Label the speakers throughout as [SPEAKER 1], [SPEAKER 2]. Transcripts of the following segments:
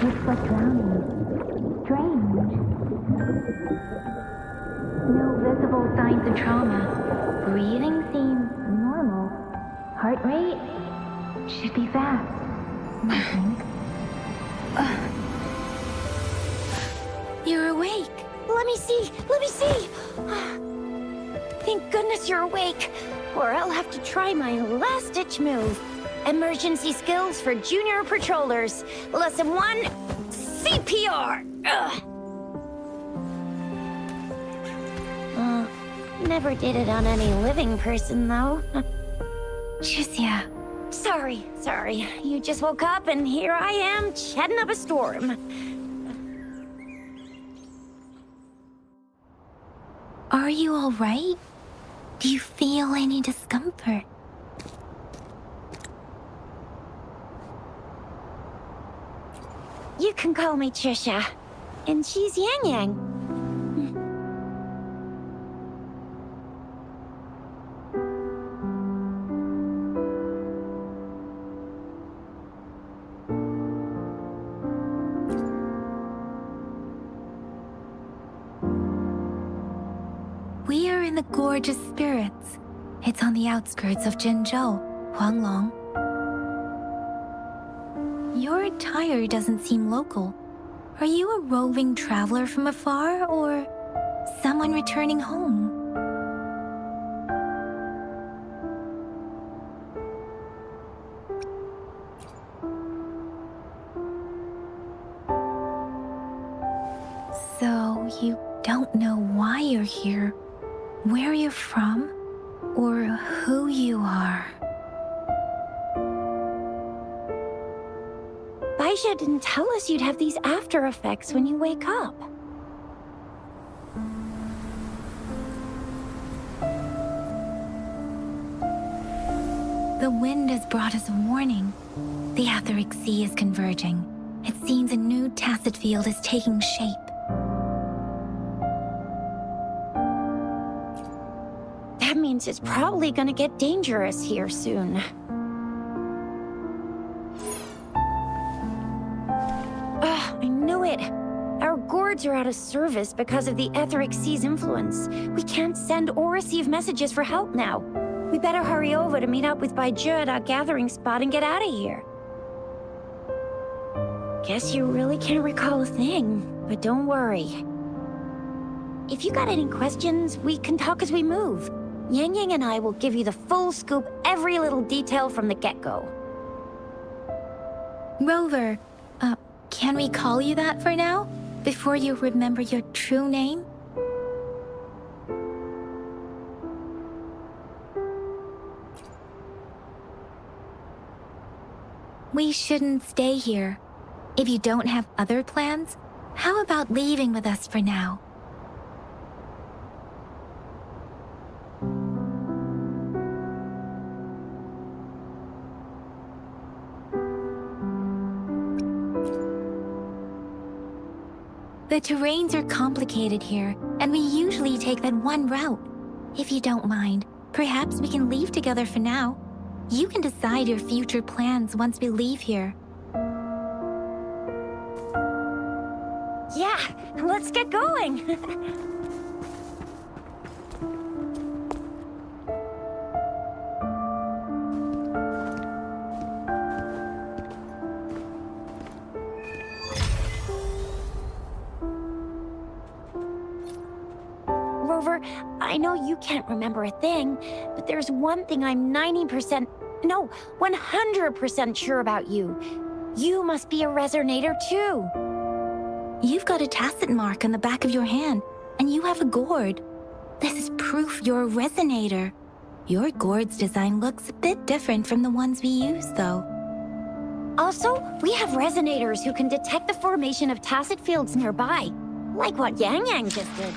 [SPEAKER 1] Looks like drowning. Strange. No visible signs of trauma. Breathing seems normal. Heart rate should be fast. Nothing.
[SPEAKER 2] You're awake.
[SPEAKER 3] Let me see! Let me see! Thank goodness you're awake, or I'll have to try my last-ditch move. Emergency skills for junior patrollers. Lesson 1, CPR! Never did it on any living person, though.
[SPEAKER 2] Jusia.
[SPEAKER 3] Sorry. You just woke up, and here I am, chatting up a storm.
[SPEAKER 2] Are you all right? Do you feel any discomfort?
[SPEAKER 3] You can call me Trisha, and she's Yang Yang.
[SPEAKER 2] We are in the Gorgeous Spirits. It's on the outskirts of Jinzhou, Huanglong. Your attire doesn't seem local. Are you a roving traveler from afar, or someone returning home? So you don't know why you're here, where you're from, or who you are.
[SPEAKER 3] Baisha didn't tell us you'd have these after effects when you wake up.
[SPEAKER 2] The wind has brought us a warning. The Etheric Sea is converging. It seems a new tacit field is taking shape.
[SPEAKER 3] That means it's probably gonna get dangerous here soon. I knew it. Our gourds are out of service because of the Etheric Sea's influence. We can't send or receive messages for help now. We better hurry over to meet up with Baiju at our gathering spot and get out of here. Guess you really can't recall a thing, but don't worry. If you got any questions, we can talk as we move. Yang Yang and I will give you the full scoop, every little detail from the get-go.
[SPEAKER 2] Rover, can we call you that for now? Before you remember your true name? We shouldn't stay here. If you don't have other plans, how about leaving with us for now? The terrains are complicated here, and we usually take that one route. If you don't mind, perhaps we can leave together for now. You can decide your future plans once we leave here.
[SPEAKER 3] Yeah, let's get going. Rover, I know you can't remember a thing, but there's one thing I'm 90%, no, 100% sure about you. You must be a resonator too.
[SPEAKER 2] You've got a tacit mark on the back of your hand, and you have a gourd. This is proof you're a resonator. Your gourd's design looks a bit different from the ones we use, though.
[SPEAKER 3] Also, we have resonators who can detect the formation of tacit fields nearby, like what Yang Yang just did.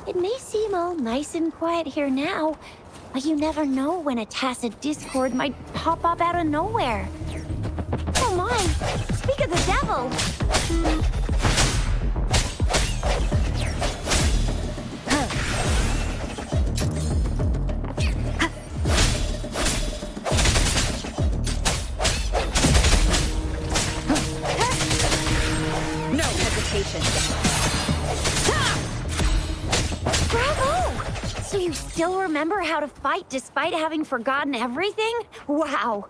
[SPEAKER 3] It may seem all nice and quiet here now, but you never know when a tacit discord might pop up out of nowhere. Oh my! Speak of the devil!
[SPEAKER 4] No hesitation.
[SPEAKER 3] Bravo! So you still remember how to fight despite having forgotten everything? Wow!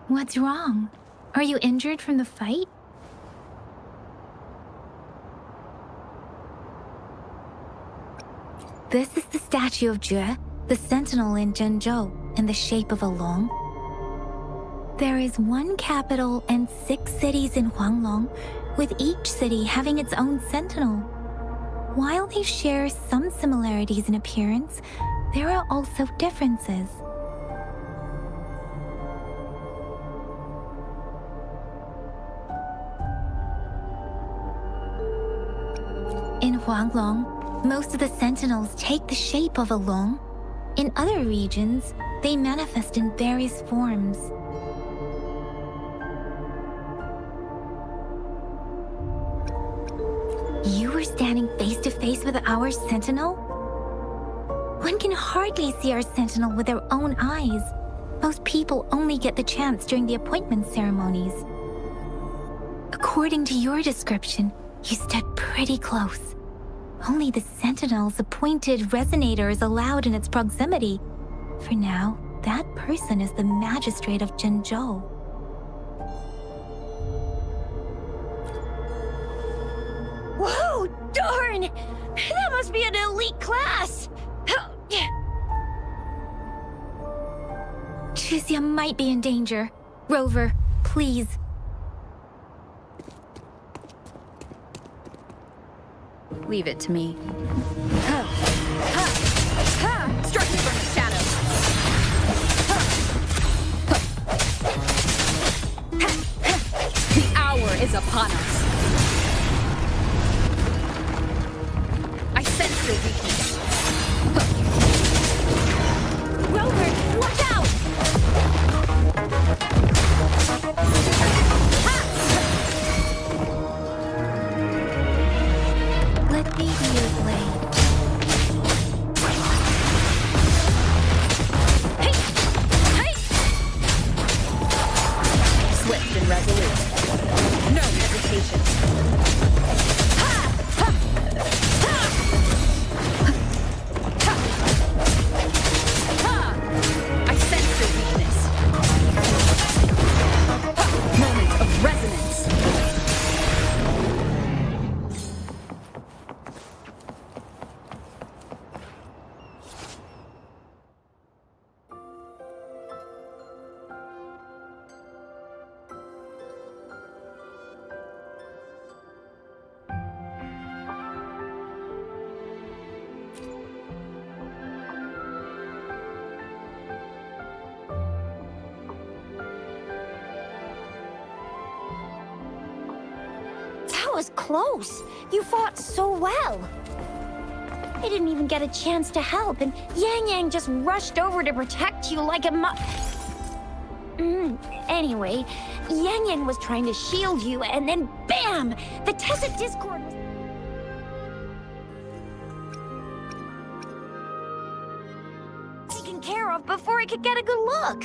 [SPEAKER 2] What's wrong? Are you injured from the fight? This is the statue of Jue, the sentinel in Zhenzhou, in the shape of a long. There is one capital and 6 cities in Huanglong, with each city having its own sentinel. While they share some similarities in appearance, there are also differences. In Huanglong, most of the sentinels take the shape of a long. In other regions, they manifest in various forms. You were standing face to face with our sentinel? One can hardly see our sentinel with their own eyes. Most people only get the chance during the appointment ceremonies. According to your description, you stood pretty close. Only the sentinel's appointed resonator is allowed in its proximity. For now, that person is the magistrate of Zhenzhou.
[SPEAKER 3] Whoa, darn! That must be an elite class!
[SPEAKER 2] Chixia might be in danger. Rover, please.
[SPEAKER 4] Leave it to me. Strike me from the shadows. The hour is upon us. I sense your weakness.
[SPEAKER 3] Rover, watch out!
[SPEAKER 2] Let me be your blade.
[SPEAKER 4] Hey! Hey! Swift and resolute. No hesitation. Ha! Ha! Ha!
[SPEAKER 3] was close. You fought so well. I didn't even get a chance to help, and Yang just rushed over to protect you like a Anyway, Yang was trying to shield you, and then BAM! The Tacit Discord was... taken care of before I could get a good look.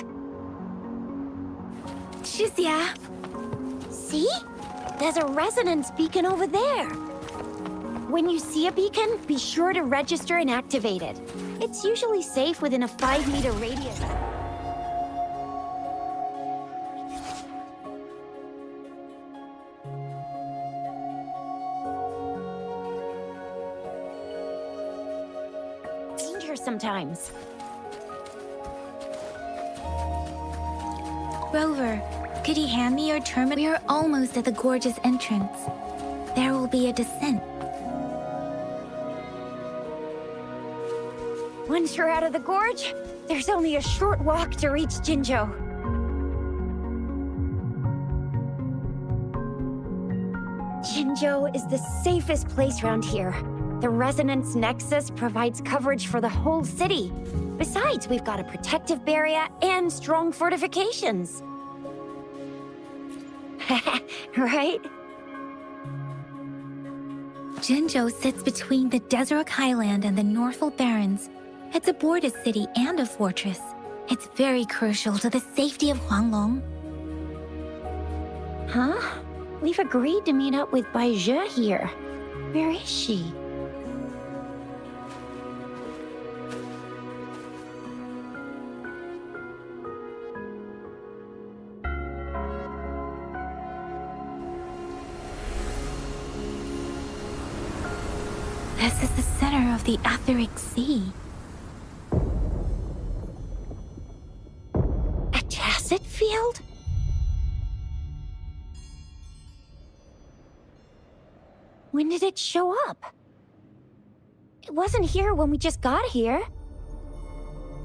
[SPEAKER 2] Shizia.
[SPEAKER 3] See? There's a resonance beacon over there. When you see a beacon, be sure to register and activate it. It's usually safe within a 5-meter radius. Danger sometimes.
[SPEAKER 2] Rover, could you hand me your terminal? We are almost at the gorge's entrance. There will be a descent.
[SPEAKER 3] Once you're out of the gorge, there's only a short walk to reach Jinzhou. Jinzhou is the safest place around here. The Resonance Nexus provides coverage for the whole city. Besides, we've got a protective barrier and strong fortifications. Right?
[SPEAKER 2] Jinzhou sits between the Desert Highland and the Norfolk Barrens. It's a border city and a fortress. It's very crucial to the safety of Huanglong.
[SPEAKER 3] Huh? We've agreed to meet up with Bai Zhe here. Where is she?
[SPEAKER 2] This is the center of the Etheric Sea.
[SPEAKER 3] A tacit field? When did it show up? It wasn't here when we just got here.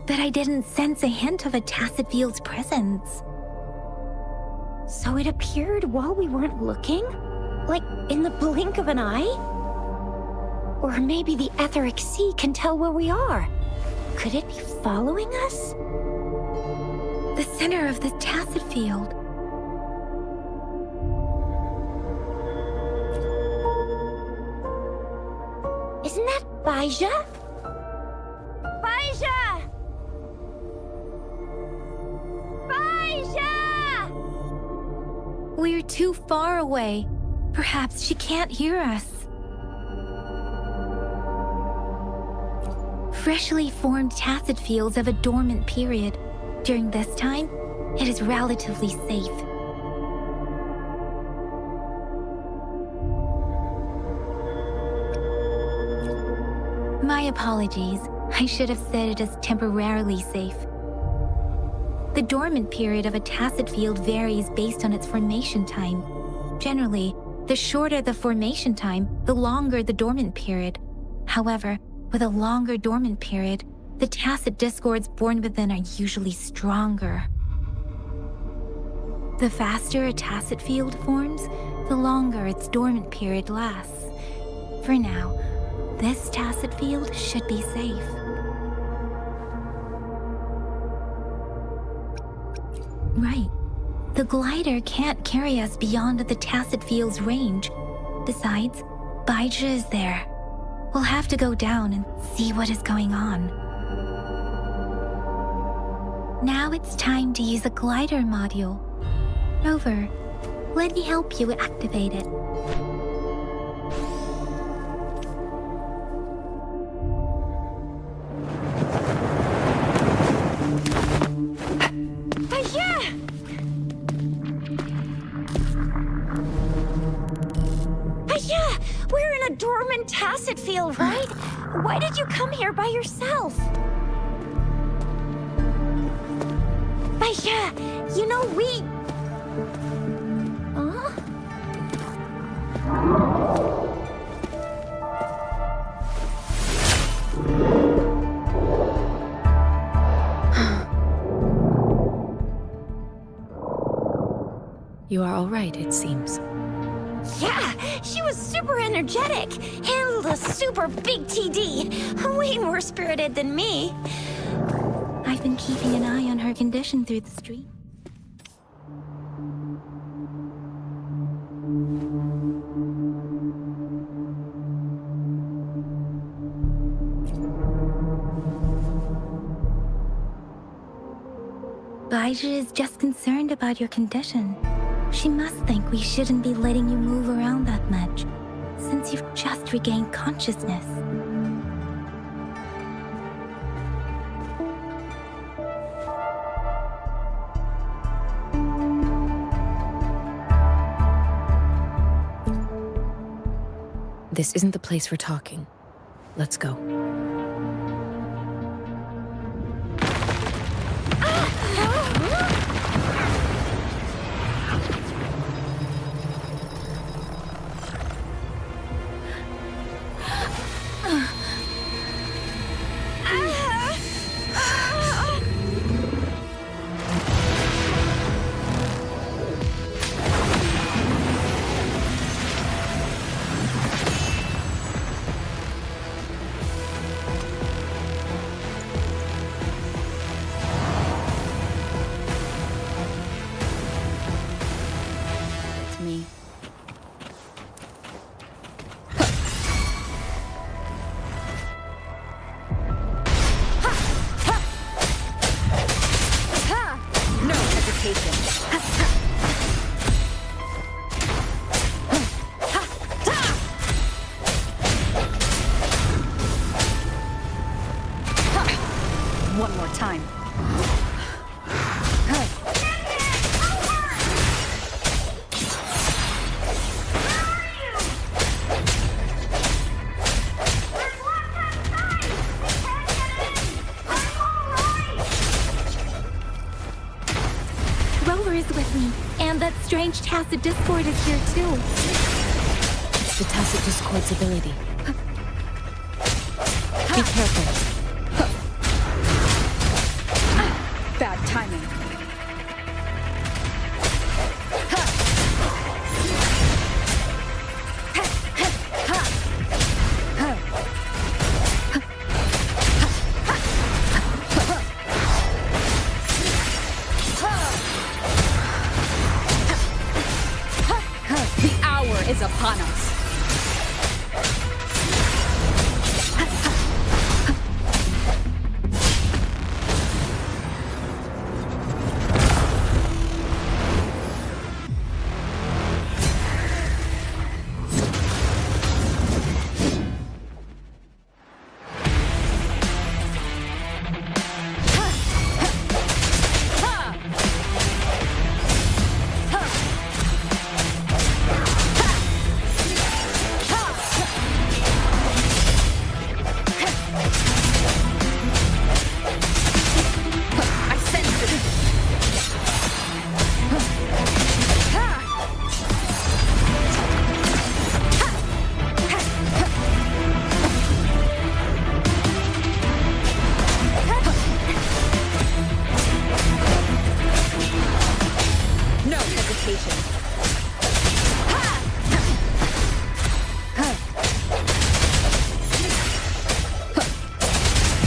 [SPEAKER 2] But I didn't sense a hint of a tacit field's presence.
[SPEAKER 3] So it appeared while we weren't looking? Like in the blink of an eye? Or maybe the Etheric Sea can tell where we are. Could it be following us?
[SPEAKER 2] The center of the tacit field.
[SPEAKER 3] Isn't that Bai Zhe? Bai Zhe! Bai Zhe!
[SPEAKER 2] We're too far away. Perhaps she can't hear us. Freshly formed tacit fields have a dormant period. During this time, it is relatively safe. My apologies. I should have said it is temporarily safe. The dormant period of a tacit field varies based on its formation time. Generally, the shorter the formation time, the longer the dormant period. However, with a longer dormant period, the tacit discords born within are usually stronger. The faster a tacit field forms, the longer its dormant period lasts. For now, this tacit field should be safe. Right. The glider can't carry us beyond the tacit field's range. Besides, Bai Zhe is there. We'll have to go down and see what is going on. Now it's time to use a glider module. Rover, let me help you activate it.
[SPEAKER 3] Bai Zhe! Bai Zhe! We're in a dormant tacit field, right? Why did you come here by yourself? Bai Zhe, you know we... Huh?
[SPEAKER 5] You are all right, it seems.
[SPEAKER 3] Yeah, she was super energetic. Handled a super big TD. Way more spirited than me.
[SPEAKER 2] I've been keeping an eye on her condition through the street. Baija is just concerned about your condition. She must think we shouldn't be letting you move around that much, since you've just regained consciousness.
[SPEAKER 5] This isn't the place for talking. Let's go.
[SPEAKER 4] Me. No hesitation. One more time.
[SPEAKER 2] Rover is with me, and that strange tacit discord is here too.
[SPEAKER 5] It's the tacit discord's ability. Be careful.
[SPEAKER 4] Bad timing. The hour is upon us. No hesitation.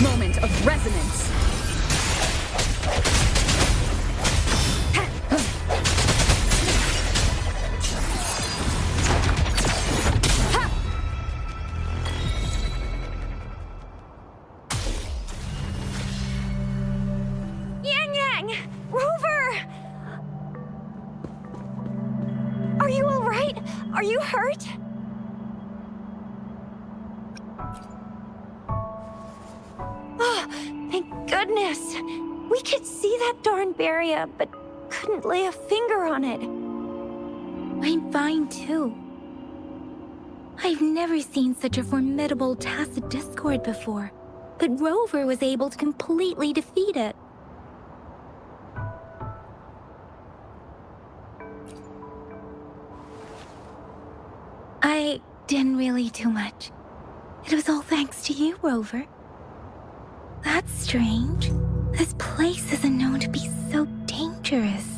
[SPEAKER 4] Moment of resonance.
[SPEAKER 3] Yang Yang! Rover! Are you all right? Are you hurt? Oh, thank goodness. We could see that darn barrier, but couldn't lay a finger on it.
[SPEAKER 2] I'm fine too. I've never seen such a formidable tacit discord before, but Rover was able to completely defeat it. I didn't really do much. It was all thanks to you, Rover. That's strange. This place isn't known to be so dangerous.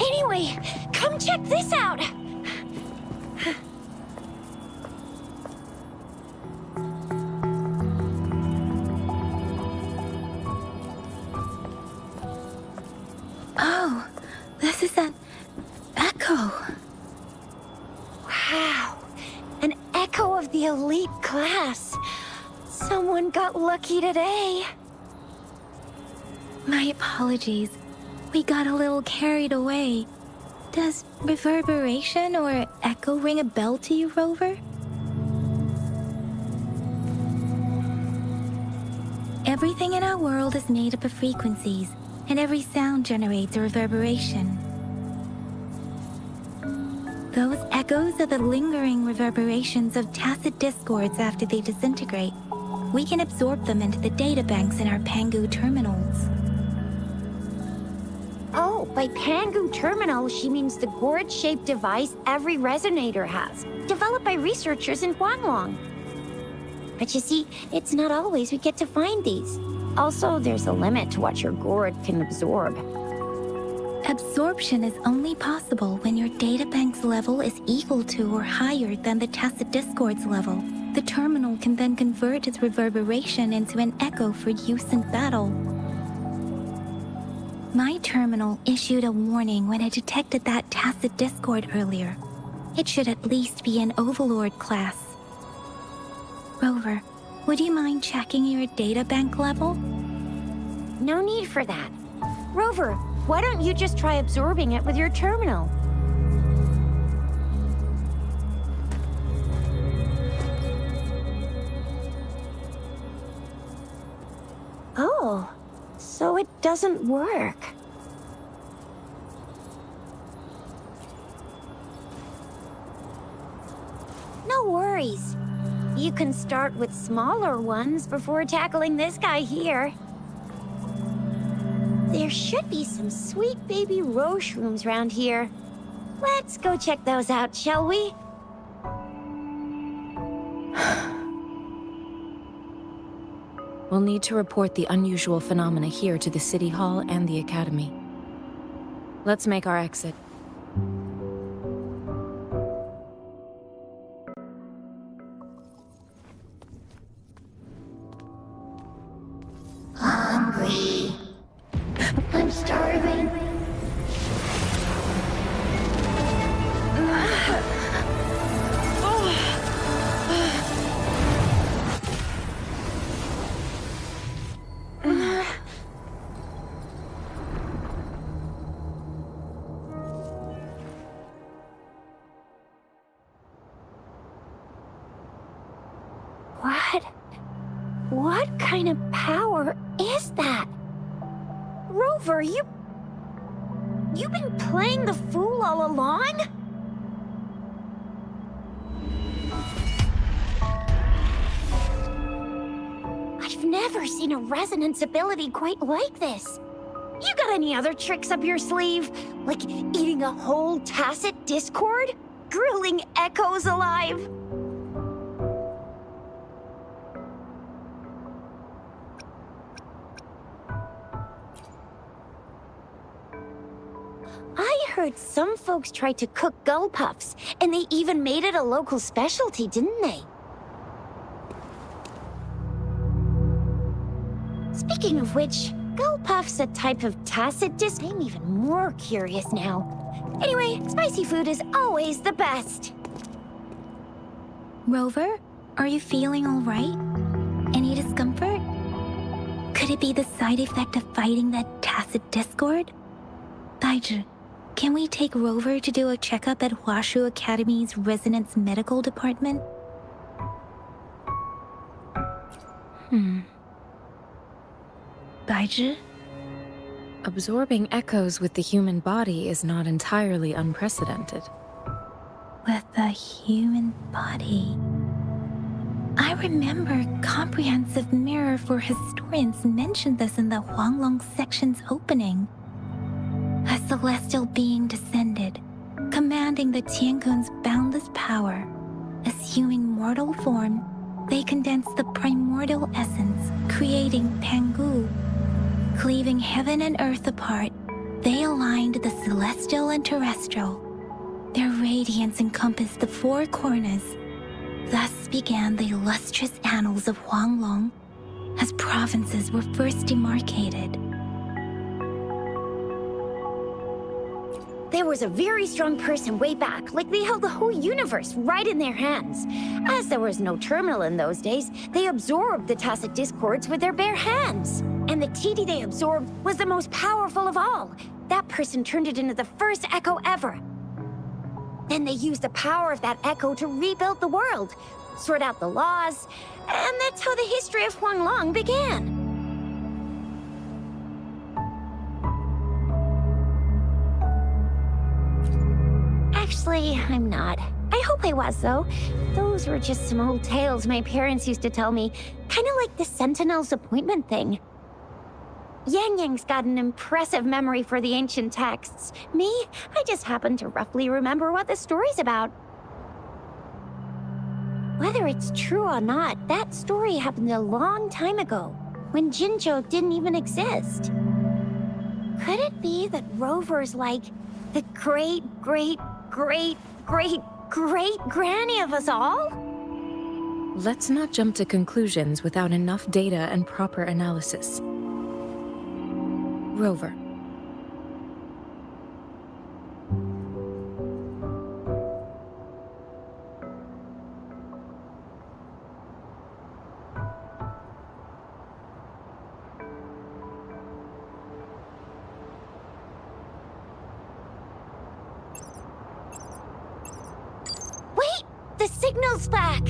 [SPEAKER 3] Anyway, Anyway, come check this out!
[SPEAKER 2] Oh, this is an echo.
[SPEAKER 3] Wow, an echo of the elite class. Someone got lucky today.
[SPEAKER 2] My apologies. We got a little carried away. Does reverberation or echo ring a bell to you, Rover? Everything in our world is made up of frequencies, and every sound generates a reverberation. Those echoes are the lingering reverberations of tacit discords after they disintegrate. We can absorb them into the databanks in our Pangu terminals.
[SPEAKER 3] Oh, by Pangu Terminal, she means the gourd-shaped device every resonator has, developed by researchers in Huanglong. But you see, it's not always we get to find these. Also, there's a limit to what your gourd can absorb.
[SPEAKER 2] Absorption is only possible when your databank's level is equal to or higher than the tacit discord's level. The terminal can then convert its reverberation into an echo for use in battle. My terminal issued a warning when it detected that tacit discord earlier. It should at least be an Overlord class. Rover, would you mind checking your databank level?
[SPEAKER 3] No need for that. Rover, why don't you just try absorbing it with your terminal? Oh, so it doesn't work. No worries. You can start with smaller ones before tackling this guy here. There should be some sweet baby Roche rooms around here. Let's go check those out, shall we?
[SPEAKER 5] We'll need to report the unusual phenomena here to the City Hall and the Academy. Let's make our exit.
[SPEAKER 1] Hungry. I'm starving.
[SPEAKER 3] What kind of power is that? Rover, you've been playing the fool all along? I've never seen a resonance ability quite like this. You got any other tricks up your sleeve? Like eating a whole tacit discord? Grilling echoes alive? I heard some folks tried to cook gull puffs, and they even made it a local specialty, didn't they? Speaking of which, gull puff's a type of tacit disc. I'm even more curious now. Anyway, spicy food is always the best.
[SPEAKER 2] Rover, are you feeling all right? Any discomfort? Could it be the side effect of fighting that tacit discord? Baiju, can we take Rover to do a checkup at Huashu Academy's Resonance Medical Department? Baiju?
[SPEAKER 5] Absorbing echoes with the human body is not entirely unprecedented.
[SPEAKER 2] With the human body. I remember Comprehensive Mirror for Historians mentioned this in the Huanglong section's opening. A celestial being descended, commanding the Tiankun's boundless power. Assuming mortal form, they condensed the primordial essence, creating Pangu. Cleaving heaven and earth apart, they they aligned the celestial and terrestrial. Their radiance encompassed the four corners. Thus began the illustrious annals of Huanglong, as provinces were first demarcated.
[SPEAKER 3] There was a very strong person way back, like they held the whole universe right in their hands. As there was no terminal in those days, they absorbed the tacit discords with their bare hands. And the TD they absorbed was the most powerful of all. That person turned it into the first echo ever. Then they used the power of that echo to rebuild the world, sort out the laws, and that's how the history of Huanglong began. Actually, I'm not. I hope I was, though. Those were just some old tales my parents used to tell me, kind of like the Sentinel's appointment thing. Yang Yang's got an impressive memory for the ancient texts. Me, I just happen to roughly remember what the story's about. Whether it's true or not, that story happened a long time ago, when Jinzhou didn't even exist. Could it be that Rover's like the great-great-great-great-great-granny of us all?
[SPEAKER 5] Let's not jump to conclusions without enough data and proper analysis. Rover.
[SPEAKER 3] Wait! The signal's back!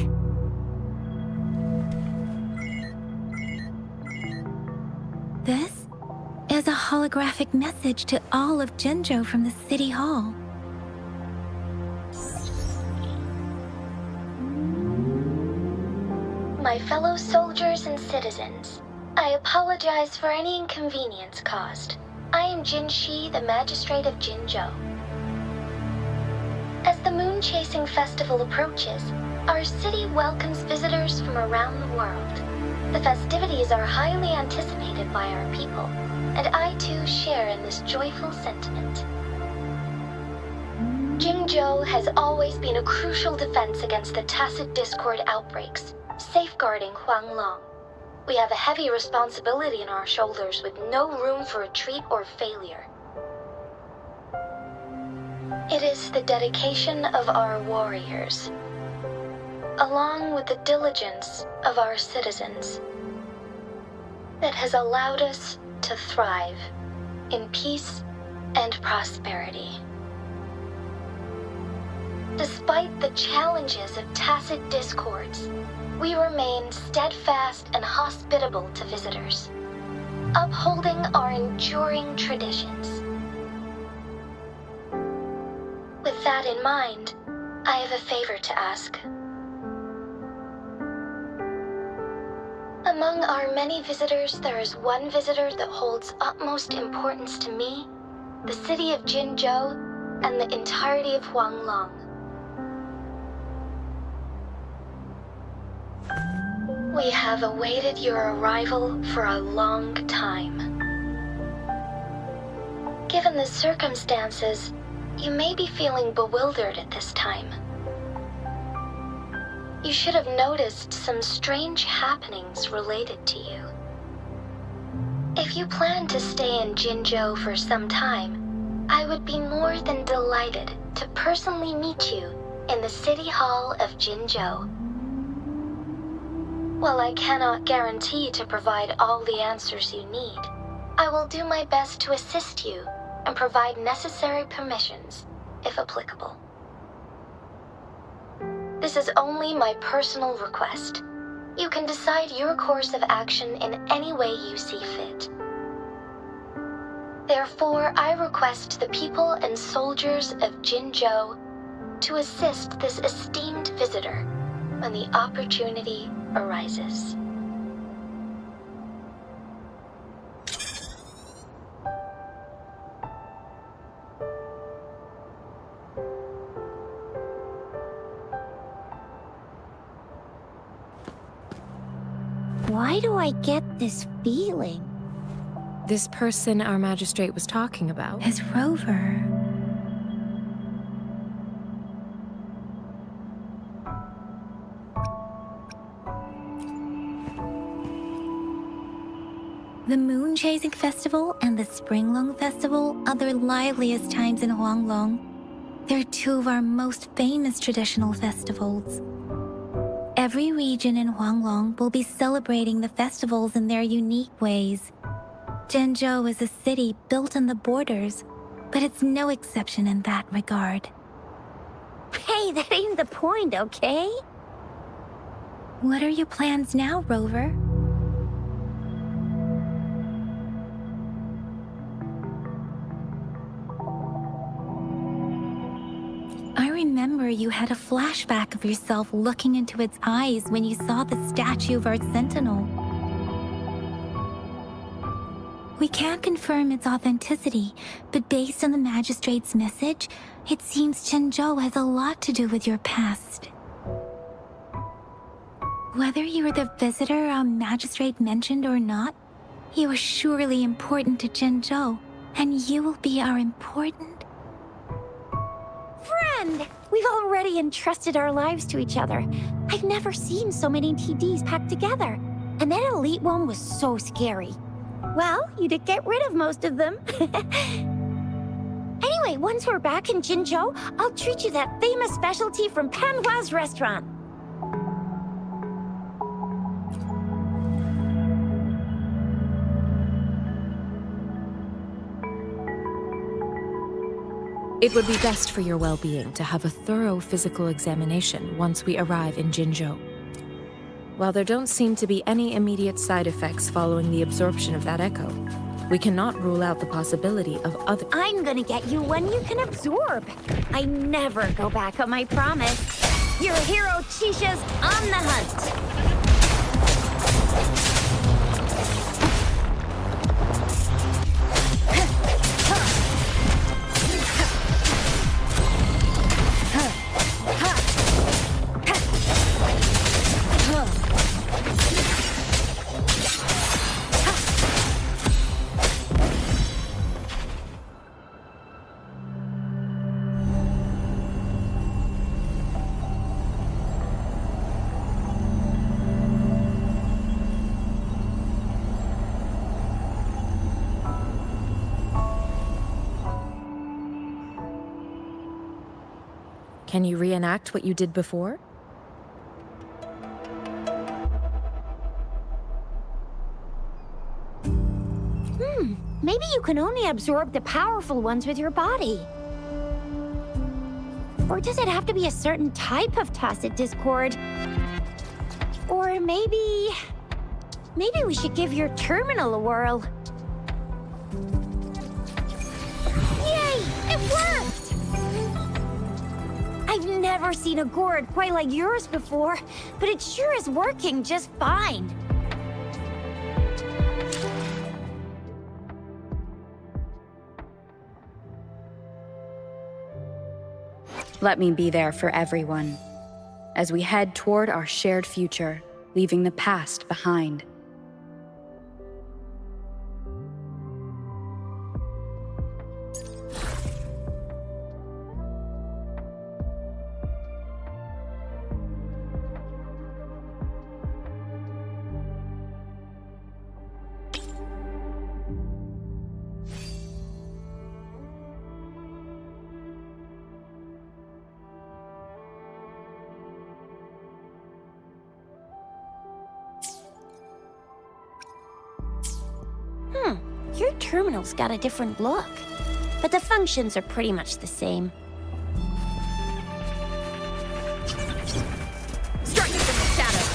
[SPEAKER 2] This is a holographic message to all of Jinzhou from the City Hall.
[SPEAKER 6] My fellow soldiers and citizens, I apologize for any inconvenience caused. I am Jin Shi, the Magistrate of Jinzhou. As the Moon-Chasing Festival approaches, our city welcomes visitors from around the world. The festivities are highly anticipated by our people, and I too share in this joyful sentiment. Jinzhou has always been a crucial defense against the tacit discord outbreaks, safeguarding Huanglong. We have a heavy responsibility on our shoulders with no room for retreat or failure. It is the dedication of our warriors, along with the diligence of our citizens, that has allowed us to thrive in peace and prosperity. Despite the challenges of tacit discords, we remain steadfast and hospitable to visitors, upholding our enduring traditions. With that in mind, I have a favor to ask. Among our many visitors, there is one visitor that holds utmost importance to me, the city of Jinzhou, and the entirety of Huanglong. We have awaited your arrival for a long time. Given the circumstances, you may be feeling bewildered at this time. You should have noticed some strange happenings related to you. If you plan to stay in Jinzhou for some time, I would be more than delighted to personally meet you in the City Hall of Jinzhou. While I cannot guarantee to provide all the answers you need, I will do my best to assist you and provide necessary permissions, if applicable. This is only my personal request. You can decide your course of action in any way you see fit. Therefore, I request the people and soldiers of Jinzhou to assist this esteemed visitor when the opportunity arises.
[SPEAKER 3] Why do I get this feeling?
[SPEAKER 5] This person our magistrate was talking about.
[SPEAKER 2] As Rover. The Moon Chasing Festival and the Springlong Festival are the liveliest times in Huanglong. They're two of our most famous traditional festivals. Every region in Huanglong will be celebrating the festivals in their unique ways. Zhenzhou is a city built on the borders, but it's no exception in that regard.
[SPEAKER 3] Hey, that ain't the point, okay?
[SPEAKER 2] What are your plans now, Rover? I remember you had a flashback of yourself looking into its eyes when you saw the statue of our sentinel. We can't confirm its authenticity, but based on the magistrate's message, it seems Zhenzhou has a lot to do with your past. Whether you were the visitor our magistrate mentioned or not, you are surely important to Zhenzhou, and you will be our important...
[SPEAKER 3] Friend! We've already entrusted our lives to each other. I've never seen so many TDs packed together. And that elite one was so scary. Well, you did get rid of most of them. Anyway, once we're back in Jinzhou, I'll treat you that famous specialty from Panhua's restaurant.
[SPEAKER 5] It would be best for your well-being to have a thorough physical examination once we arrive in Jinzhou. While there don't seem to be any immediate side effects following the absorption of that echo, we cannot rule out the possibility of other...
[SPEAKER 3] I'm gonna get you one you can absorb. I never go back on my promise. Your hero Chisha's on the hunt.
[SPEAKER 5] Can you reenact what you did before?
[SPEAKER 3] Maybe you can only absorb the powerful ones with your body. Or does it have to be a certain type of tacit discord? Or maybe we should give your terminal a whirl. Yay! It worked! I've never seen a gourd quite like yours before, but it sure is working just fine.
[SPEAKER 7] Let me be there for everyone, as we head toward our shared future, leaving the past behind.
[SPEAKER 3] Your terminal's got a different look, but the functions are pretty much the same.
[SPEAKER 4] Striking from the shadows.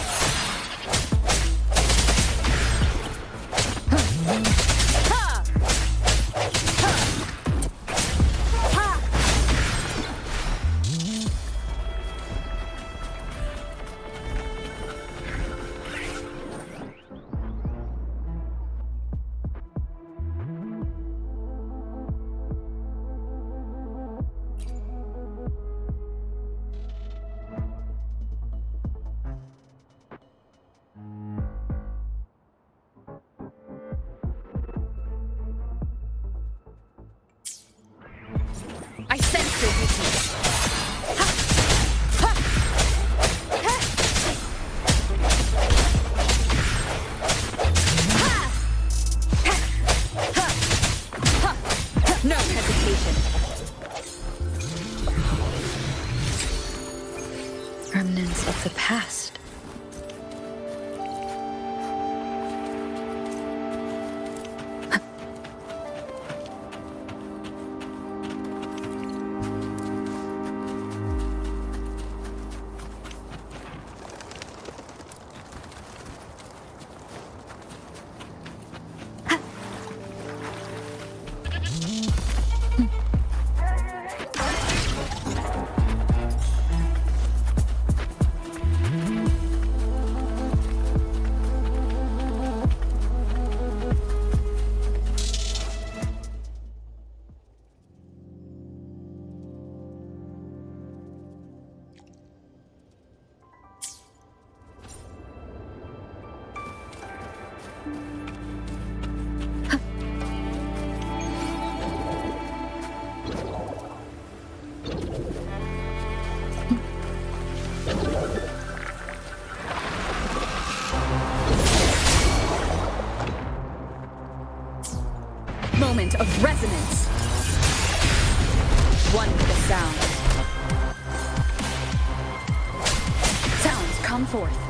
[SPEAKER 4] Moment of resonance. One with the sound. Sounds come forth.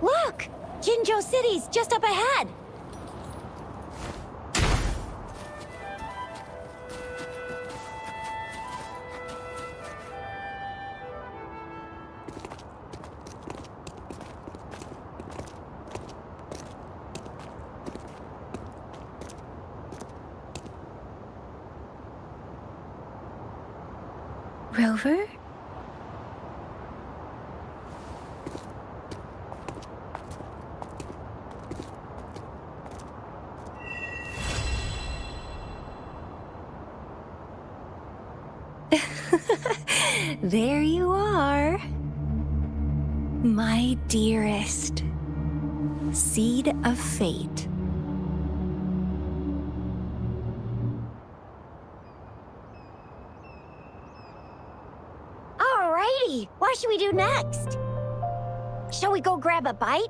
[SPEAKER 3] Look! Jinzhou City's just up ahead!
[SPEAKER 2] Rover? There you are. My dearest. Seed of fate.
[SPEAKER 3] Alrighty, what should we do next? Shall we go grab a bite?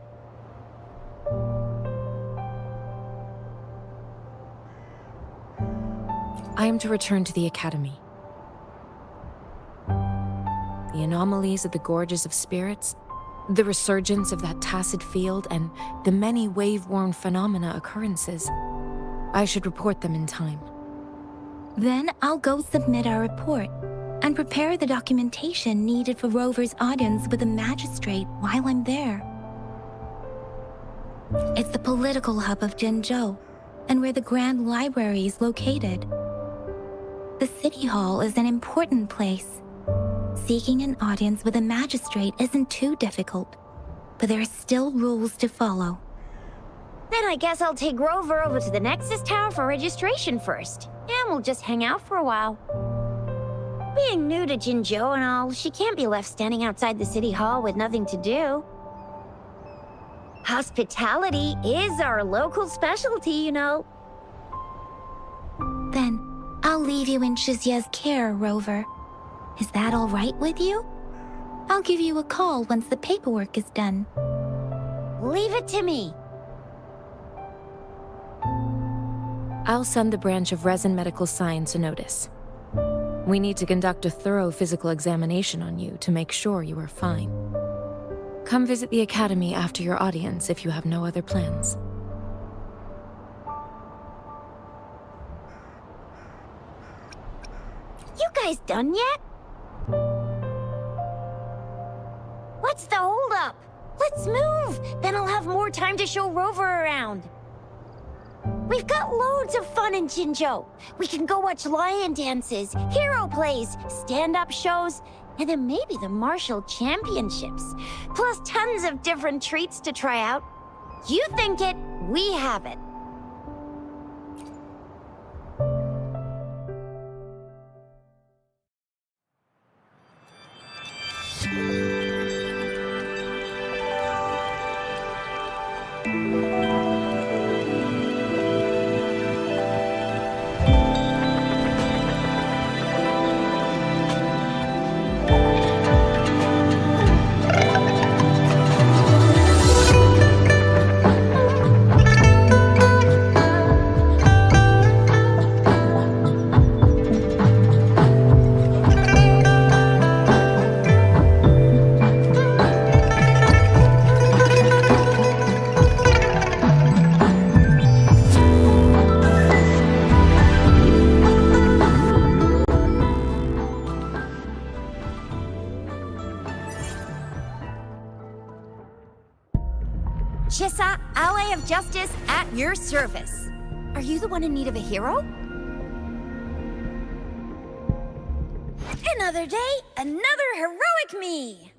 [SPEAKER 5] I am to return to the Academy. The anomalies of the Gorges of Spirits, the resurgence of that tacit field, and the many wave-worn phenomena occurrences. I should report them in time.
[SPEAKER 2] Then I'll go submit our report and prepare the documentation needed for Rover's audience with the magistrate while I'm there. It's the political hub of Jinzhou, and where the Grand Library is located. The City Hall is an important place. Seeking an audience with a magistrate isn't too difficult, but there are still rules to follow.
[SPEAKER 3] Then I guess I'll take Rover over to the Nexus Tower for registration first, and we'll just hang out for a while. Being new to Jinzhou and all, she can't be left standing outside the City Hall with nothing to do. Hospitality is our local specialty, you know.
[SPEAKER 2] Then I'll leave you in Shizia's care, Rover. Is that all right with you? I'll give you a call once the paperwork is done.
[SPEAKER 3] Leave it to me.
[SPEAKER 5] I'll send the branch of Resin Medical Science a notice. We need to conduct a thorough physical examination on you to make sure you are fine. Come visit the Academy after your audience if you have no other plans.
[SPEAKER 3] You guys done yet? What's the holdup? Let's move! Then I'll have more time to show Rover around. We've got loads of fun in Jinzhou. We can go watch lion dances, hero plays, stand-up shows, and then maybe the martial championships. Plus tons of different treats to try out. You think it, we have it. Chissa, ally of justice, at your service. Are you the one in need of a hero? Another day, another heroic me!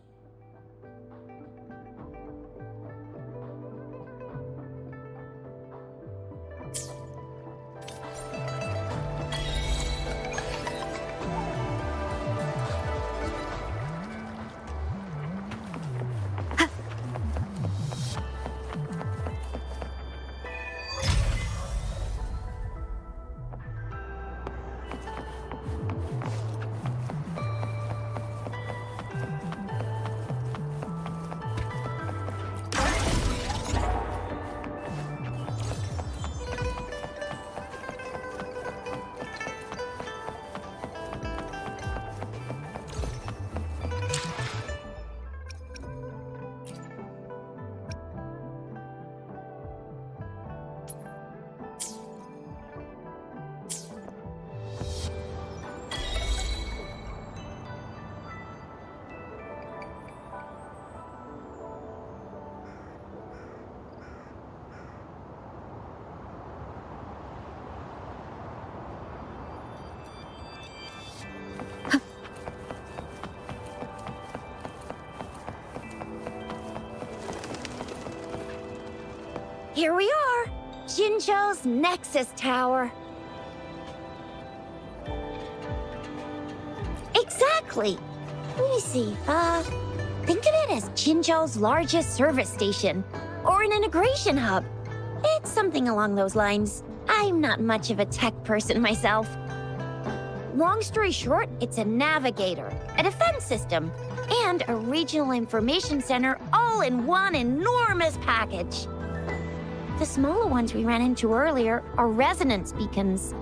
[SPEAKER 3] Here we are, Jinzhou's Nexus Tower. Exactly. Let me see, think of it as Jinzhou's largest service station, or an integration hub. It's something along those lines. I'm not much of a tech person myself. Long story short, it's a navigator, a defense system, and a regional information center all in one enormous package. The smaller ones we ran into earlier are resonance beacons.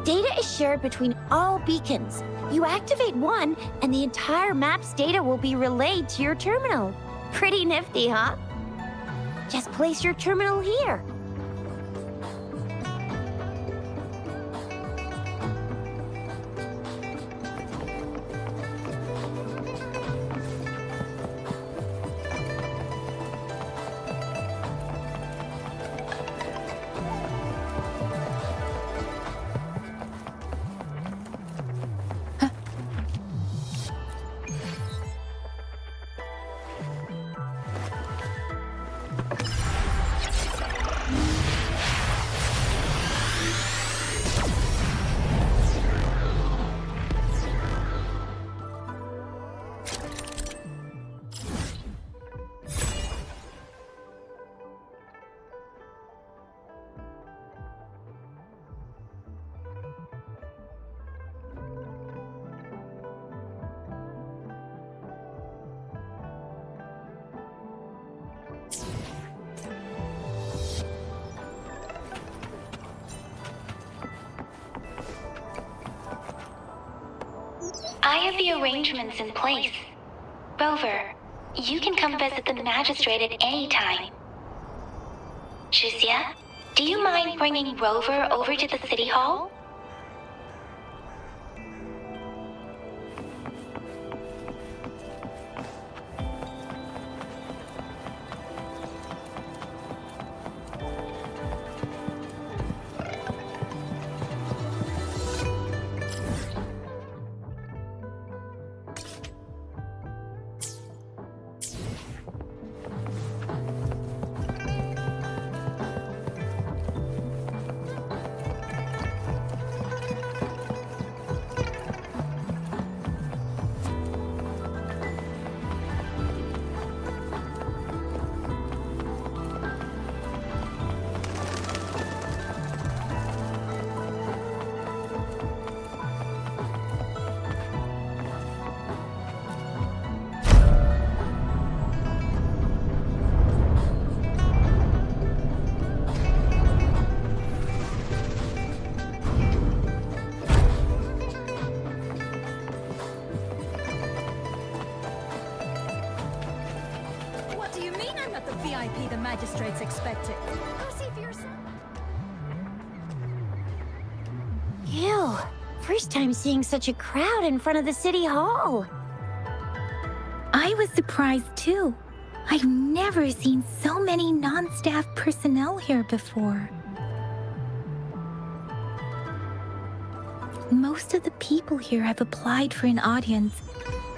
[SPEAKER 3] Data is shared between all beacons. You activate one, and the entire map's data will be relayed to your terminal. Pretty nifty, huh? Just place your terminal here.
[SPEAKER 6] I have the arrangements in place. Rover, you can come visit the magistrate at any time. Shuzia, do you mind bringing Rover over to the city hall?
[SPEAKER 4] VIP the magistrates expected. Go see for yourself.
[SPEAKER 3] Ew. First time seeing such a crowd in front of the city hall.
[SPEAKER 2] I was surprised too. I've never seen so many non-staff personnel here before. Most of the people here have applied for an audience,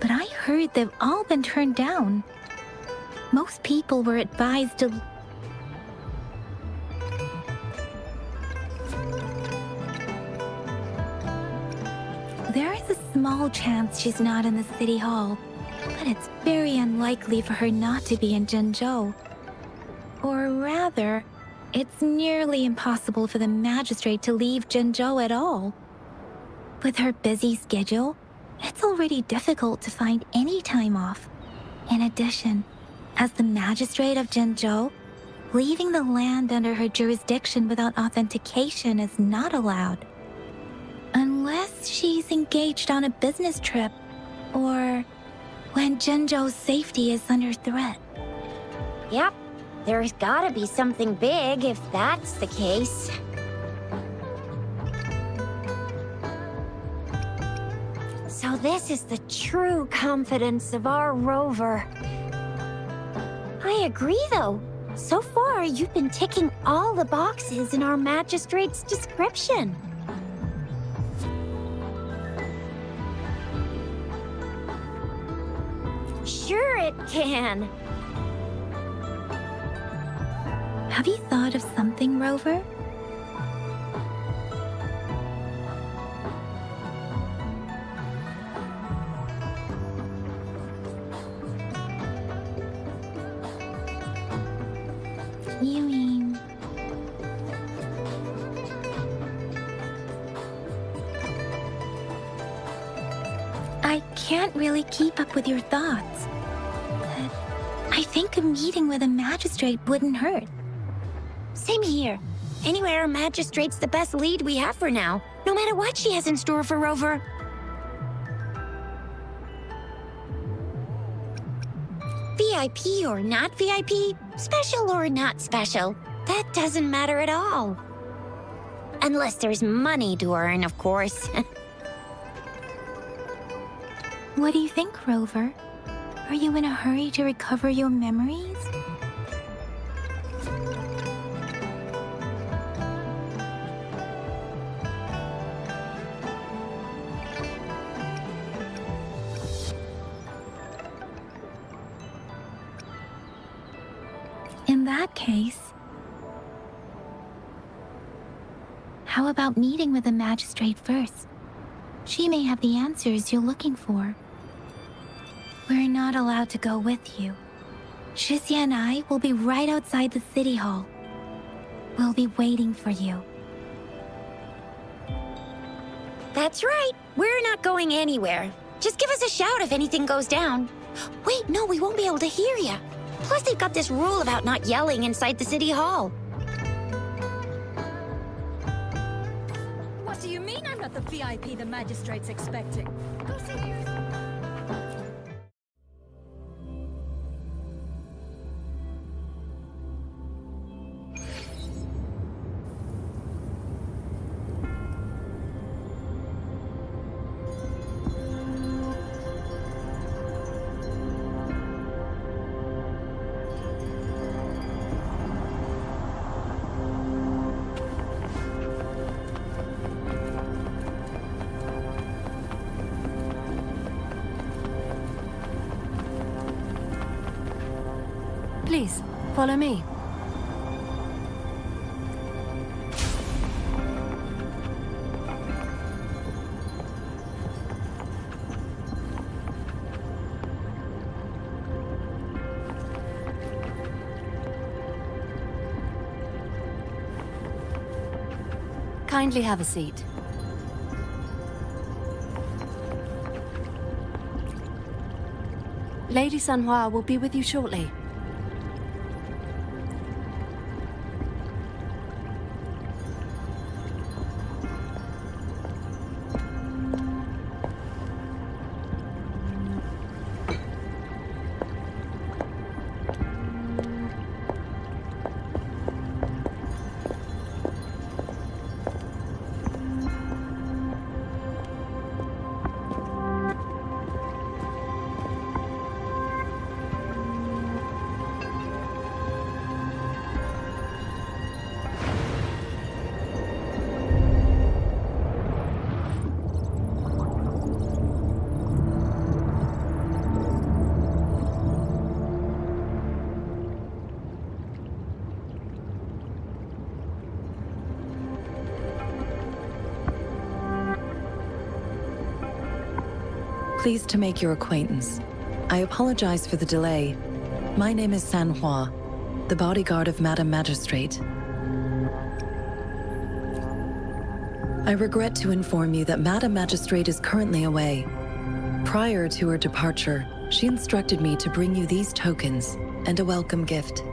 [SPEAKER 2] but I heard they've all been turned down. Most people were advised to... There is a small chance she's not in the city hall, but it's very unlikely for her not to be in Jinzhou. Or rather, it's nearly impossible for the magistrate to leave Jinzhou at all. With her busy schedule, it's already difficult to find any time off. In addition, as the magistrate of Jinzhou, leaving the land under her jurisdiction without authentication is not allowed. Unless she's engaged on a business trip, or when Jinzhou's safety is under threat.
[SPEAKER 3] Yep, there's gotta be something big if that's the case. So this is the true confidence of our rover. I agree, though. So far, you've been ticking all the boxes in our magistrate's description. Sure it can.
[SPEAKER 2] Have you thought of something, Rover? You mean... I can't really keep up with your thoughts. But I think a meeting with a magistrate wouldn't hurt.
[SPEAKER 3] Same here. Anywhere a magistrate's the best lead we have for now, no matter what she has in store for Rover. VIP or not VIP, special or not special, that doesn't matter at all. Unless there's money to earn, of course.
[SPEAKER 2] What do you think, Rover? Are you in a hurry to recover your memories? In that case, how about meeting with the magistrate first? She may have the answers you're looking for. We're not allowed to go with you. Shizia and I will be right outside the city hall. We'll be waiting for you.
[SPEAKER 3] That's right. We're not going anywhere. Just give us a shout if anything goes down. Wait, no, we won't be able to hear you. Plus, they've got this rule about not yelling inside the city hall.
[SPEAKER 4] What do you mean I'm not the VIP the magistrate's expecting? Go see for yourself.
[SPEAKER 8] Please, follow me. Kindly have a seat. Lady Sanhua will be with you shortly.
[SPEAKER 9] Pleased to make your acquaintance. I apologize for the delay. My name is San Hua, the bodyguard of Madam Magistrate. I regret to inform you that Madam Magistrate is currently away. Prior to her departure, she instructed me to bring you these tokens and a welcome gift.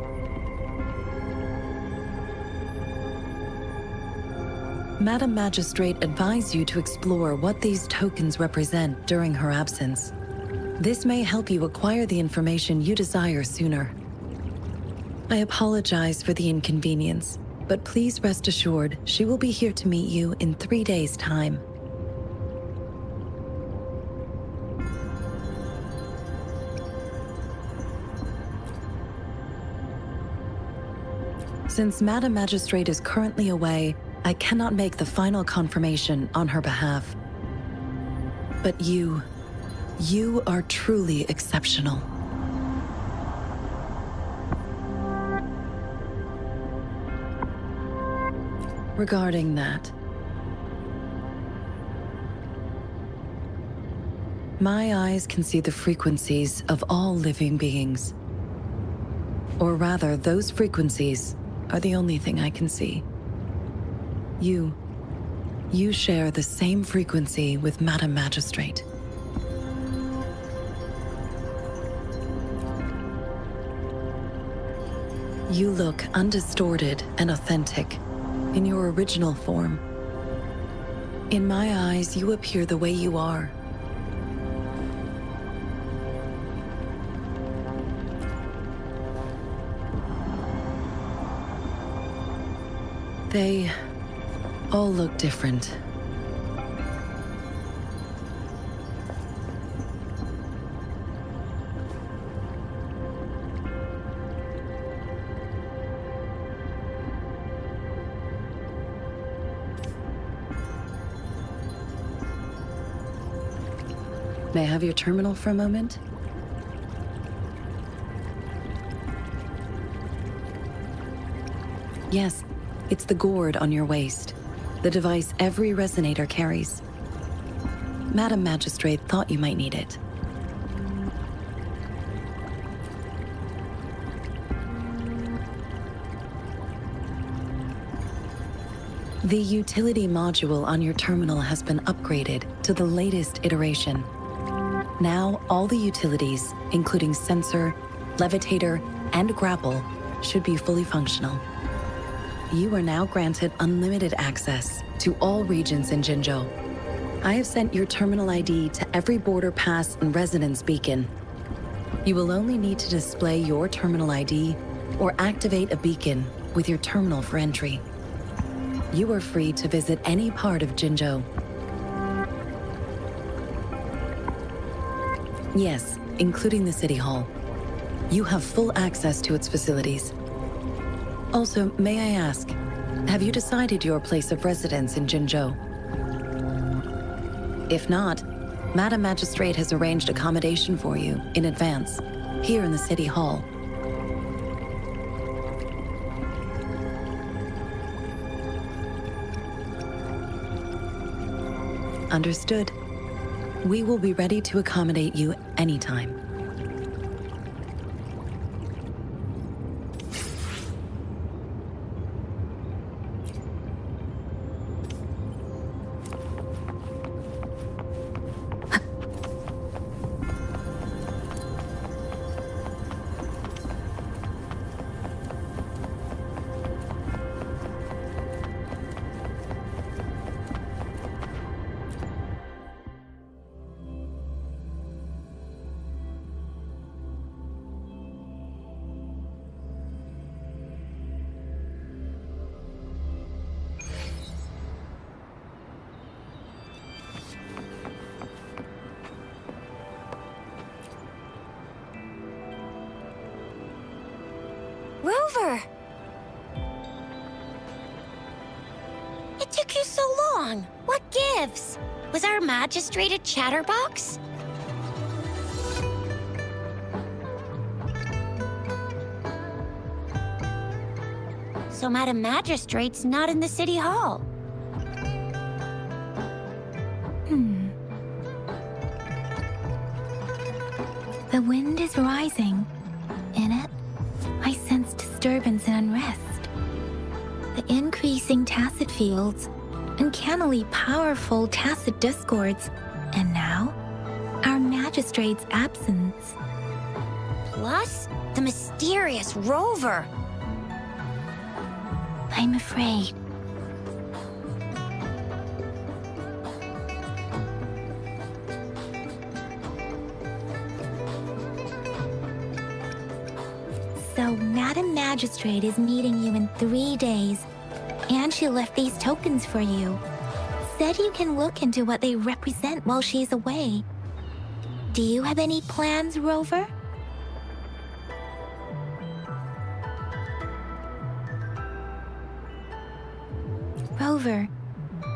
[SPEAKER 9] Madam Magistrate advised you to explore what these tokens represent during her absence. This may help you acquire the information you desire sooner. I apologize for the inconvenience, but please rest assured she will be here to meet you in 3 days' time. Since Madam Magistrate is currently away, I cannot make the final confirmation on her behalf. But you are truly exceptional. Regarding that, my eyes can see the frequencies of all living beings. Or rather, those frequencies are the only thing I can see. You share the same frequency with Madam Magistrate. You look undistorted and authentic in your original form. In my eyes, you appear the way you are. They all look different. May I have your terminal for a moment? Yes, it's the gourd on your waist, the device every resonator carries. Madam Magistrate thought you might need it. The utility module on your terminal has been upgraded to the latest iteration. Now, all the utilities, including sensor, levitator, and grapple, should be fully functional. You are now granted unlimited access to all regions in Jinzhou. I have sent your terminal ID to every border pass and residence beacon. You will only need to display your terminal ID or activate a beacon with your terminal for entry. You are free to visit any part of Jinzhou. Yes, including the City Hall. You have full access to its facilities. Also, may I ask, have you decided your place of residence in Jinzhou? If not, Madam Magistrate has arranged accommodation for you in advance, here in the City Hall. Understood. We will be ready to accommodate you anytime.
[SPEAKER 3] Rover! It took you so long. What gives? Was our magistrate a chatterbox? So Madam Magistrate's not in the City Hall.
[SPEAKER 2] The wind is rising. In it, I sense disturbance and unrest. The increasing tacit fields, uncannily powerful tacit discords, and now, our magistrate's absence.
[SPEAKER 3] Plus, the mysterious rover.
[SPEAKER 2] I'm afraid. So, Madam Magistrate is meeting you in 3 days, and she left these tokens for you. Said you can look into what they represent while she's away. Do you have any plans, Rover? Rover,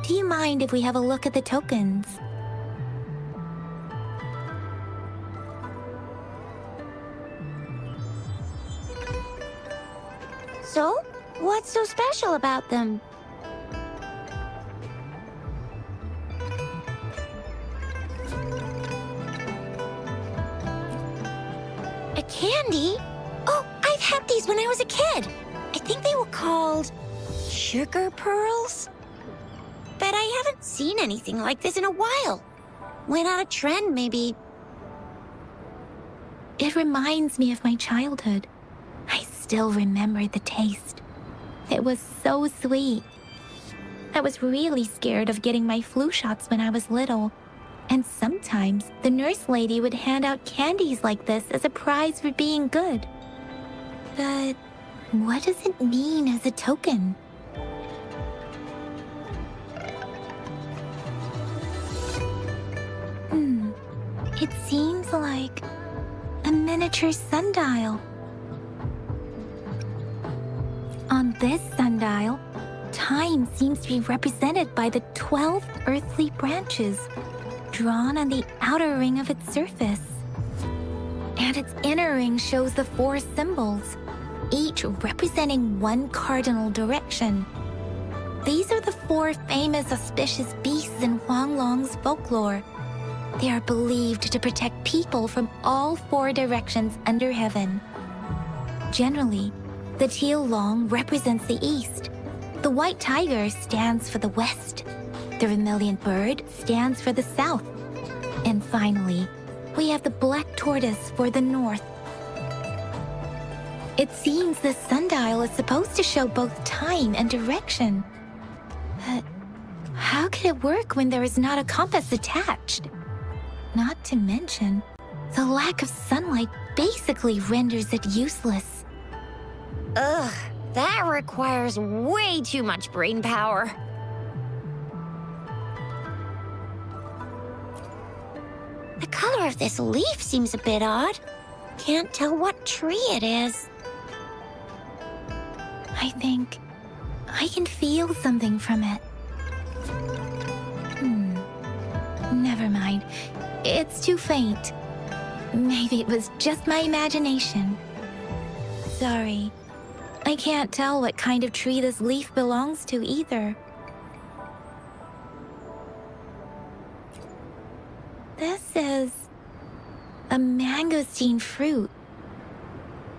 [SPEAKER 2] do you mind if we have a look at the tokens?
[SPEAKER 3] So, what's so special about them? A candy? Oh, I've had these when I was a kid. I think they were called sugar pearls? But I haven't seen anything like this in a while. Went out of trend, maybe.
[SPEAKER 2] It reminds me of my childhood. I still remember the taste. It was so sweet. I was really scared of getting my flu shots when I was little. And sometimes the nurse lady would hand out candies like this as a prize for being good. But what does it mean as a token? It seems like a miniature sundial. On this sundial, time seems to be represented by the 12 earthly branches drawn on the outer ring of its surface. And its inner ring shows the 4 symbols, each representing one cardinal direction. These are the 4 famous auspicious beasts in Huanglong's folklore. They are believed to protect people from all 4 directions under heaven. Generally, the teal long represents the east. The white tiger stands for the west. The vermilion bird stands for the south. And finally, we have the black tortoise for the north. It seems the sundial is supposed to show both time and direction. But how could it work when there is not a compass attached? Not to mention, the lack of sunlight basically renders it useless.
[SPEAKER 3] Ugh, that requires way too much brain power. The color of this leaf seems a bit odd. Can't tell what tree it is.
[SPEAKER 2] I think I can feel something from it. Never mind. It's too faint. Maybe it was just my imagination. Sorry. I can't tell what kind of tree this leaf belongs to either. This is a mangosteen fruit.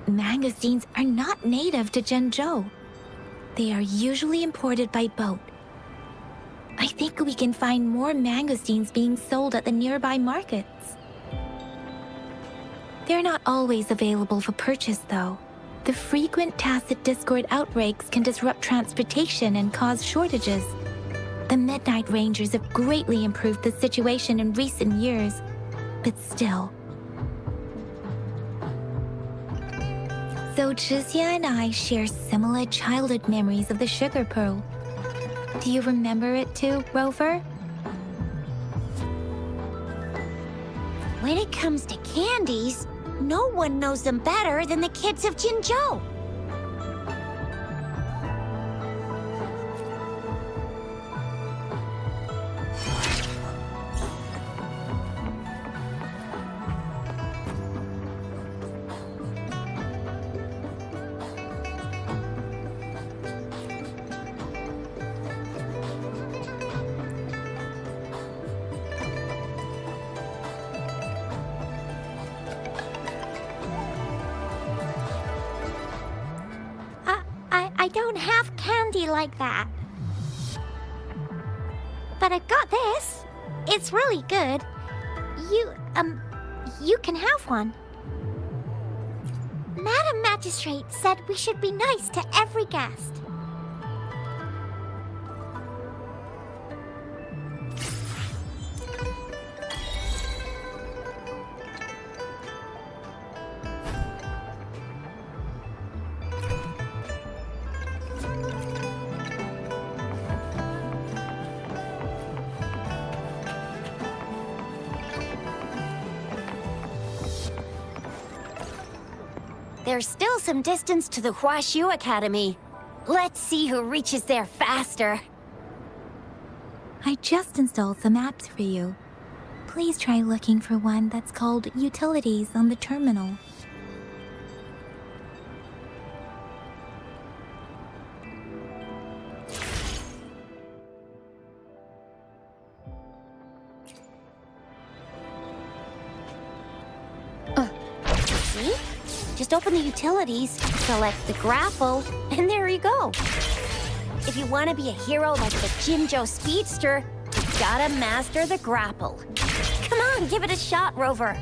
[SPEAKER 2] Mangosteens are not native to Zhengzhou. They are usually imported by boat. I think we can find more mangosteens being sold at the nearby markets. They're not always available for purchase, though. The frequent tacit discord outbreaks can disrupt transportation and cause shortages. The Midnight Rangers have greatly improved the situation in recent years, but still. So Zhixia and I share similar childhood memories of the sugar pearl. Do you remember it too, Rover?
[SPEAKER 3] When it comes to candies, no one knows them better than the kids of Jinzhou. don't have candy like that. But I've got this. It's really good. You can have one. Madam Magistrate said we should be nice to every guest. There's still some distance to the Huashu Academy. Let's see who reaches there faster.
[SPEAKER 2] I just installed some apps for you. Please try looking for one that's called Utilities on the terminal.
[SPEAKER 3] See? Just open the utilities, select the grapple, and there you go. If you want to be a hero like the Jinjo Speedster, you gotta master the grapple. Come on, give it a shot, Rover.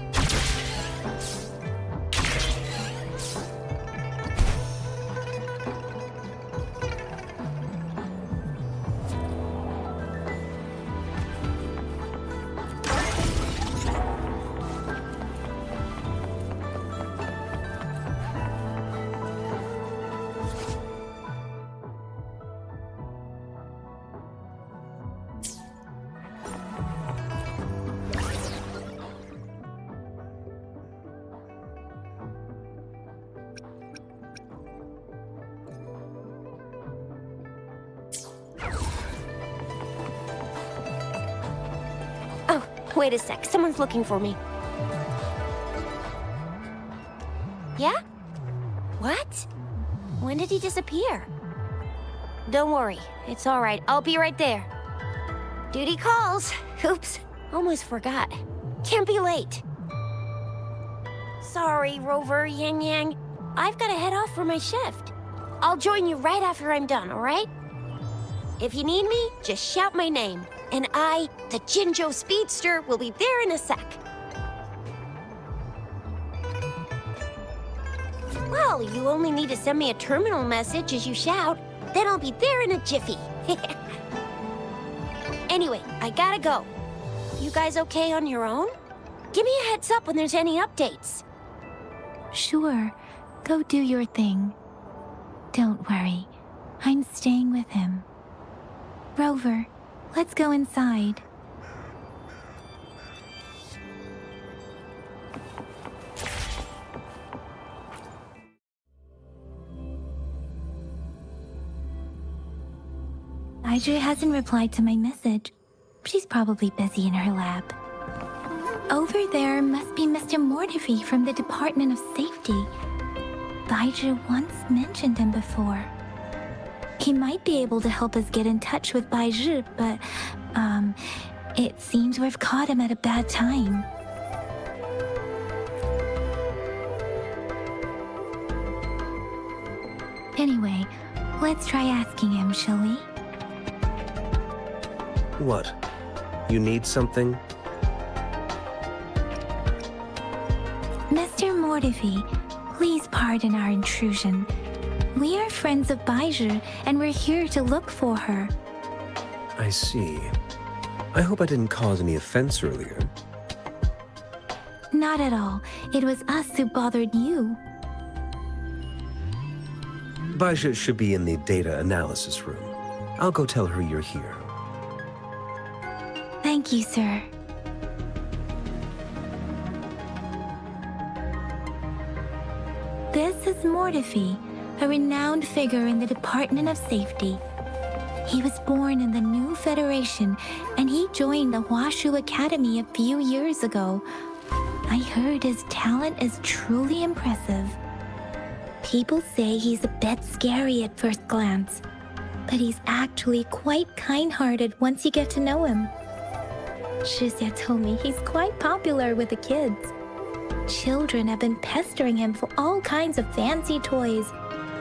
[SPEAKER 3] Oh, wait a sec. Someone's looking for me. Yeah? What? When did he disappear? Don't worry. It's all right. I'll be right there. Duty calls. Oops. Almost forgot. Can't be late. Sorry, Rover, Yang Yang. I've got to head off for my shift. I'll join you right after I'm done, all right? If you need me, just shout my name. And I, the Jinjo Speedster, will be there in a sec. Well, you only need to send me a terminal message as you shout. Then I'll be there in a jiffy. Anyway, I gotta go. You guys okay on your own? Give me a heads up when there's any updates.
[SPEAKER 2] Sure, go do your thing. Don't worry, I'm staying with him. Rover, let's go inside. Audrey hasn't replied to my message. She's probably busy in her lab. Over there must be Mr. Mortifi from the Department of Safety. Baiju once mentioned him before. He might be able to help us get in touch with Baiju, but, it seems we've caught him at a bad time. Anyway, let's try asking him, shall we?
[SPEAKER 10] What? You need something?
[SPEAKER 2] Mr. Mortifi, please pardon our intrusion. We are friends of Baiju, and we're here to look for her.
[SPEAKER 10] I see. I hope I didn't cause any offense earlier.
[SPEAKER 2] Not at all. It was us who bothered you.
[SPEAKER 10] Baja should be in the data analysis room. I'll go tell her you're here.
[SPEAKER 2] Thank you, sir. This is Mortifi, a renowned figure in the Department of Safety. He was born in the new Federation, and he joined the Huashu Academy a few years ago. I heard his talent is truly impressive. People say he's a bit scary at first glance, but he's actually quite kind-hearted once you get to know him. Shizia told me he's quite popular with the kids. Children have been pestering him for all kinds of fancy toys,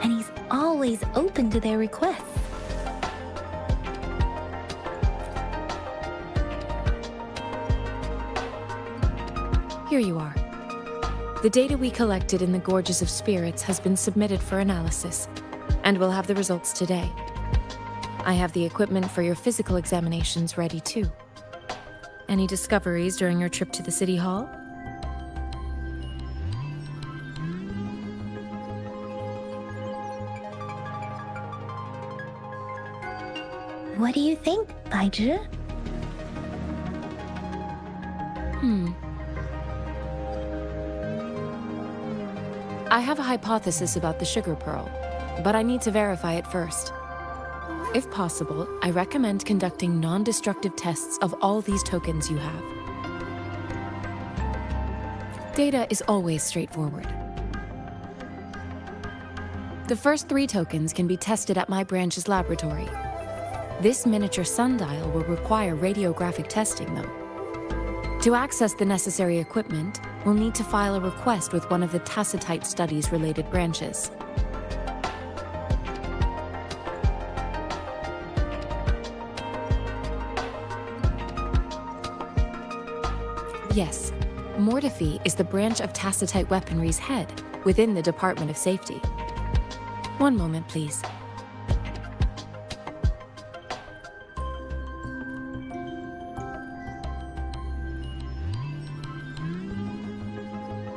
[SPEAKER 2] and he's always open to their requests.
[SPEAKER 5] Here you are. The data we collected in the Gorges of Spirits has been submitted for analysis, and we'll have the results today. I have the equipment for your physical examinations ready too. Any discoveries during your trip to the City Hall?
[SPEAKER 2] What do you think, Baizhi?
[SPEAKER 5] I have a hypothesis about the sugar pearl, but I need to verify it first. If possible, I recommend conducting non-destructive tests of all these tokens you have. Data is always straightforward. The first 3 tokens can be tested at my branch's laboratory. This miniature sundial will require radiographic testing, though. To access the necessary equipment, we'll need to file a request with one of the Tacitite Studies-related branches. Yes, Mortefi is the branch of Tacitite Weaponry's head within the Department of Safety. One moment, please.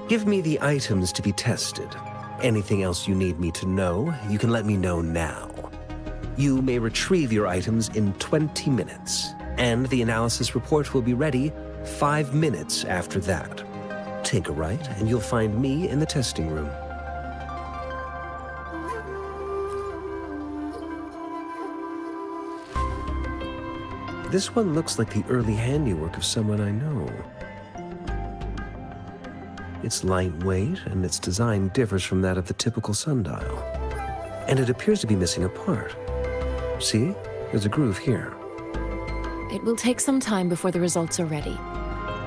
[SPEAKER 10] Give me the items to be tested. Anything else you need me to know, you can let me know now. You may retrieve your items in 20 minutes, and the analysis report will be ready 5 minutes after that. Take a right, and you'll find me in the testing room. This one looks like the early handiwork of someone I know. It's lightweight, and its design differs from that of the typical sundial. And it appears to be missing a part. See? There's a groove here.
[SPEAKER 5] It will take some time before the results are ready.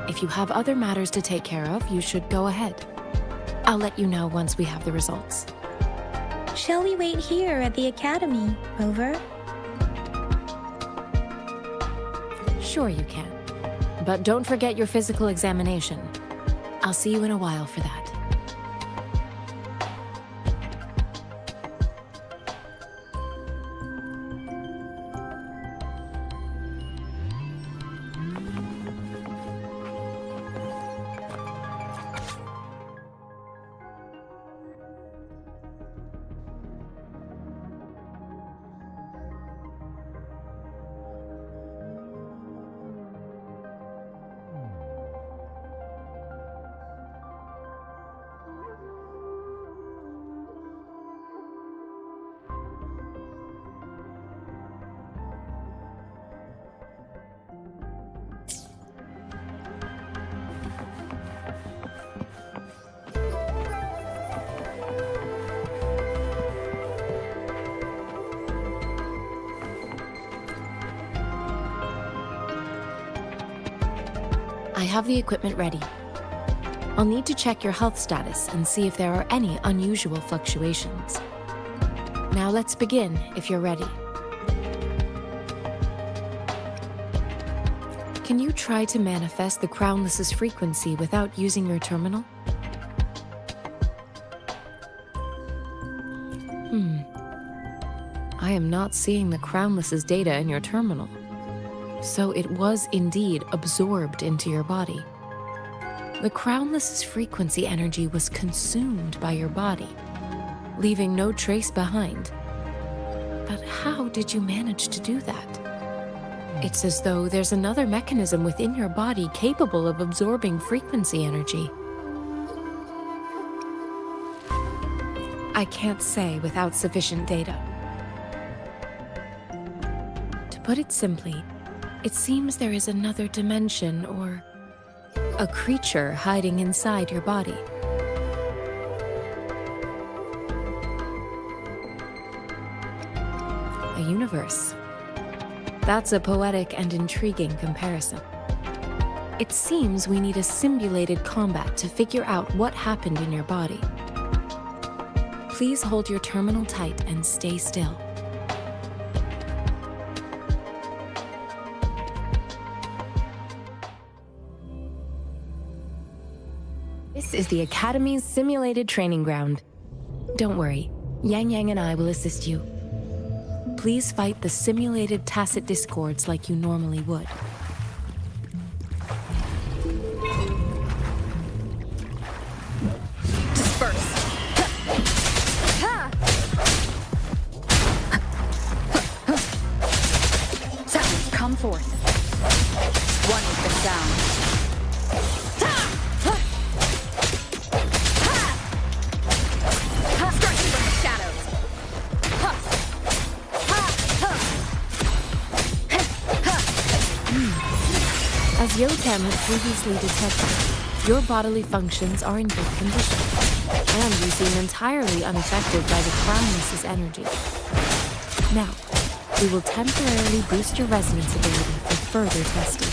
[SPEAKER 5] If you have other matters to take care of, you should go ahead. I'll let you know once we have the results.
[SPEAKER 2] Shall we wait here at the Academy, Rover?
[SPEAKER 5] Sure you can. But don't forget your physical examination. I'll see you in a while for that. I have the equipment ready. I'll need to check your health status and see if there are any unusual fluctuations. Now let's begin, if you're ready. Can you try to manifest the Crownless's frequency without using your terminal? I am not seeing the Crownless's data in your terminal. So it was indeed absorbed into your body. The Crownless's frequency energy was consumed by your body, leaving no trace behind. But how did you manage to do that? It's as though there's another mechanism within your body capable of absorbing frequency energy. I can't say without sufficient data. To put it simply, it seems there is another dimension or a creature hiding inside your body. A universe. That's a poetic and intriguing comparison. It seems we need a simulated combat to figure out what happened in your body. Please hold your terminal tight and stay still. This is the Academy's simulated training ground. Don't worry, Yang Yang and I will assist you. Please fight the simulated tacit discords like you normally would.
[SPEAKER 7] Come forth. One with the sound. Strike from the shadows.
[SPEAKER 5] As Yotam had previously detected, your bodily functions are in good condition, and you seem entirely unaffected by the Crownless's energy. Now, we will temporarily boost your resonance ability for further testing.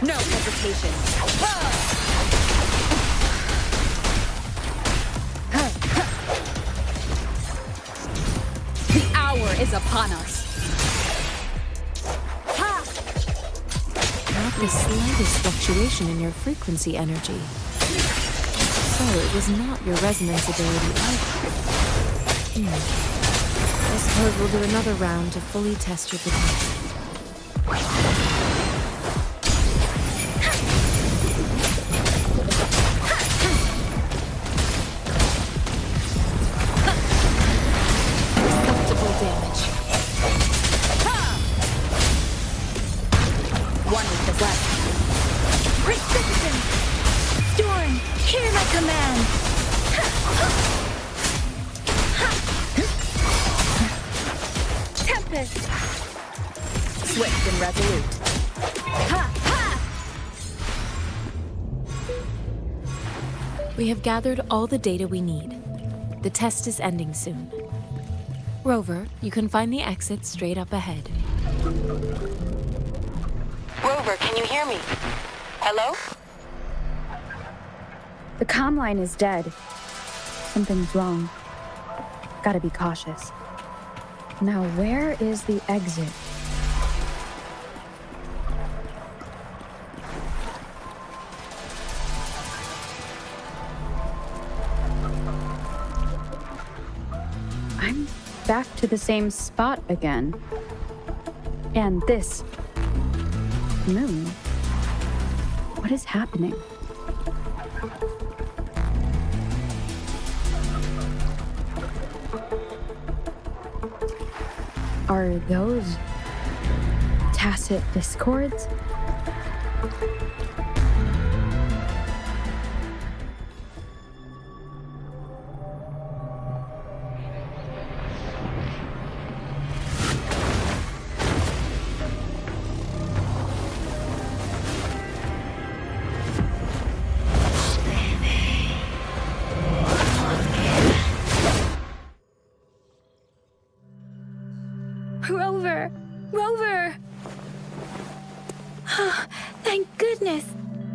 [SPEAKER 7] No hesitation. The hour is upon us.
[SPEAKER 5] Not the slightest fluctuation in your frequency energy. So it was not your resonance ability either. I suppose we'll do another round to fully test your potential. Acceptable damage.
[SPEAKER 7] One with the left.
[SPEAKER 3] Resistance! Storm, hear my command! Tempest!
[SPEAKER 7] Swift and resolute.
[SPEAKER 5] We have gathered all the data we need. The test is ending soon. Rover, you can find the exit straight up ahead.
[SPEAKER 11] Rover, can you hear me? Hello?
[SPEAKER 7] The comm line is dead. Something's wrong. Gotta be cautious. Now, where is the exit? I'm back to the same spot again. And this moon. What is happening? Are those tacit discords?
[SPEAKER 2] Rover! Rover! Thank goodness!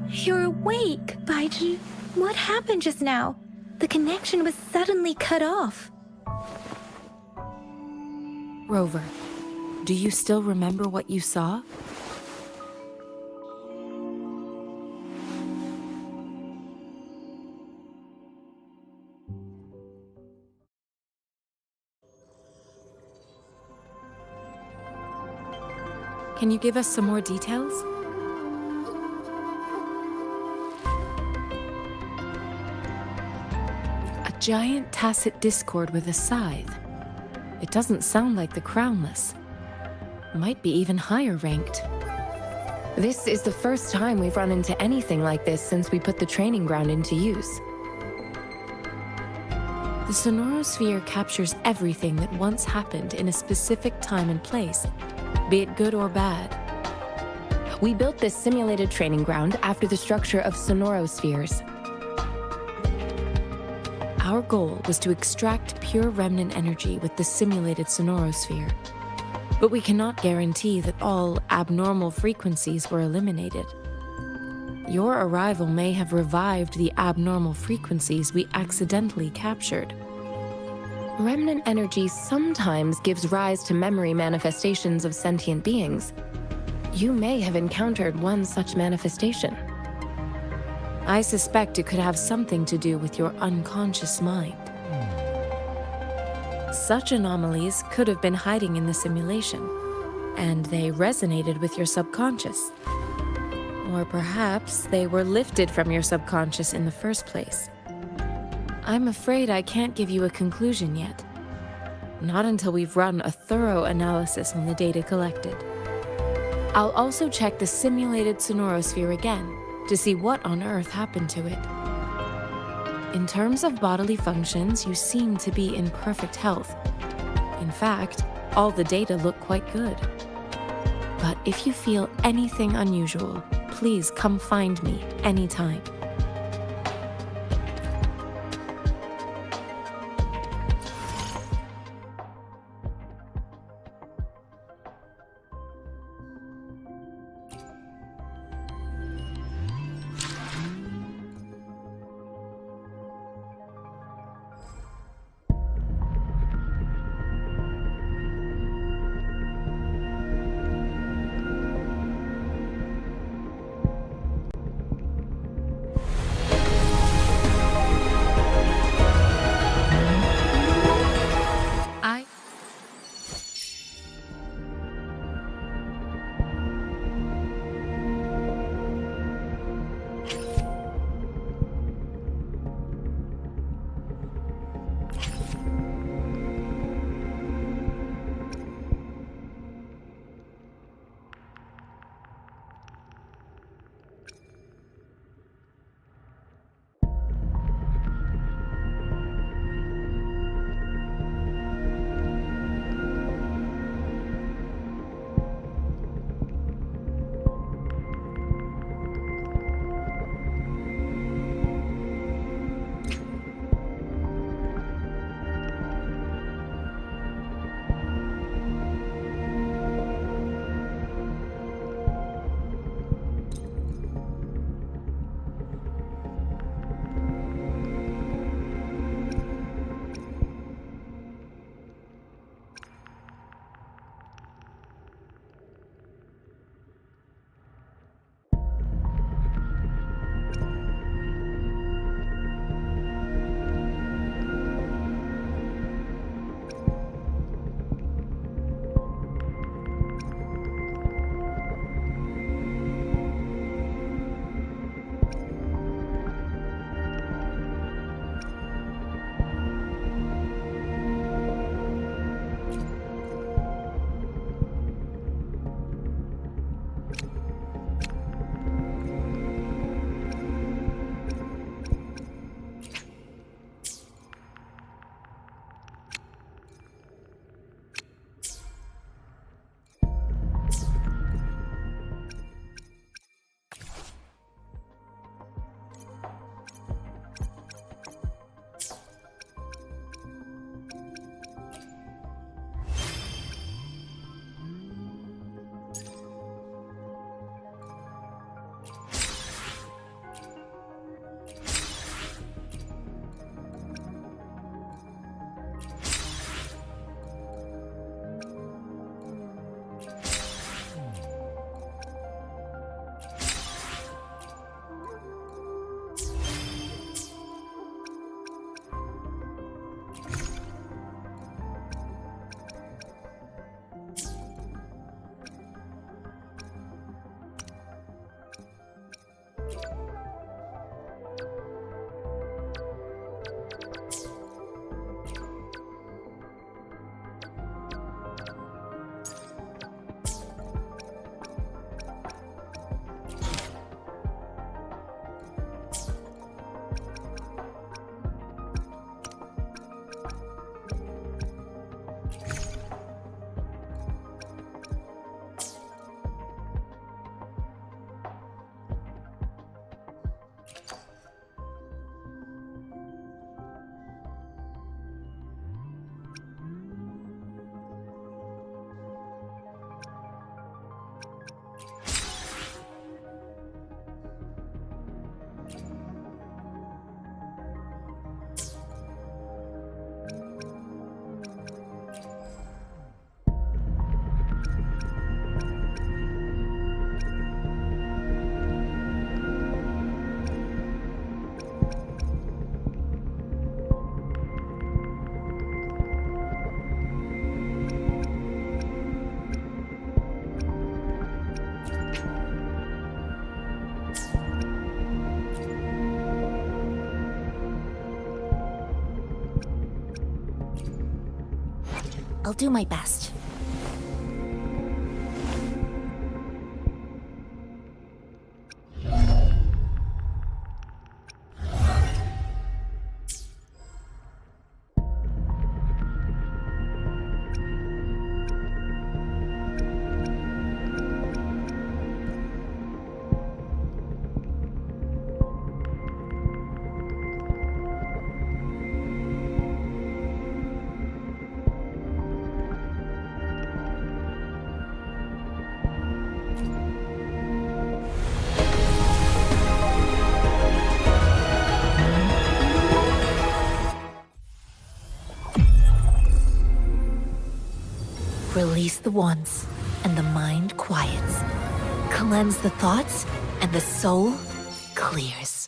[SPEAKER 2] You're awake, Baiju. What happened just now? The connection was suddenly cut off.
[SPEAKER 5] Rover, do you still remember what you saw? Can you give us some more details? A giant tacit discord with a scythe. It doesn't sound like the Crownless. Might be even higher ranked. This is the first time we've run into anything like this since we put the training ground into use. The sonorosphere captures everything that once happened in a specific time and place, be it good or bad. We built this simulated training ground after the structure of sonorospheres. Our goal was to extract pure remnant energy with the simulated sonorosphere, but we cannot guarantee that all abnormal frequencies were eliminated. Your arrival may have revived the abnormal frequencies we accidentally captured. Remnant energy sometimes gives rise to memory manifestations of sentient beings. You may have encountered one such manifestation. I suspect it could have something to do with your unconscious mind. Such anomalies could have been hiding in the simulation, and they resonated with your subconscious. Or perhaps they were lifted from your subconscious in the first place. I'm afraid I can't give you a conclusion yet. Not until we've run a thorough analysis on the data collected. I'll also check the simulated sonorosphere again to see what on earth happened to it. In terms of bodily functions, you seem to be in perfect health. In fact, all the data look quite good. But if you feel anything unusual, please come find me anytime.
[SPEAKER 2] I'll do my best. Release the wands, and the mind quiets. Cleanse the thoughts, and the soul clears.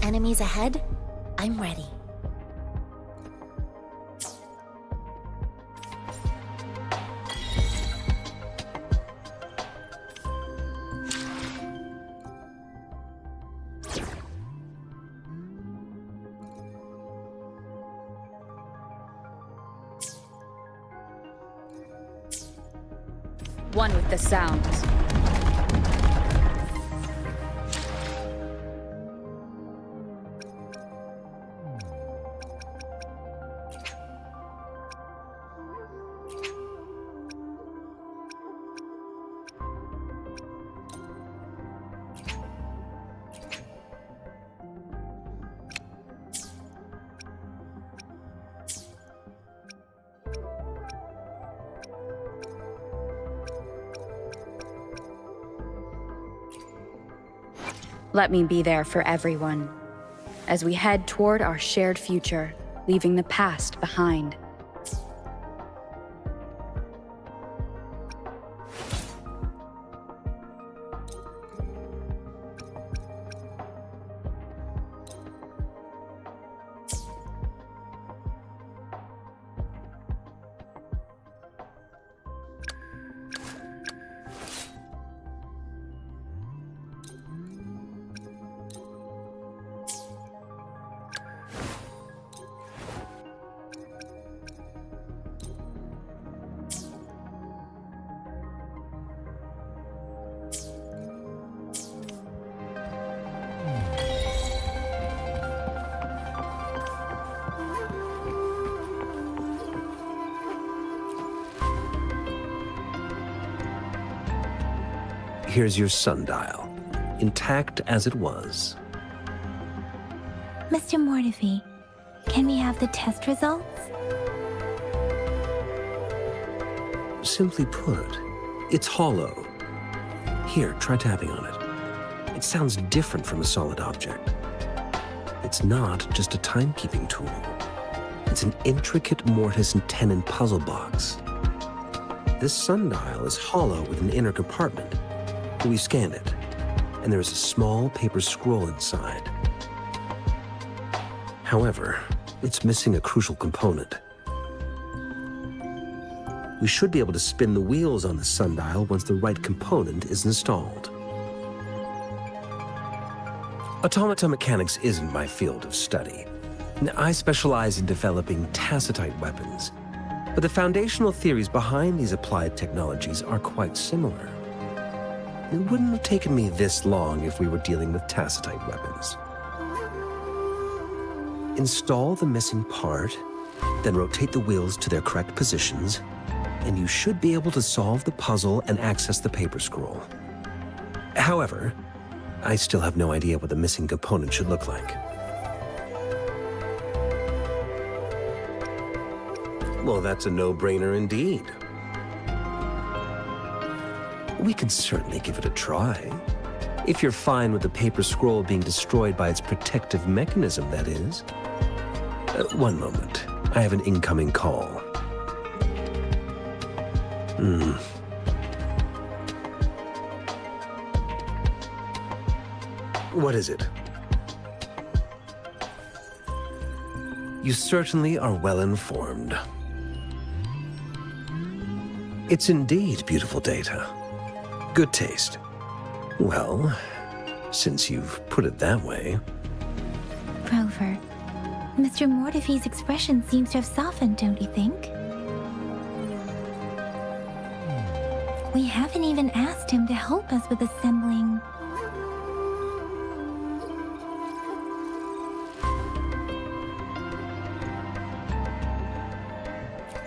[SPEAKER 2] Enemies ahead? I'm ready.
[SPEAKER 7] One with the sounds. Let me be there for everyone, as we head toward our shared future, leaving the past behind.
[SPEAKER 10] Here's your sundial, intact as it was.
[SPEAKER 2] Mr. Mortefi, can we have the test results?
[SPEAKER 10] Simply put, it's hollow. Here, try tapping on it. It sounds different from a solid object. It's not just a timekeeping tool. It's an intricate mortise and tenon puzzle box. This sundial is hollow with an inner compartment. We scanned it, and there is a small paper scroll inside. However, it's missing a crucial component. We should be able to spin the wheels on the sundial once the right component is installed. Automata mechanics isn't my field of study. I specialize in developing tacitite weapons, but the foundational theories behind these applied technologies are quite similar. It wouldn't have taken me this long if we were dealing with tacitite weapons. Install the missing part, then rotate the wheels to their correct positions, and you should be able to solve the puzzle and access the paper scroll. However, I still have no idea what the missing component should look like. Well, that's a no-brainer indeed. We can certainly give it a try. If you're fine with the paper scroll being destroyed by its protective mechanism, that is. One moment. I have an incoming call. What is it? You certainly are well informed. It's indeed beautiful data. Good taste. Well, since you've put it that way.
[SPEAKER 2] Rover, Mr. Mortefi's expression seems to have softened, don't you think? We haven't even asked him to help us with assembling.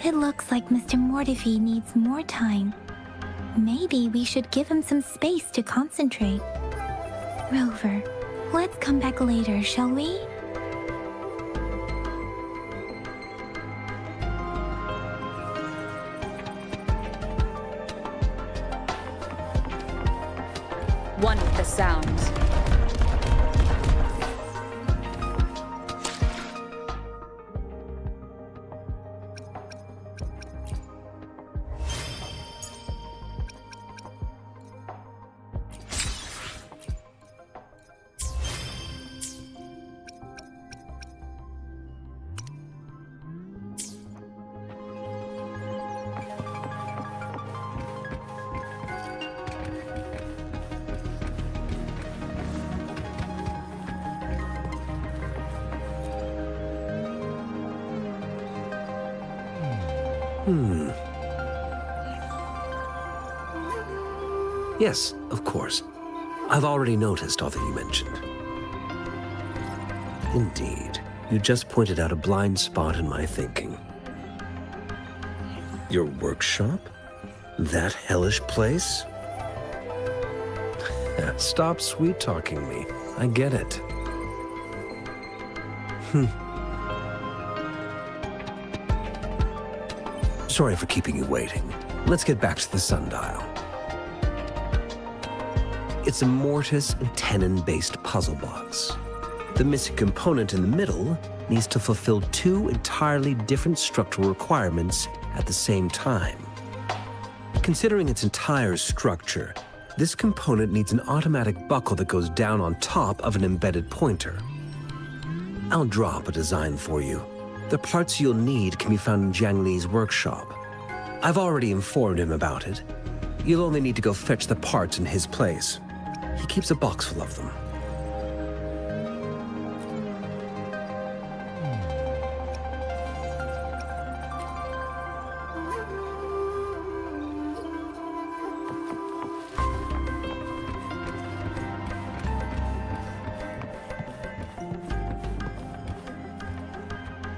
[SPEAKER 2] It looks like Mr. Mortefi needs more time. Maybe we should give him some space to concentrate. Rover, let's come back later, shall we?
[SPEAKER 7] One with the sounds.
[SPEAKER 10] Yes, of course. I've already noticed all that you mentioned. Indeed, you just pointed out a blind spot in my thinking. Your workshop? That hellish place? Stop sweet-talking me. I get it. Sorry for keeping you waiting. Let's get back to the sundial. It's a mortise and tenon-based puzzle box. The missing component in the middle needs to fulfill two entirely different structural requirements at the same time. Considering its entire structure, this component needs an automatic buckle that goes down on top of an embedded pointer. I'll draw up a design for you. The parts you'll need can be found in Jiang Li's workshop. I've already informed him about it. You'll only need to go fetch the parts in his place. He keeps a box full of them.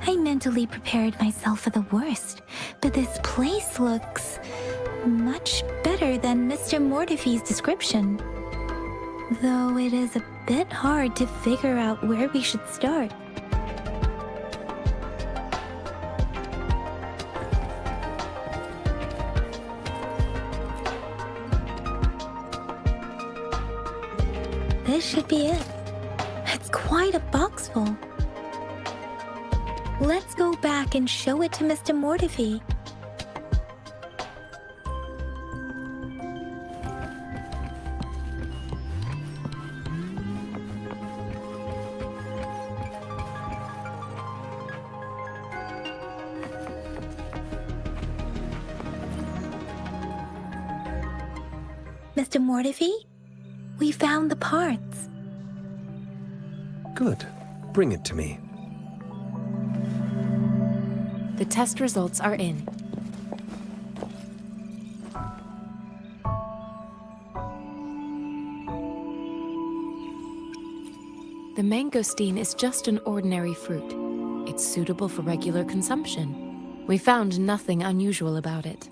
[SPEAKER 2] I mentally prepared myself for the worst, but this place looks much better than Mr. Mortefi's description. Though it is a bit hard to figure out where we should start. This should be it. It's quite a box full. Let's go back and show it to Mr. Mortefi. Mr. Mortefi, we found the parts.
[SPEAKER 10] Good. Bring it to me.
[SPEAKER 5] The test results are in. The mangosteen is just an ordinary fruit. It's suitable for regular consumption. We found nothing unusual about it.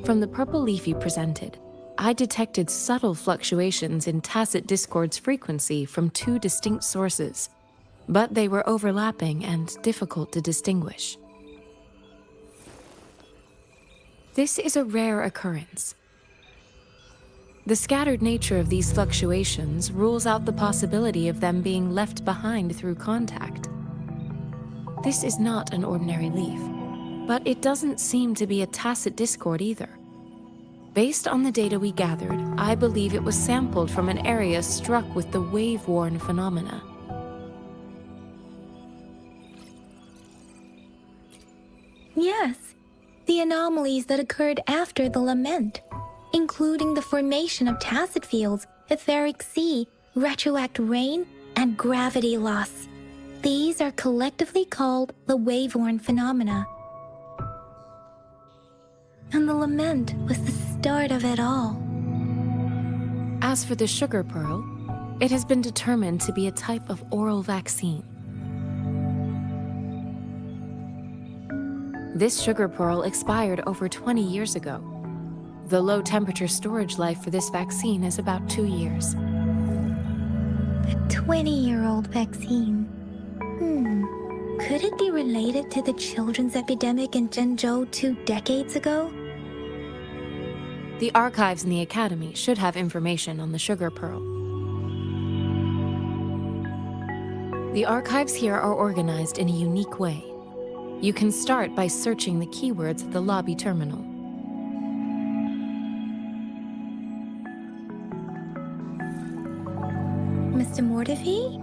[SPEAKER 5] From the purple leaf you presented, I detected subtle fluctuations in tacit discord's frequency from two distinct sources, but they were overlapping and difficult to distinguish. This is a rare occurrence. The scattered nature of these fluctuations rules out the possibility of them being left behind through contact. This is not an ordinary leaf, but it doesn't seem to be a tacit discord either. Based on the data we gathered, I believe it was sampled from an area struck with the wave-worn phenomena.
[SPEAKER 2] Yes, the anomalies that occurred after the lament, including the formation of tacit fields, etheric sea, retroact rain, and gravity loss. These are collectively called the wave-worn phenomena. And the lament was the start of it all.
[SPEAKER 5] As for the sugar pearl, it has been determined to be a type of oral vaccine. This sugar pearl expired over 20 years ago. The low temperature storage life for this vaccine is about 2 years.
[SPEAKER 2] A 20-year-old vaccine. Could it be related to the children's epidemic in Zhengzhou 2 decades ago?
[SPEAKER 5] The archives in the Academy should have information on the sugar pearl. The archives here are organized in a unique way. You can start by searching the keywords at the lobby terminal.
[SPEAKER 2] Mr. Mortefi?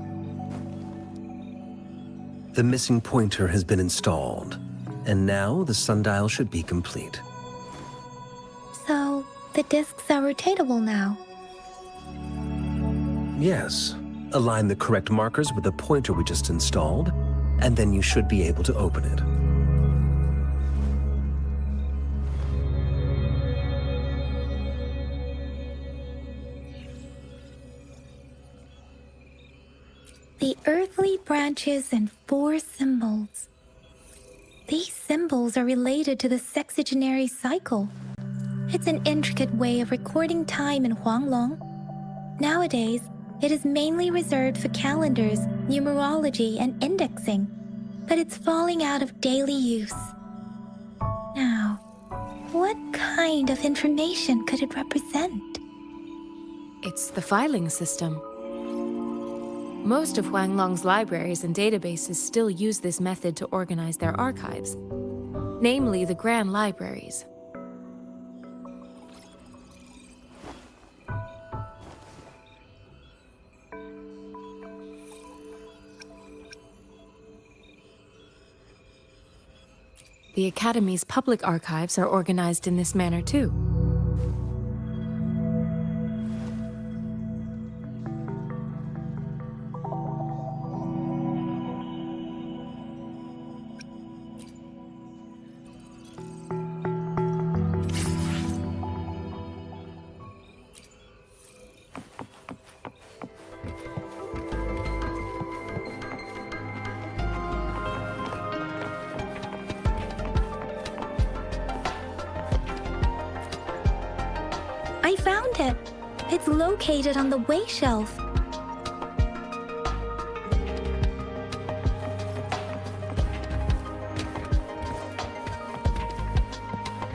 [SPEAKER 10] The missing pointer has been installed, and now the sundial should be complete.
[SPEAKER 2] So, the discs are rotatable now.
[SPEAKER 10] Yes. Align the correct markers with the pointer we just installed, and then you should be able to open it.
[SPEAKER 2] The earthly branches and 4 symbols. These symbols are related to the sexagenary cycle. It's an intricate way of recording time in Huanglong. Nowadays, it is mainly reserved for calendars, numerology, and indexing, but it's falling out of daily use. Now, what kind of information could it represent?
[SPEAKER 5] It's the filing system. Most of Huanglong's libraries and databases still use this method to organize their archives, namely the Grand Libraries. The Academy's public archives are organized in this manner too.
[SPEAKER 2] I found it. It's located on the way shelf.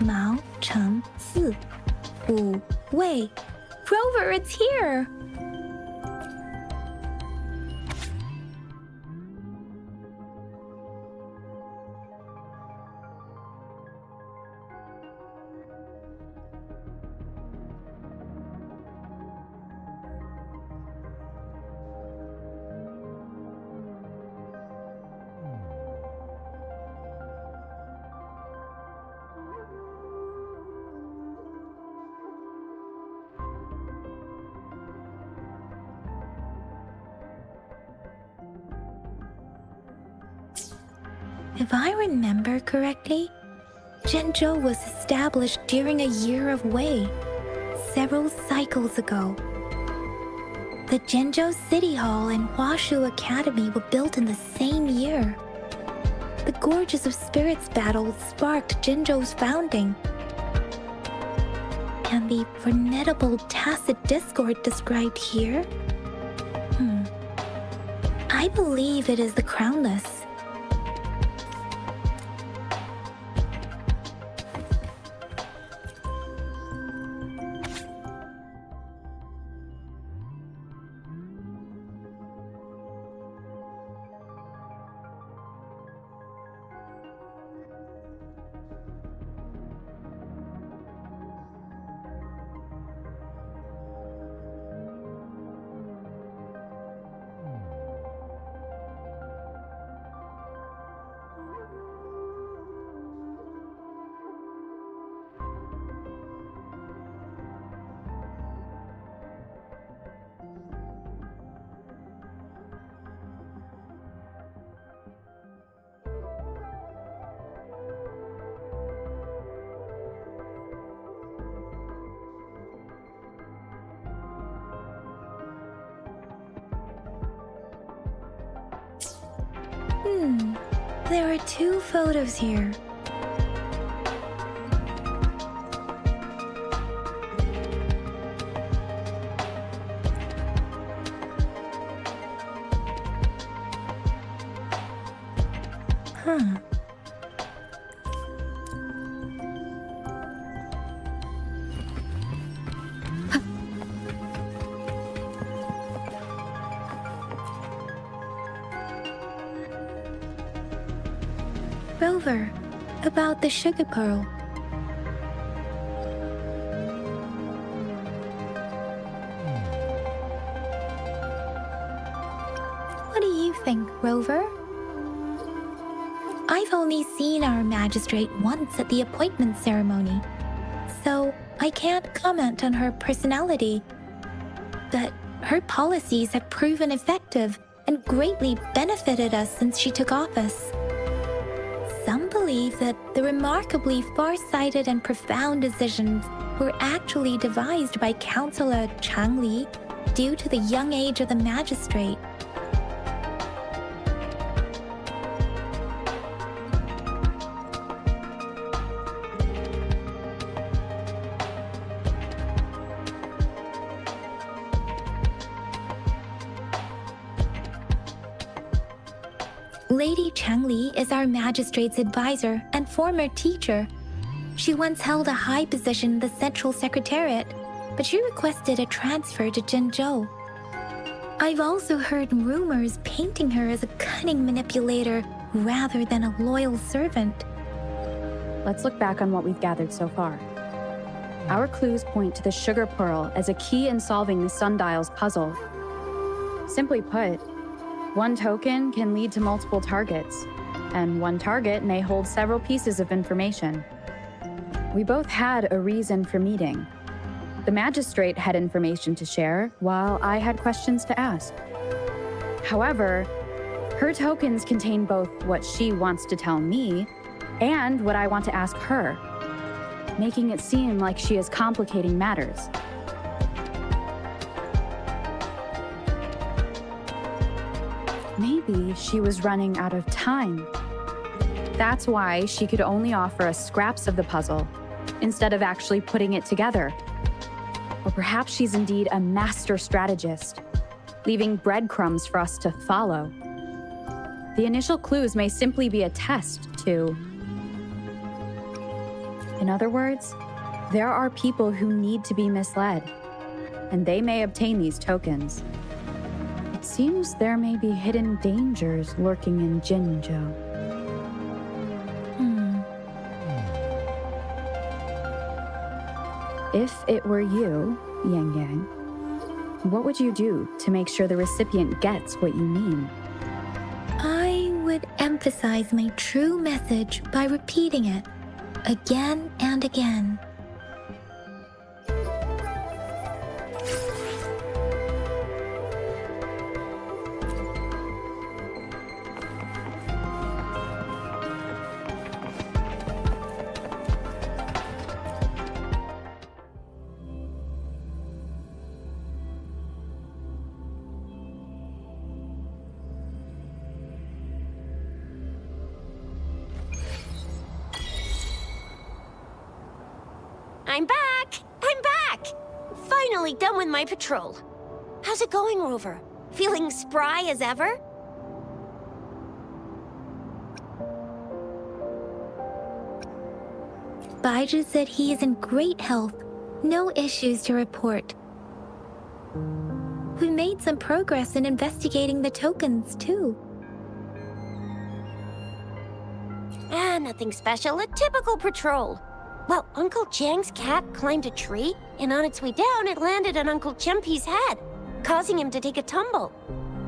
[SPEAKER 2] Mao Cheng Si Wu Wei. Rover, it's here! If I remember correctly, Zhenzhou was established during a year of Wei, several cycles ago. The Zhenzhou City Hall and Huashu Academy were built in the same year. The Gorges of Spirits battle sparked Zhenzhou's founding. And the formidable tacit discord described here? I believe it is the Crownless. There are 2 photos here. Rover, about the sugar pearl. What do you think, Rover? I've only seen our magistrate once at the appointment ceremony, so I can't comment on her personality. But her policies have proven effective and greatly benefited us since she took office. Some believe that the remarkably far-sighted and profound decisions were actually devised by Councillor Chang Li due to the young age of the magistrate. Lady Chang Li is our magistrate's advisor and former teacher. She once held a high position in the Central Secretariat, but she requested a transfer to Zhenzhou. I've also heard rumors painting her as a cunning manipulator rather than a loyal servant.
[SPEAKER 7] Let's look back on what we've gathered so far. Our clues point to the sugar pearl as a key in solving the sundial's puzzle. Simply put, one token can lead to multiple targets, and one target may hold several pieces of information. We both had a reason for meeting. The magistrate had information to share, while I had questions to ask. However, her tokens contain both what she wants to tell me and what I want to ask her, making it seem like she is complicating matters. Maybe she was running out of time. That's why she could only offer us scraps of the puzzle, instead of actually putting it together. Or perhaps she's indeed a master strategist, leaving breadcrumbs for us to follow. The initial clues may simply be a test to... In other words, there are people who need to be misled, and they may obtain these tokens. It seems there may be hidden dangers lurking in Jinzhou. If it were you, Yang Yang, what would you do to make sure the recipient gets what you mean?
[SPEAKER 2] I would emphasize my true message by repeating it again and again.
[SPEAKER 3] I'm back! I'm back! Finally done with my patrol. How's it going, Rover? Feeling spry as ever?
[SPEAKER 2] Baiju said he is in great health. No issues to report. We made some progress in investigating the tokens, too.
[SPEAKER 3] Nothing special. A typical patrol. Well, Uncle Chang's cat climbed a tree, and on its way down, it landed on Uncle Chempi's head, causing him to take a tumble.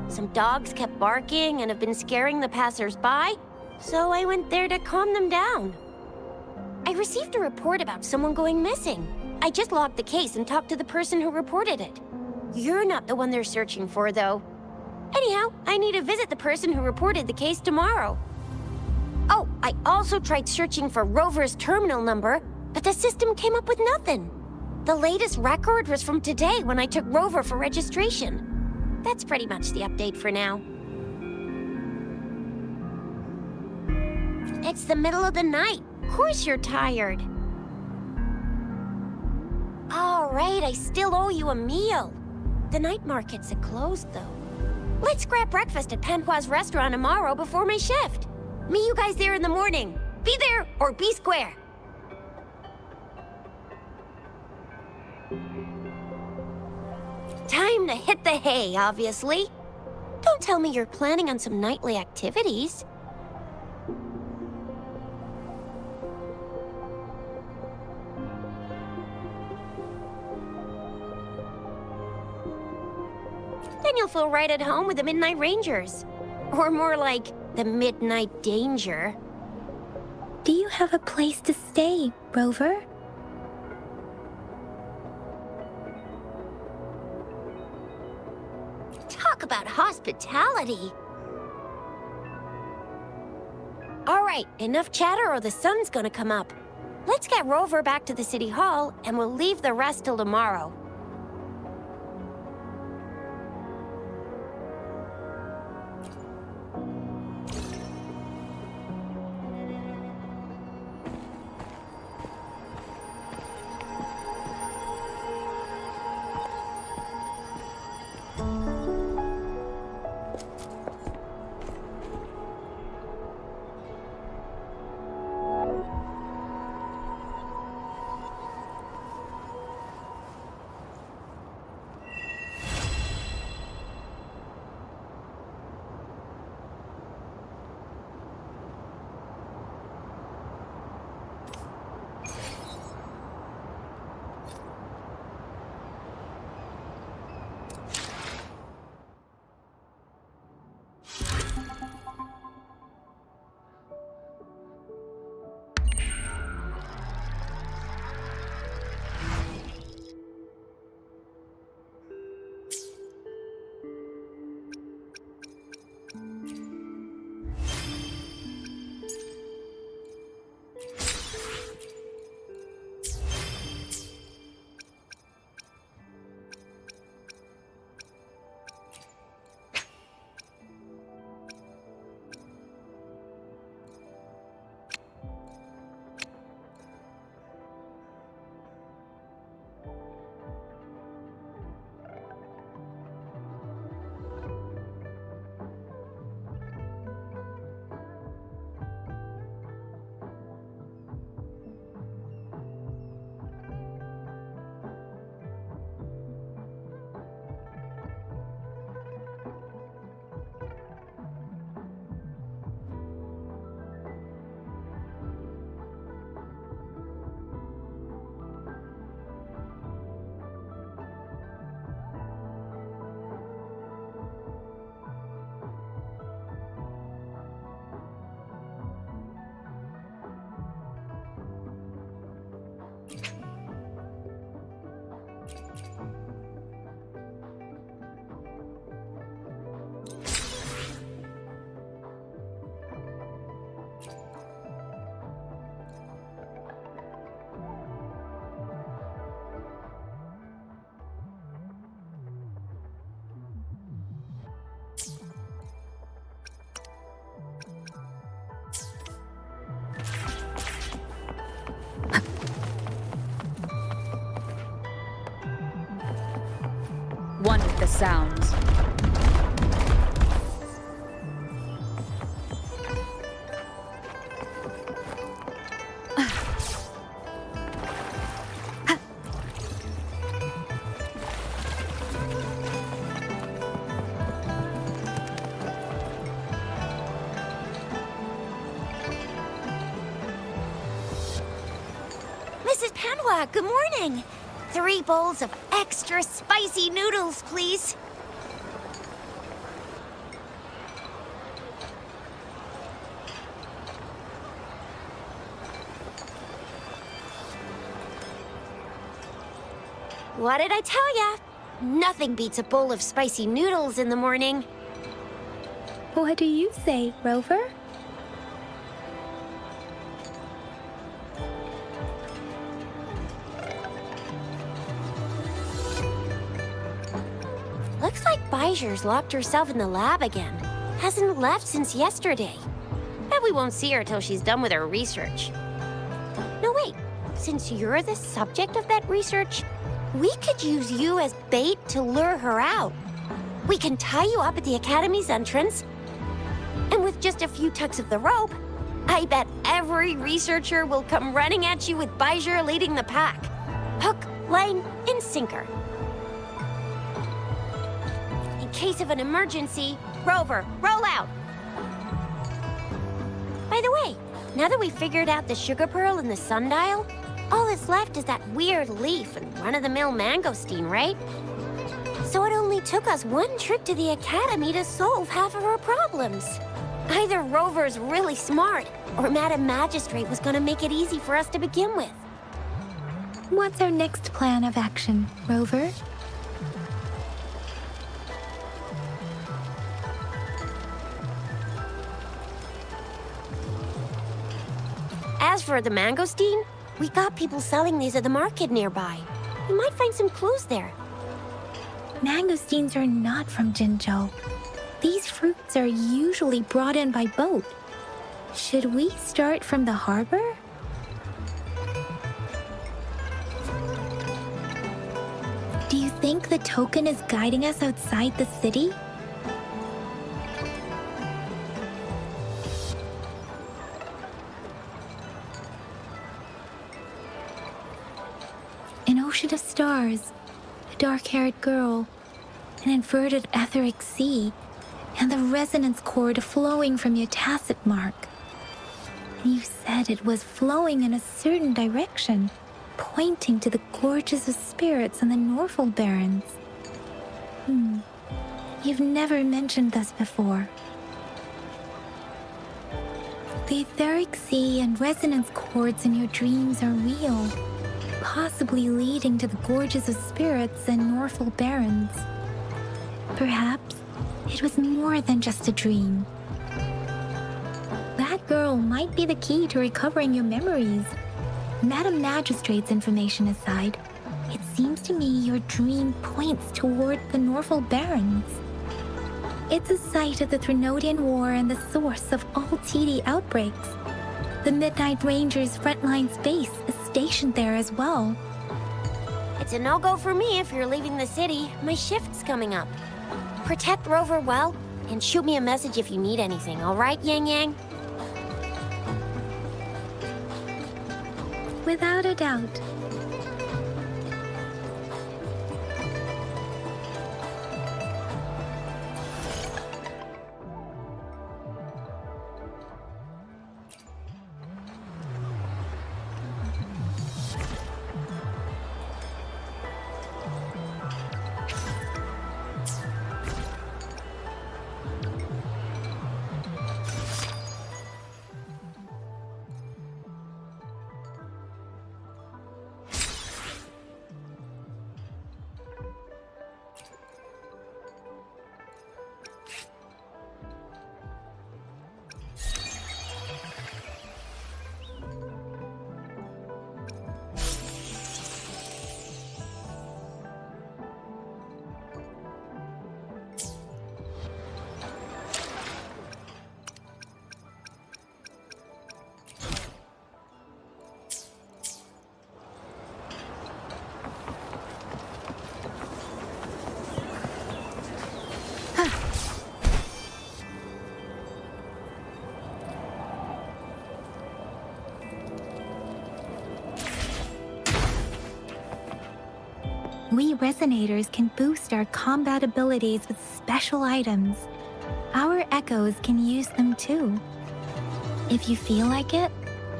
[SPEAKER 3] Some dogs kept barking and have been scaring the passers-by, so I went there to calm them down. I received a report about someone going missing. I just logged the case and talked to the person who reported it. You're not the one they're searching for, though. Anyhow, I need to visit the person who reported the case tomorrow. Oh, I also tried searching for Rover's terminal number, but the system came up with nothing. The latest record was from today when I took Rover for registration. That's pretty much the update for now. It's the middle of the night. Of course you're tired. All right, I still owe you a meal. The night markets are closed, though. Let's grab breakfast at Panhua's restaurant tomorrow before my shift. Meet you guys there in the morning. Be there or be square. Time to hit the hay, obviously. Don't tell me you're planning on some nightly activities. Then you'll feel right at home with the Midnight Rangers. Or more like, the Midnight Danger.
[SPEAKER 2] Do you have a place to stay, Rover?
[SPEAKER 3] Talk about hospitality. All right, enough chatter or the sun's gonna come up. Let's get Rover back to the City Hall, and we'll leave the rest till tomorrow.
[SPEAKER 7] the sounds.
[SPEAKER 3] Mrs. Panwa, good morning. 3 bowls of extra spicy noodles, please. What did I tell ya? Nothing beats a bowl of spicy noodles in the morning.
[SPEAKER 2] What do you say, Rover?
[SPEAKER 3] Looks like Bijur's locked herself in the lab again. Hasn't left since yesterday. Bet we won't see her till she's done with her research. No, wait. Since you're the subject of that research, we could use you as bait to lure her out. We can tie you up at the Academy's entrance, and with just a few tugs of the rope, I bet every researcher will come running at you with Bijur leading the pack. Hook, line, and sinker. In case of an emergency, Rover, roll out! By the way, now that we've figured out the sugar pearl and the sundial, all that's left is that weird leaf and run-of-the-mill mangosteen, right? So it only took us 1 trip to the Academy to solve half of our problems. Either Rover's really smart, or Madam Magistrate was gonna make it easy for us to begin with.
[SPEAKER 2] What's our next plan of action, Rover?
[SPEAKER 3] As for the mangosteen, we got people selling these at the market nearby. We might find some clues there.
[SPEAKER 2] Mangosteens are not from Jinzhou. These fruits are usually brought in by boat. Should we start from the harbor? Do you think the token is guiding us outside the city? An ocean of stars, a dark-haired girl, an inverted etheric sea, and the resonance cord flowing from your tacit mark. You said it was flowing in a certain direction, pointing to the gorges of spirits and the Norfolk Barrens. You've never mentioned this before. The etheric sea and resonance cords in your dreams are real, possibly leading to the gorges of spirits and Norfolk Barrens. Perhaps it was more than just a dream. That girl might be the key to recovering your memories. Madam Magistrate's information aside, it seems to me your dream points toward the Norfolk Barrens. It's a site of the Trinodian War and the source of all TD outbreaks. The Midnight Rangers' frontline base is stationed there as well.
[SPEAKER 3] It's a no-go for me if you're leaving the city. My shift's coming up. Protect Rover well, and shoot me a message if you need anything, all right, Yang Yang?
[SPEAKER 2] Without a doubt. We resonators can boost our combat abilities with special items. Our echoes can use them too. If you feel like it,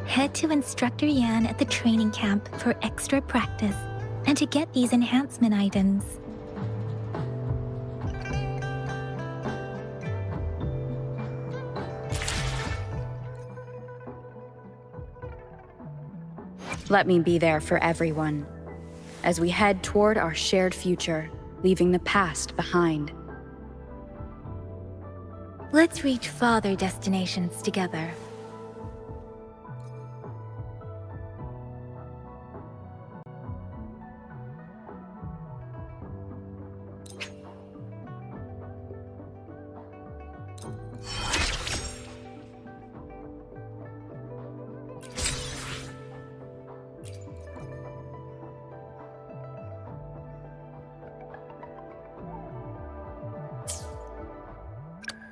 [SPEAKER 2] head to Instructor Yan at the training camp for extra practice and to get these enhancement items.
[SPEAKER 7] Let me be there for everyone as we head toward our shared future, leaving the past behind.
[SPEAKER 2] Let's reach farther destinations together.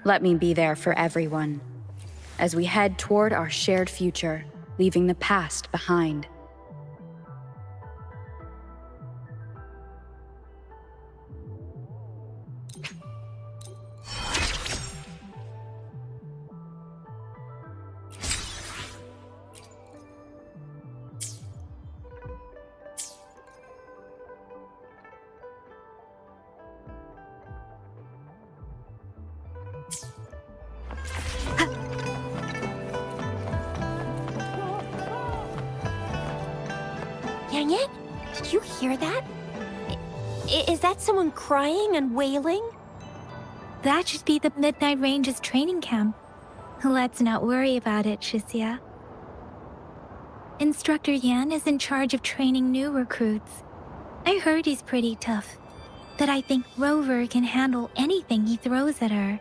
[SPEAKER 7] Let me be there for everyone as we head toward our shared future, leaving the past behind.
[SPEAKER 3] Yang Yang, did you hear that? Is that someone crying and wailing?
[SPEAKER 2] That should be the Midnight Ranges training camp. Let's not worry about it, Shisia. Instructor Yan is in charge of training new recruits. I heard he's pretty tough, but I think Rover can handle anything he throws at her.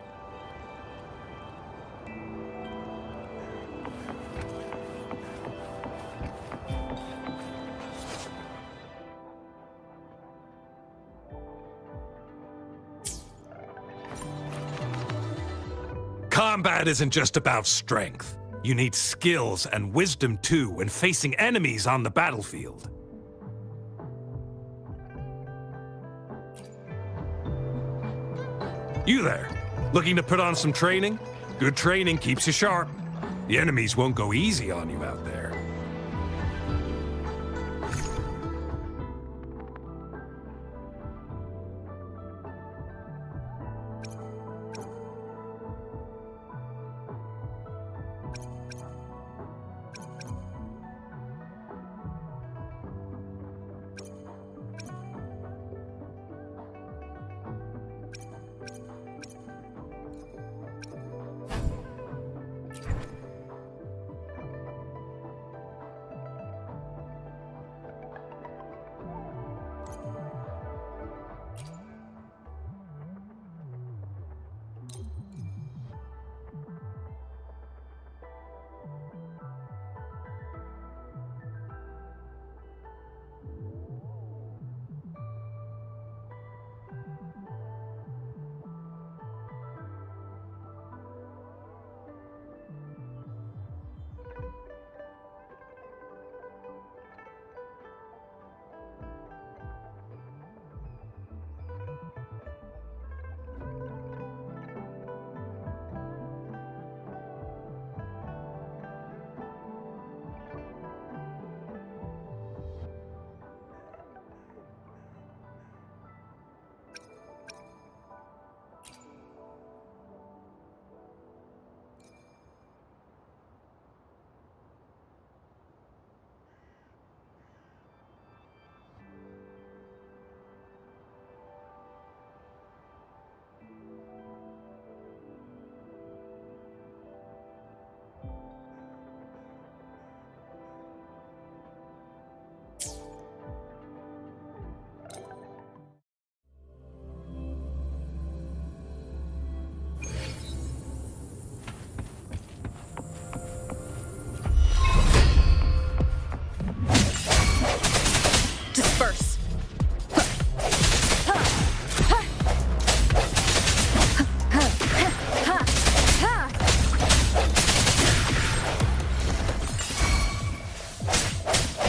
[SPEAKER 12] Combat isn't just about strength. You need skills and wisdom too when facing enemies on the battlefield. You there, looking to put on some training? Good training keeps you sharp. The enemies won't go easy on you out there.
[SPEAKER 7] Disperse.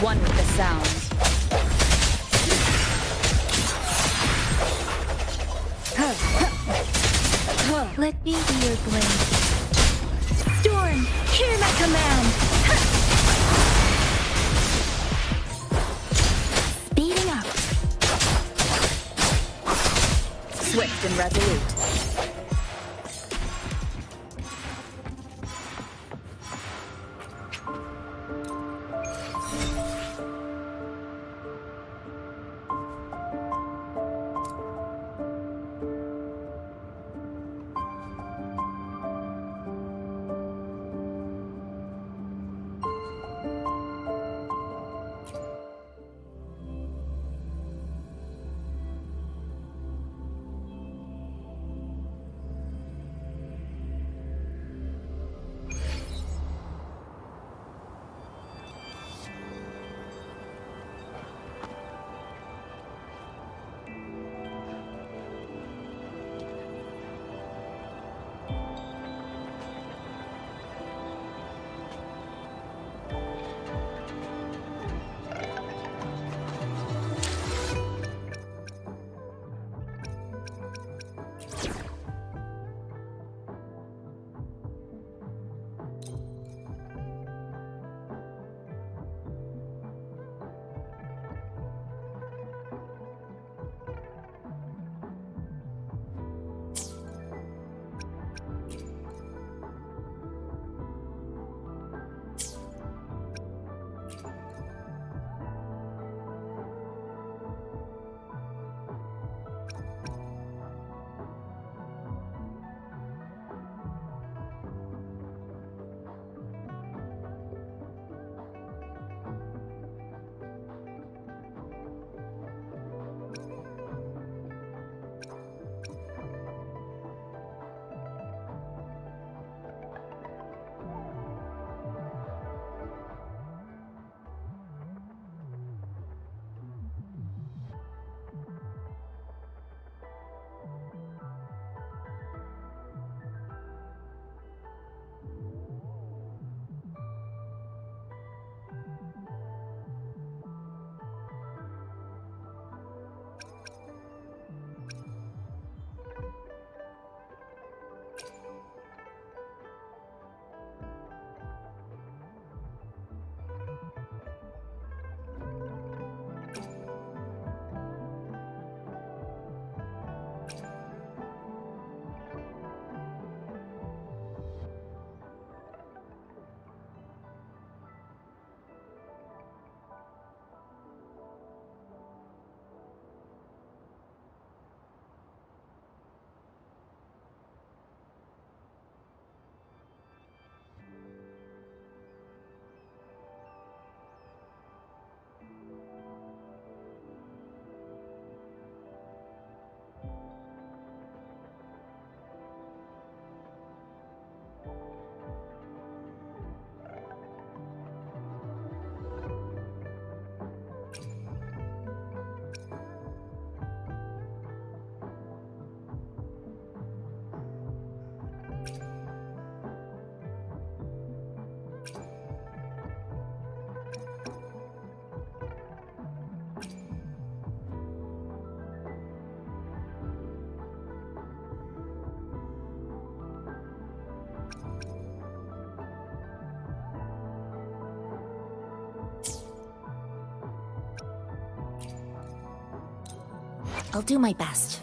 [SPEAKER 7] One with the sound.
[SPEAKER 2] Let me be your blade. Storm, hear my command! Speeding up.
[SPEAKER 7] Swift and resolute.
[SPEAKER 2] I'll do my best.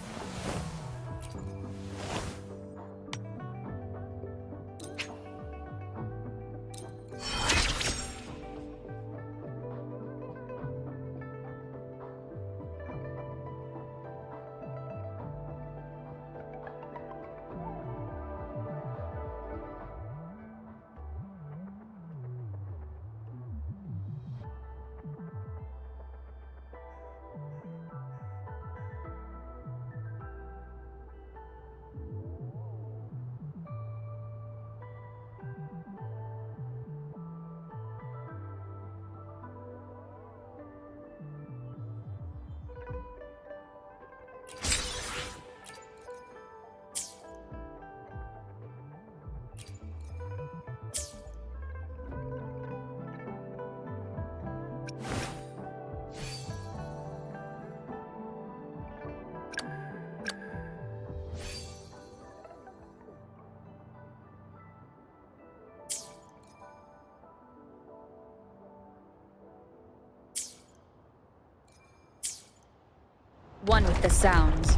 [SPEAKER 7] One with the sounds.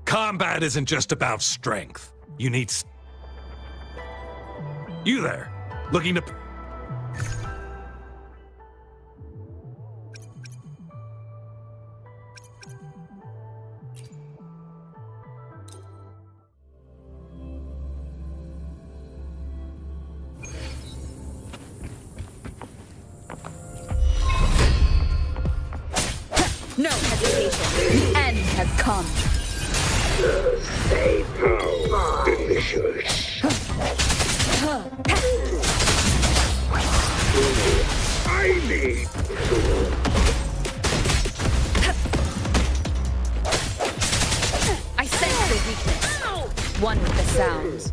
[SPEAKER 12] Combat isn't just about strength. You need... You there, looking to...
[SPEAKER 7] No hesitation. The end has come.
[SPEAKER 13] Say how delicious. I need
[SPEAKER 7] I sense your weakness. One with the sounds.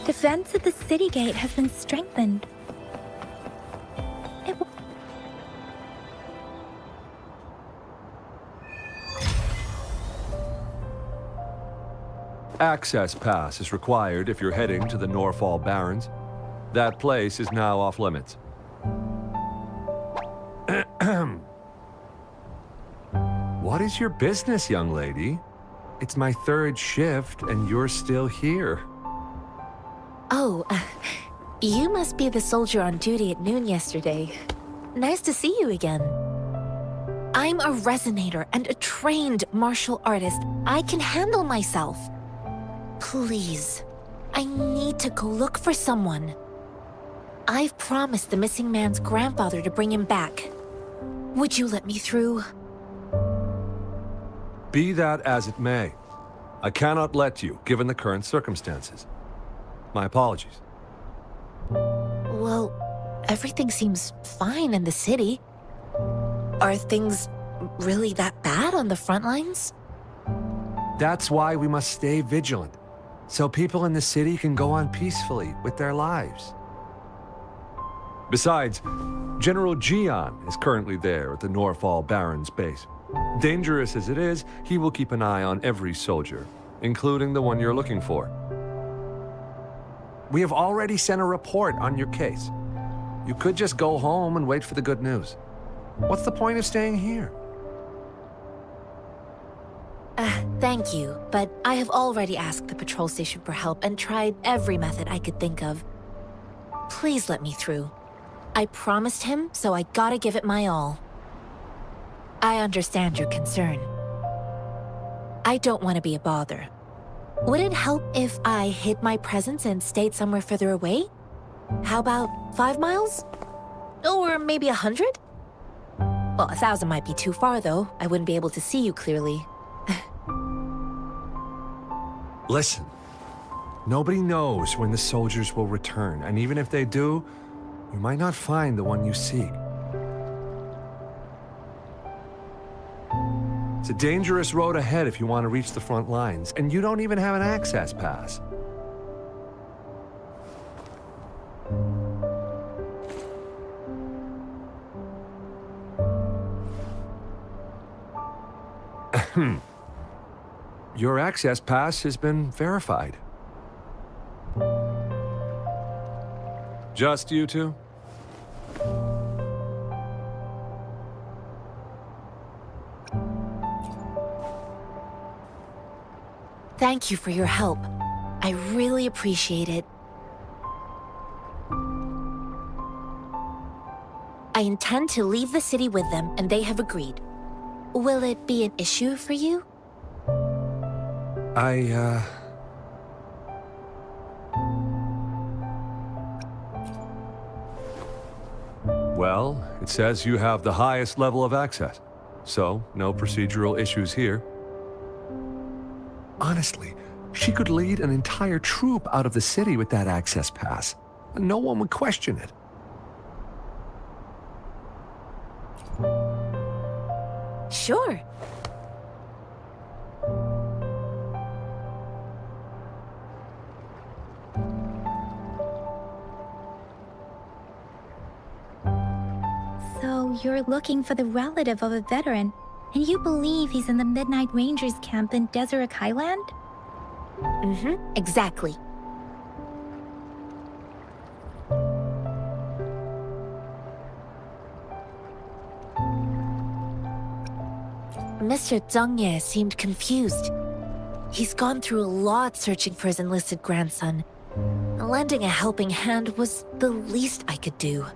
[SPEAKER 2] Defense of the city gate has been strengthened.
[SPEAKER 14] Access pass is required if you're heading to the Norfall Barrens. That place is now off limits. What is your business, young lady? It's my third shift and you're still here.
[SPEAKER 2] Oh, you must be the soldier on duty at noon yesterday. Nice to see you again. I'm a resonator and a trained martial artist. I can handle myself. Please, I need to go look for someone. I've promised the missing man's grandfather to bring him back. Would you let me through?
[SPEAKER 14] Be that as it may, I cannot let you, given the current circumstances. My apologies.
[SPEAKER 2] Well, everything seems fine in the city. Are things really that bad on the front lines?
[SPEAKER 14] That's why we must stay vigilant, so people in the city can go on peacefully with their lives. Besides, General Gian is currently there at the Norfall Barrens base. Dangerous as it is, he will keep an eye on every soldier, including the one you're looking for. We have already sent a report on your case. You could just go home and wait for the good news. What's the point of staying here?
[SPEAKER 2] Thank you, but I have already asked the patrol station for help and tried every method I could think of. Please let me through. I promised him, so I gotta give it my all. I understand your concern. I don't want to be a bother. Would it help if I hid my presence and stayed somewhere further away? How about 5 miles? Or maybe 100? Well, 1,000 might be too far, though. I wouldn't be able to see you clearly.
[SPEAKER 14] Listen, Nobody knows when the soldiers will return, and even if they do, you might not find the one you seek. It's a dangerous road ahead if you want to reach the front lines, and you don't even have an access pass. Your access pass has been verified. Just you two?
[SPEAKER 2] Thank you for your help. I really appreciate it. I intend to leave the city with them, and they have agreed. Will it be an issue for you?
[SPEAKER 14] Well, it says you have the highest level of access, so no procedural issues here. Honestly, she could lead an entire troop out of the city with that access pass, and no one would question it.
[SPEAKER 2] Sure. So you're looking for the relative of a veteran, and you believe he's in the Midnight Rangers camp in Deseret Highland? Exactly. Mr. Zhengye seemed confused. He's gone through a lot searching for his enlisted grandson. Lending a helping hand was the least I could do.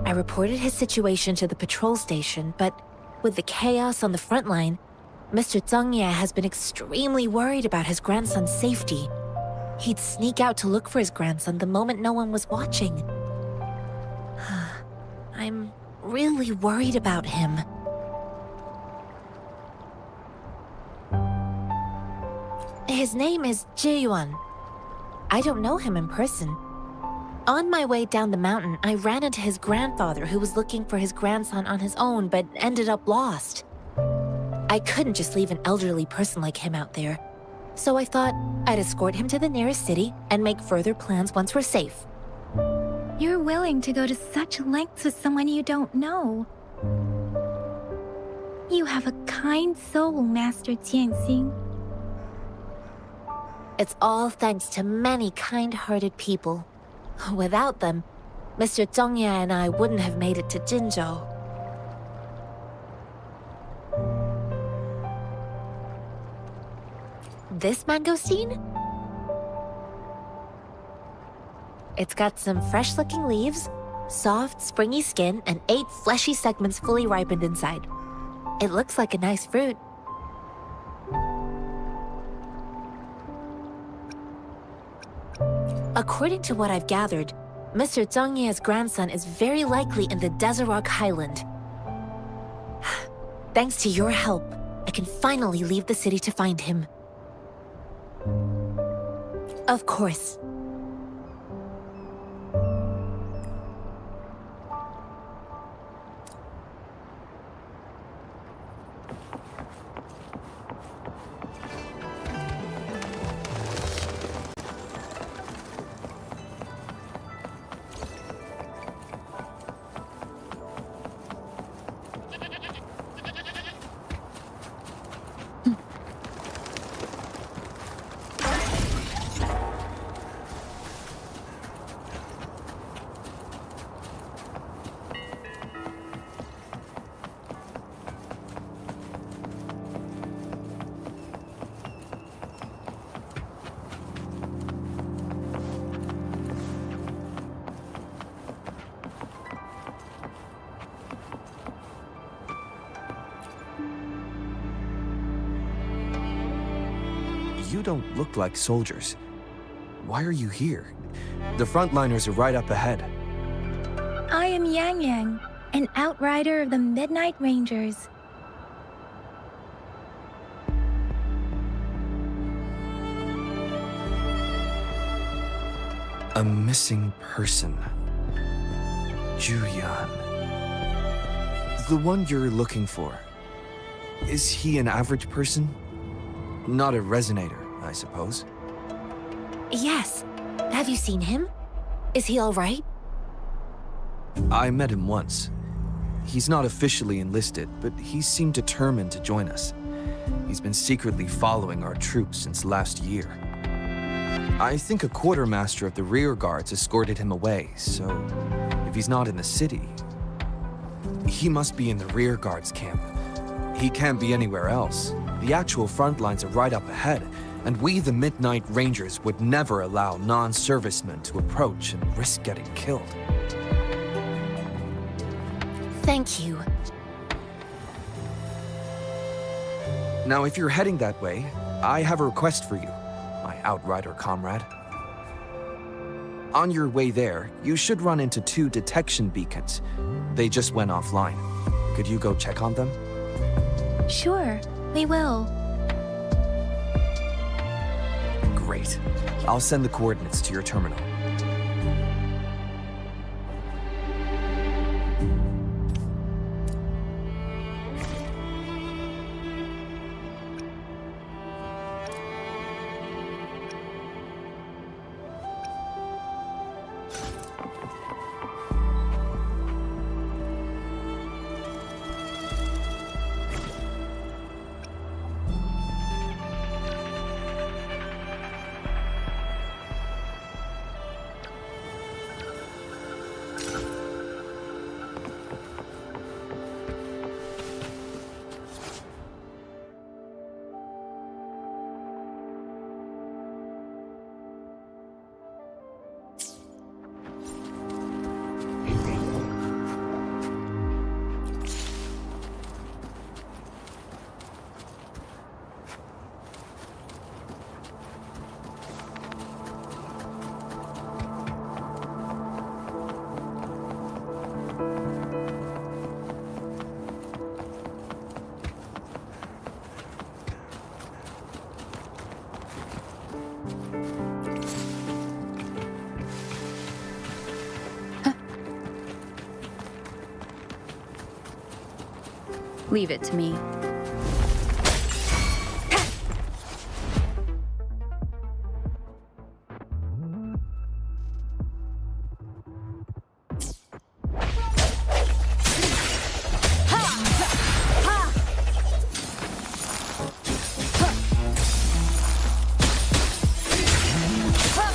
[SPEAKER 2] I reported his situation to the patrol station, but with the chaos on the front line, Mr. Zhengye has been extremely worried about his grandson's safety. He'd sneak out to look for his grandson the moment no one was watching. I'm really worried about him. His name is Ji-yuan. I don't know him in person. On my way down the mountain, I ran into his grandfather who was looking for his grandson on his own but ended up lost. I couldn't just leave an elderly person like him out there. So I thought I'd escort him to the nearest city and make further plans once we're safe. You're willing to go to such lengths with someone you don't know. You have a kind soul, Master Jianxing. It's all thanks to many kind-hearted people. Without them, Mr. Zhengye and I wouldn't have made it to Jinzhou. This mangosteen? It's got some fresh-looking leaves, soft, springy skin, and 8 fleshy segments fully ripened inside. It looks like a nice fruit. According to what I've gathered, Mr. Zhengye's grandson is very likely in the Deseret Highland. Thanks to your help, I can finally leave the city to find him. Of course.
[SPEAKER 15] You don't look like soldiers. Why are you here? The frontliners are right up ahead.
[SPEAKER 2] I am Yang Yang, an outrider of the Midnight Rangers.
[SPEAKER 15] A missing person. Julian. The one you're looking for. Is he an average person? Not a resonator, I suppose.
[SPEAKER 2] Yes. Have you seen him? Is he all right?
[SPEAKER 15] I met him once. He's not officially enlisted, but he seemed determined to join us. He's been secretly following our troops since last year. I think a quartermaster of the rear guards escorted him away, so if he's not in the city, he must be in the rear guards camp. He can't be anywhere else. The actual front lines are right up ahead, and we, the Midnight Rangers, would never allow non-servicemen to approach and risk getting killed.
[SPEAKER 2] Thank you.
[SPEAKER 15] Now, if you're heading that way, I have a request for you, my outrider comrade. On your way there, you should run into 2 detection beacons. They just went offline. Could you go check on them?
[SPEAKER 2] Sure, we will.
[SPEAKER 15] Great. I'll send the coordinates to your terminal.
[SPEAKER 7] Leave it to me.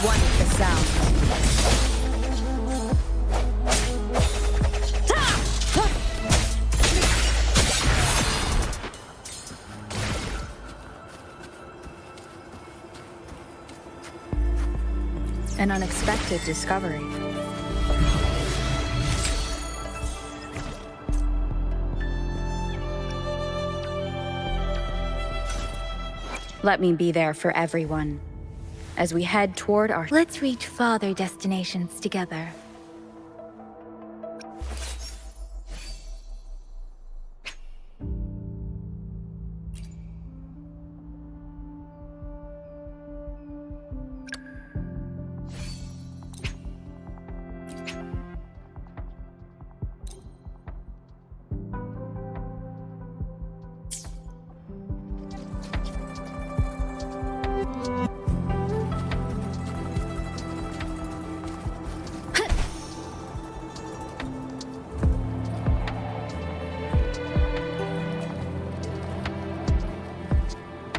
[SPEAKER 4] One with the sound.
[SPEAKER 7] An unexpected discovery. Let me be there for everyone as we head toward our...
[SPEAKER 2] Let's reach farther destinations together.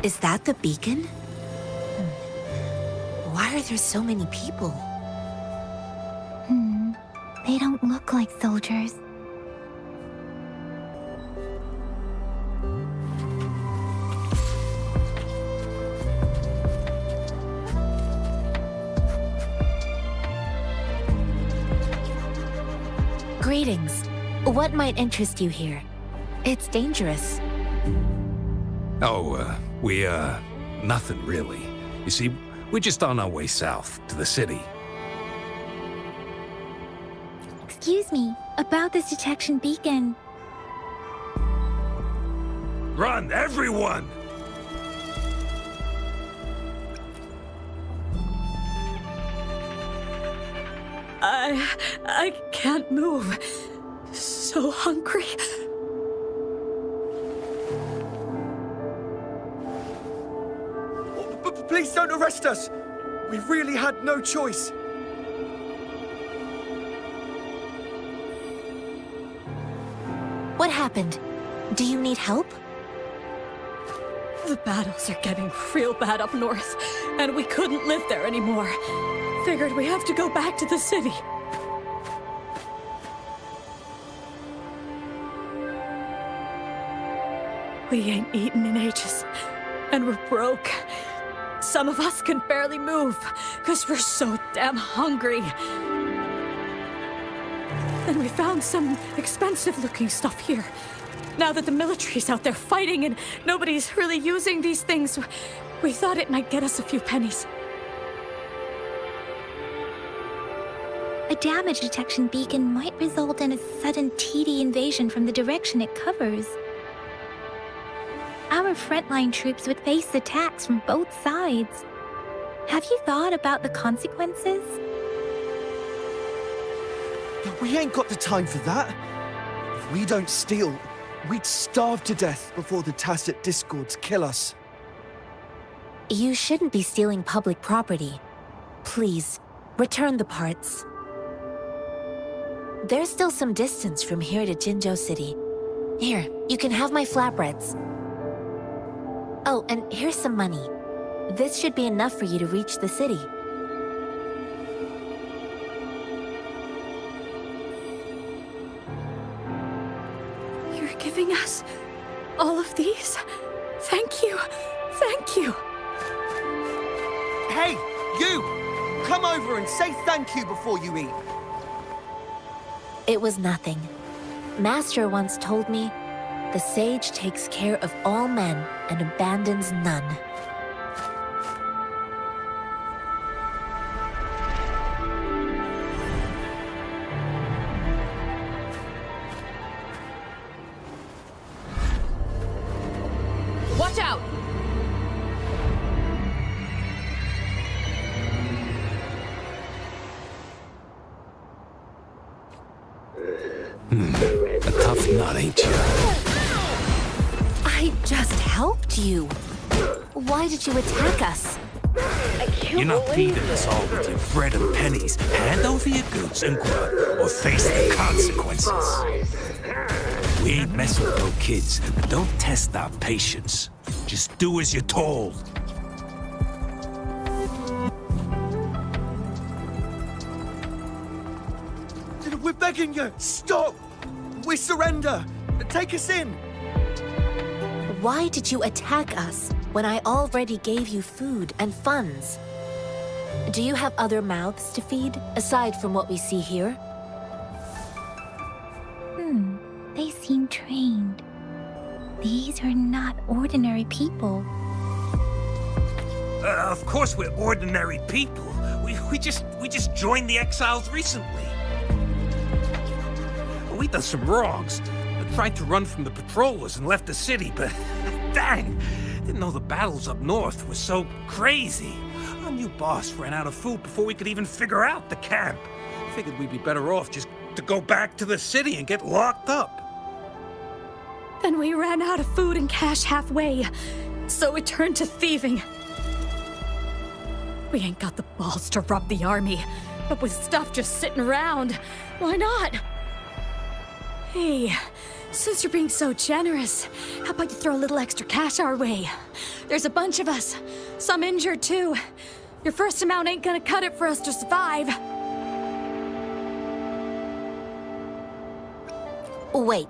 [SPEAKER 2] Is that the beacon? Why are there so many people?
[SPEAKER 1] They don't look like soldiers.
[SPEAKER 2] Greetings. What might interest you here? It's dangerous.
[SPEAKER 12] Oh, nothing really. You see, we're just on our way south to the city.
[SPEAKER 2] Excuse me, about this detection beacon.
[SPEAKER 12] Run, everyone!
[SPEAKER 4] I can't move. So hungry.
[SPEAKER 15] Please don't arrest us. We really had no choice.
[SPEAKER 2] What happened? Do you need help?
[SPEAKER 4] The battles are getting real bad up north, and we couldn't live there anymore. Figured we have to go back to the city. We ain't eaten in ages, and we're broke. Some of us can barely move, because we're so damn hungry. And we found some expensive-looking stuff here. Now that the military's out there fighting and nobody's really using these things, we thought it might get us a few pennies.
[SPEAKER 2] A damage detection beacon might result in a sudden TD invasion from the direction it covers. Our frontline troops would face attacks from both sides. Have you thought about the consequences?
[SPEAKER 15] We ain't got the time for that. If we don't steal, we'd starve to death before the tacit discords kill us.
[SPEAKER 2] You shouldn't be stealing public property. Please, return the parts. There's still some distance from here to Jinzhou City. Here, you can have my flatbreads. Oh, and here's some money. This should be enough for you to reach the city.
[SPEAKER 4] You're giving us all of these? Thank you. Thank you.
[SPEAKER 15] Hey, you! Come over and say thank you before you eat.
[SPEAKER 2] It was nothing. Master once told me, the sage takes care of all men and abandons none.
[SPEAKER 4] Watch out!
[SPEAKER 12] A tough nut, ain't you?
[SPEAKER 2] I just helped you. Why did you attack us?
[SPEAKER 12] You're not feeding us all with your bread and pennies. Hand over your goods and grub, or face the consequences. We ain't messing with no kids, but don't test our patience. Just do as you're told.
[SPEAKER 15] We're begging you, stop! We surrender! Take us in!
[SPEAKER 2] Why did you attack us when I already gave you food and funds? Do you have other mouths to feed, aside from what we see here? They seem trained. These are not ordinary people.
[SPEAKER 12] Of course we're ordinary people. We just joined the exiles recently. We done some wrongs. Tried to run from the patrollers and left the city, but dang, didn't know the battles up north were so crazy. Our new boss ran out of food before we could even figure out the camp. Figured we'd be better off just to go back to the city and get locked up.
[SPEAKER 4] Then we ran out of food and cash halfway, so we turned to thieving. We ain't got the balls to rob the army, but with stuff just sitting around, why not? Hey, since you're being so generous, how about you throw a little extra cash our way? There's a bunch of us, some injured too. Your first amount ain't gonna cut it for us to survive.
[SPEAKER 2] Wait.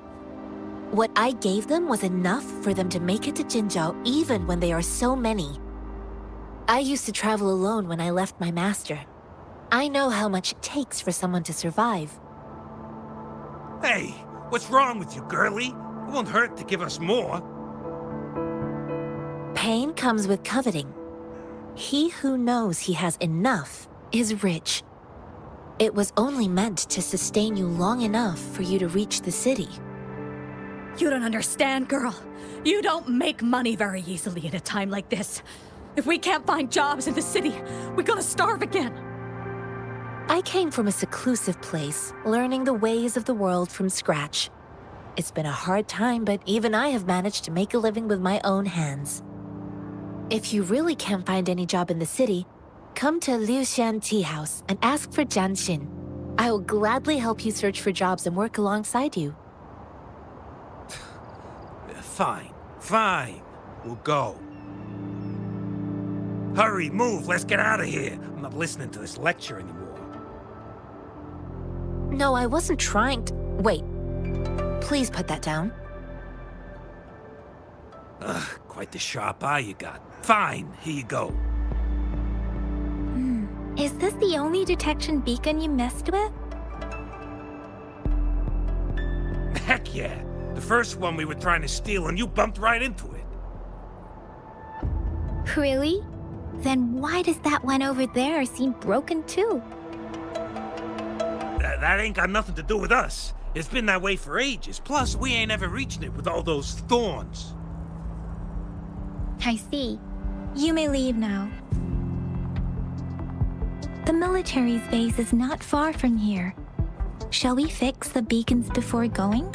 [SPEAKER 2] What I gave them was enough for them to make it to Jinzhou even when they are so many. I used to travel alone when I left my master. I know how much it takes for someone to survive.
[SPEAKER 12] Hey, what's wrong with you, girlie? It won't hurt to give us more.
[SPEAKER 2] Pain comes with coveting. He who knows he has enough is rich. It was only meant to sustain you long enough for you to reach the city.
[SPEAKER 4] You don't understand, girl. You don't make money very easily in a time like this. If we can't find jobs in the city, we're gonna starve again.
[SPEAKER 2] I came from a seclusive place, learning the ways of the world from scratch. It's been a hard time, but even I have managed to make a living with my own hands. If you really can't find any job in the city, come to Liu Xian Tea House and ask for Jian Xin. I will gladly help you search for jobs and work alongside you.
[SPEAKER 12] Fine, fine. We'll go. Hurry, move, let's get out of here. I'm not listening to this lecture anymore.
[SPEAKER 2] No, I wasn't trying to... Wait. Please put that down.
[SPEAKER 12] Ugh, quite the sharp eye you got. Fine, here you go.
[SPEAKER 2] Is this the only detection beacon you messed with?
[SPEAKER 12] Heck yeah. The first one we were trying to steal and you bumped right into it.
[SPEAKER 2] Really? Then why does that one over there seem broken too?
[SPEAKER 12] That ain't got nothing to do with us. It's been that way for ages. Plus, we ain't ever reaching it with all those thorns.
[SPEAKER 2] I see. You may leave now. The military's base is not far from here. Shall we fix the beacons before going?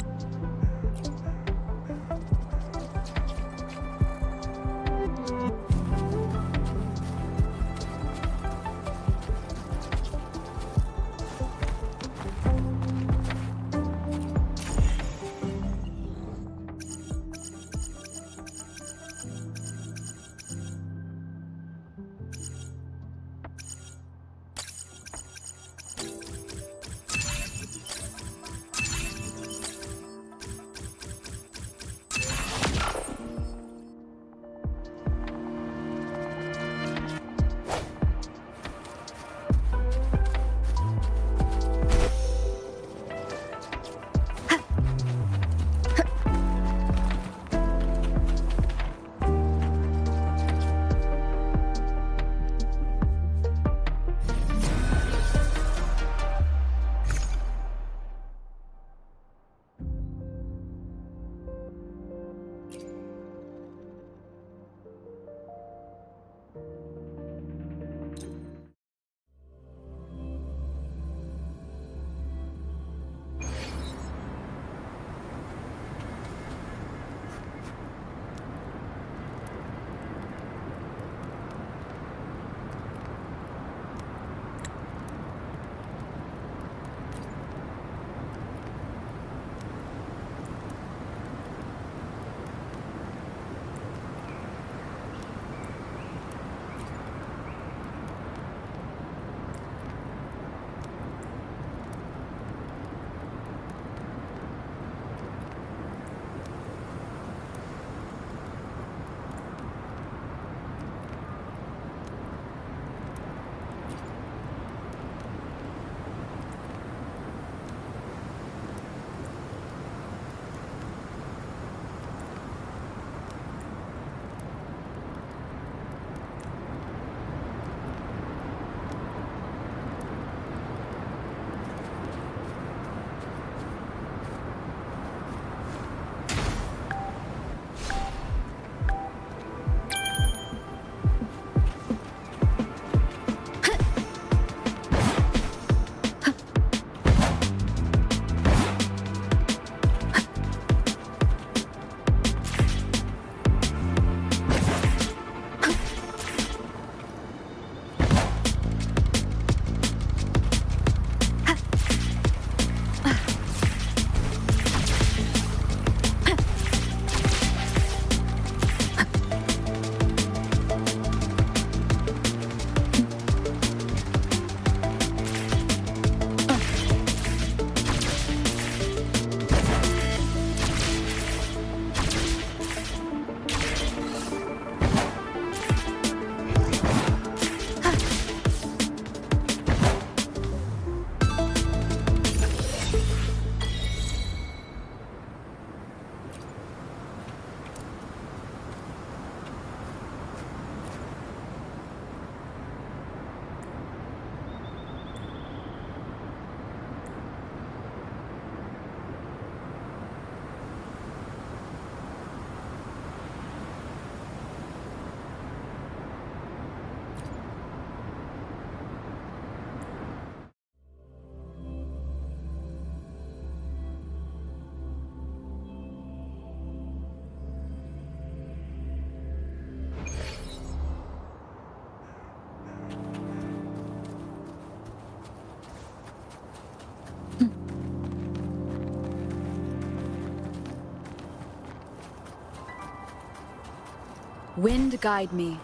[SPEAKER 7] Wind guide me.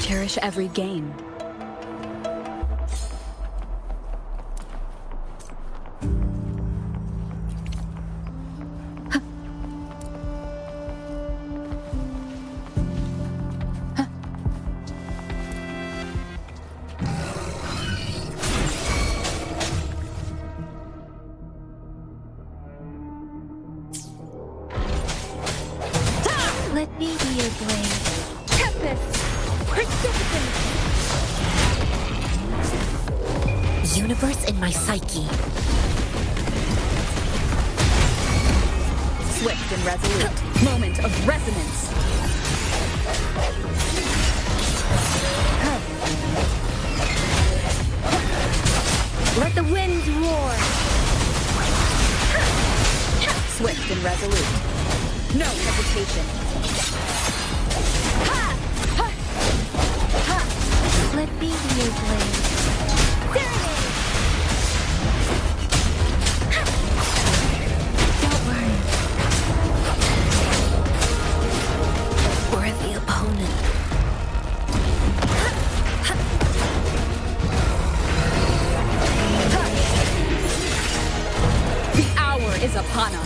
[SPEAKER 7] Cherish every gain.
[SPEAKER 2] Let me be your blade.
[SPEAKER 3] Tempest! Precipitant!
[SPEAKER 2] Universe in my psyche.
[SPEAKER 7] Swift and resolute. Moment of resonance.
[SPEAKER 3] Let the winds roar!
[SPEAKER 7] Swift and resolute. No hesitation.
[SPEAKER 2] Let me be your blade. Don't worry. Worthy opponent.
[SPEAKER 7] The hour is upon us.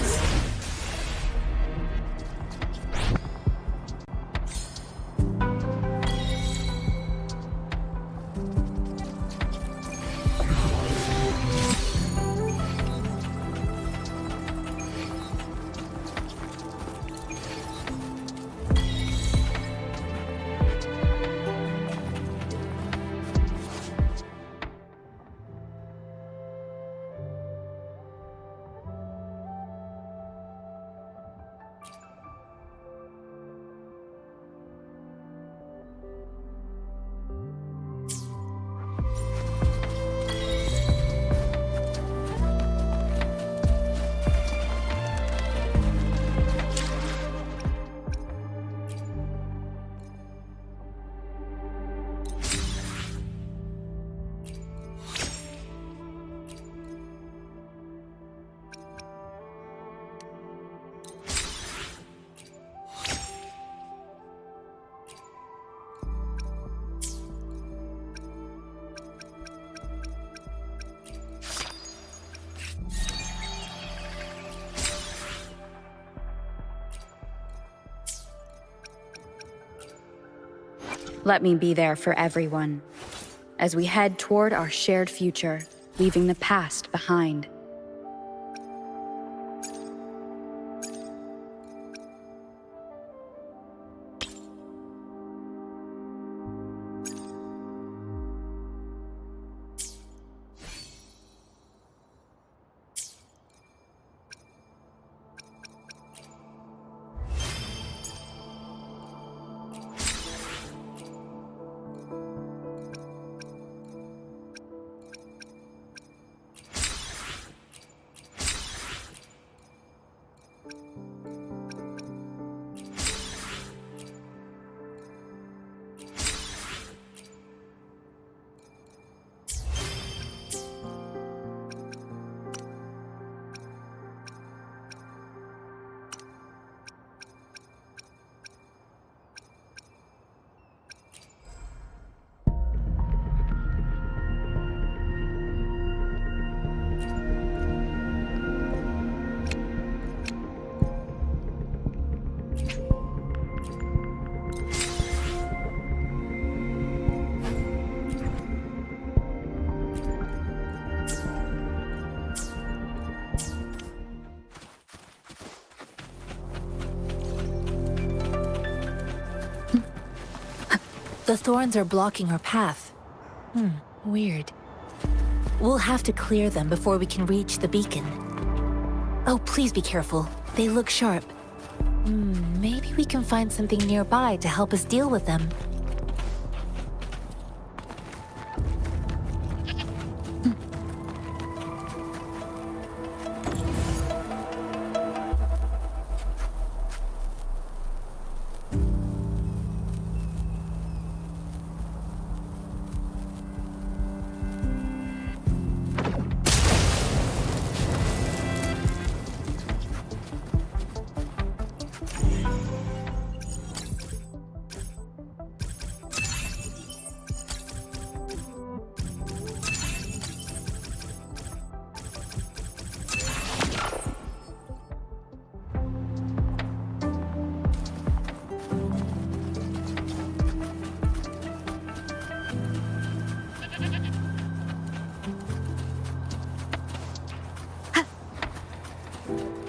[SPEAKER 7] Let me be there for everyone, as we head toward our shared future, leaving the past behind.
[SPEAKER 2] The thorns are blocking our path. Weird. We'll have to clear them before we can reach the beacon. Oh, please be careful. They look sharp. Maybe we can find something nearby to help us deal with them.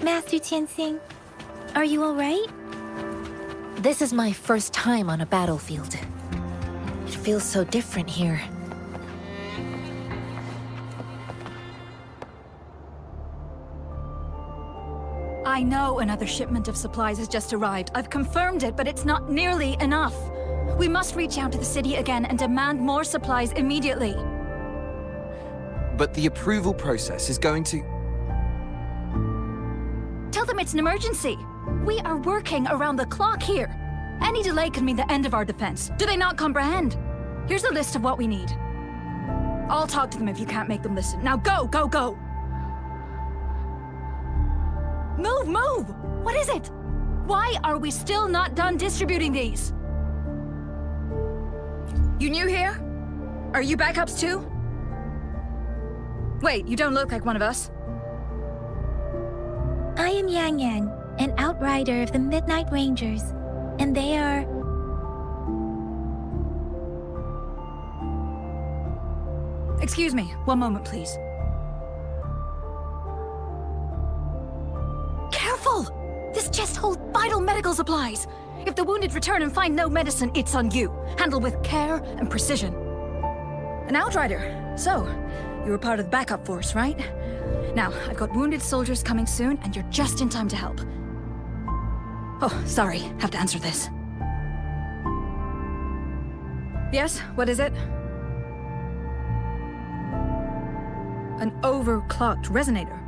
[SPEAKER 2] Master Tianxing, are you all right? This is my first time on a battlefield. It feels so different here.
[SPEAKER 16] I know another shipment of supplies has just arrived. I've confirmed it, but it's not nearly enough. We must reach out to the city again and demand more supplies immediately.
[SPEAKER 15] But the approval process is going to...
[SPEAKER 16] Tell them it's an emergency. We are working around the clock here. Any delay could mean the end of our defense. Do they not comprehend? Here's a list of what we need. I'll talk to them if you can't make them listen. Now go, go, go! Move, move! What is it? Why are we still not done distributing these? You new here? Are you backups too? Wait, you don't look like one of us.
[SPEAKER 2] I am Yang Yang, an outrider of the Midnight Rangers, and they are...
[SPEAKER 16] Excuse me, one moment, please. Careful! This chest holds vital medical supplies. If the wounded return and find no medicine, it's on you. Handle with care and precision. An outrider. So, you were part of the backup force, right? Now, I've got wounded soldiers coming soon, and you're just in time to help. Oh, sorry. Have to answer this. Yes, what is it? An overclocked resonator.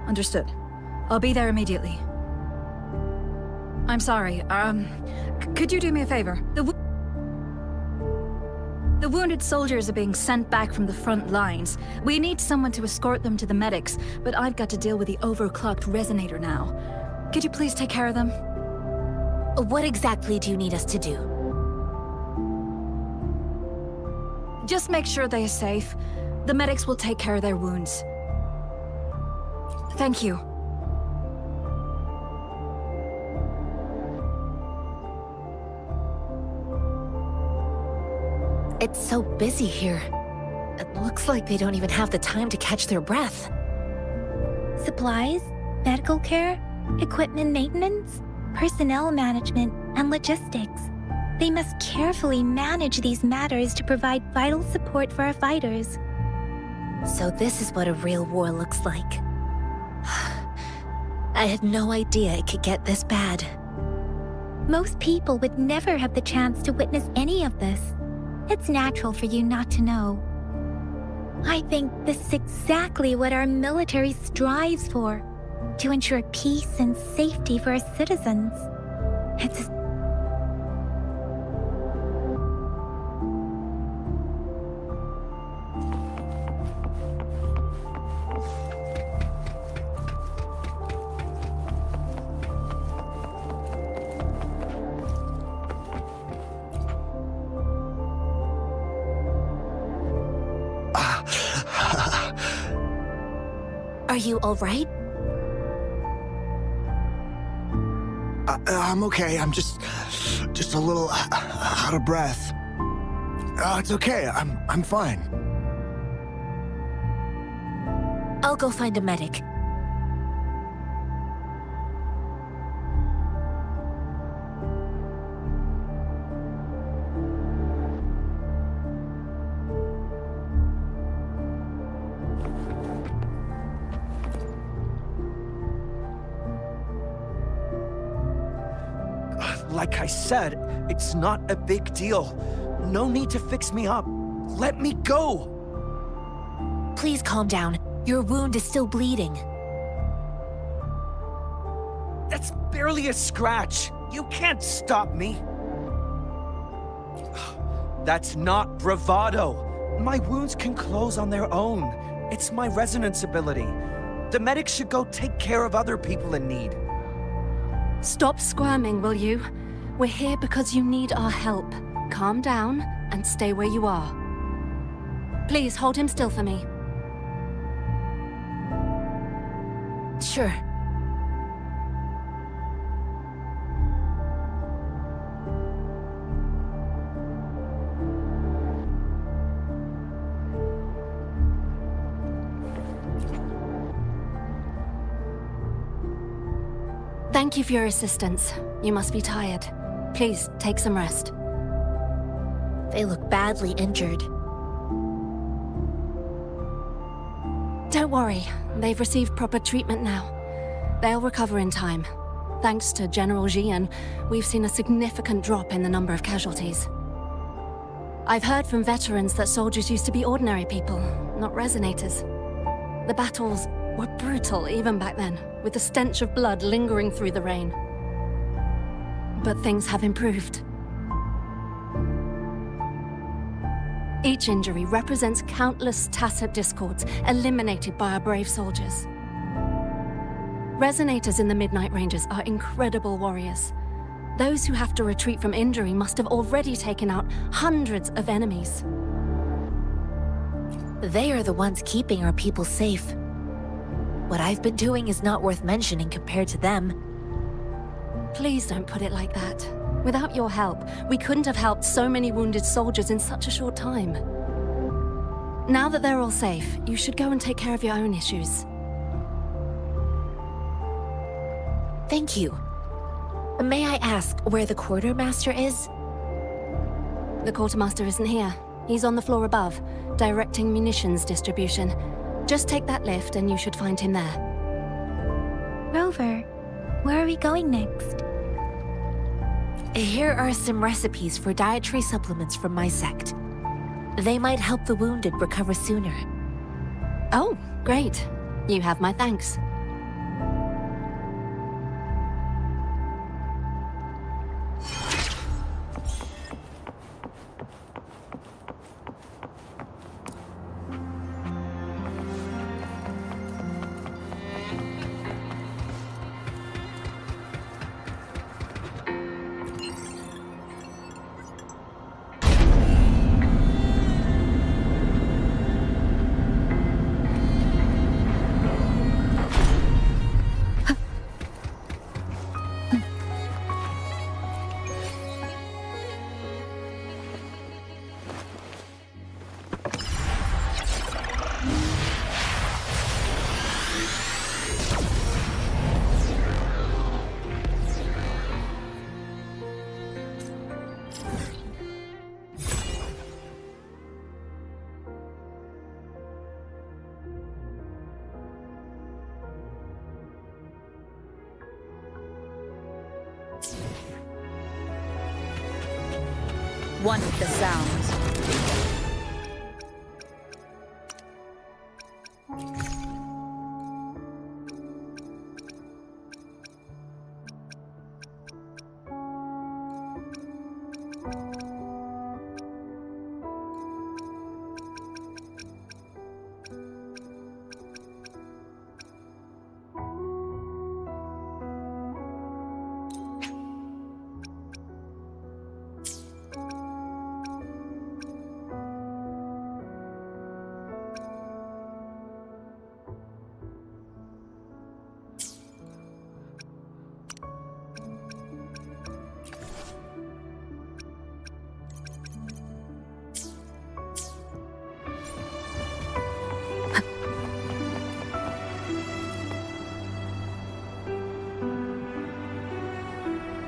[SPEAKER 16] Understood. I'll be there immediately. I'm sorry, could you do me a favor? The wounded soldiers are being sent back from the front lines. We need someone to escort them to the medics, but I've got to deal with the overclocked resonator now. Could you please take care of them?
[SPEAKER 2] What exactly do you need us to do?
[SPEAKER 16] Just make sure they are safe. The medics will take care of their wounds. Thank you.
[SPEAKER 2] It's so busy here. It looks like they don't even have the time to catch their breath. Supplies, medical care, equipment maintenance, personnel management, and logistics. They must carefully manage these matters to provide vital support for our fighters. So this is what a real war looks like. I had no idea it could get this bad. Most people would never have the chance to witness any of this. It's natural for you not to know. I think this is exactly what our military strives for, to ensure peace and safety for our citizens. It's Are you all right?
[SPEAKER 17] I'm okay. I'm just a little out of breath. It's okay. I'm fine.
[SPEAKER 2] I'll go find a medic.
[SPEAKER 15] Like I said, it's not a big deal. No need to fix me up. Let me go!
[SPEAKER 2] Please calm down. Your wound is still bleeding.
[SPEAKER 15] That's barely a scratch. You can't stop me. That's not bravado. My wounds can close on their own. It's my resonance ability. The medics should go take care of other people in need.
[SPEAKER 8] Stop squirming, will you? We're here because you need our help. Calm down and stay where you are. Please hold him still for me.
[SPEAKER 2] Sure.
[SPEAKER 8] Thank you for your assistance. You must be tired. Please, take some rest.
[SPEAKER 2] They look badly injured.
[SPEAKER 8] Don't worry. They've received proper treatment now. They'll recover in time. Thanks to General Jian, we've seen a significant drop in the number of casualties. I've heard from veterans that soldiers used to be ordinary people, not resonators. The battles were brutal even back then, with the stench of blood lingering through the rain. But things have improved. Each injury represents countless tacit discords eliminated by our brave soldiers. Resonators in the Midnight Rangers are incredible warriors. Those who have to retreat from injury must have already taken out hundreds of enemies.
[SPEAKER 2] They are the ones keeping our people safe. What I've been doing is not worth mentioning compared to them.
[SPEAKER 8] Please don't put it like that. Without your help, we couldn't have helped so many wounded soldiers in such a short time. Now that they're all safe, you should go and take care of your own issues.
[SPEAKER 2] Thank you. May I ask where the quartermaster is?
[SPEAKER 8] The quartermaster isn't here. He's on the floor above, directing munitions distribution. Just take that lift and you should find him there.
[SPEAKER 2] Rover, where are we going next? Here are some recipes for dietary supplements from my sect. They might help the wounded recover sooner.
[SPEAKER 8] Oh, great. You have my thanks.
[SPEAKER 16] One with the sounds.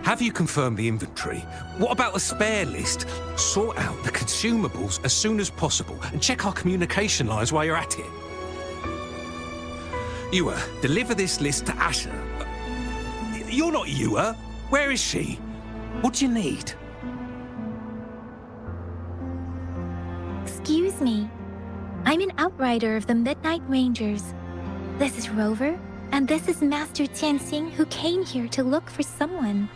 [SPEAKER 12] Have you confirmed the inventory? What about the spare list? Sort out the consumables as soon as possible and check our communication lines while you're at it. Yua, deliver this list to Asher. You're not Yua. Where is she? What do you need?
[SPEAKER 2] Excuse me. I'm an outrider of the Midnight Rangers. This is Rover, and this is Master Tianxing, who came here to look for someone.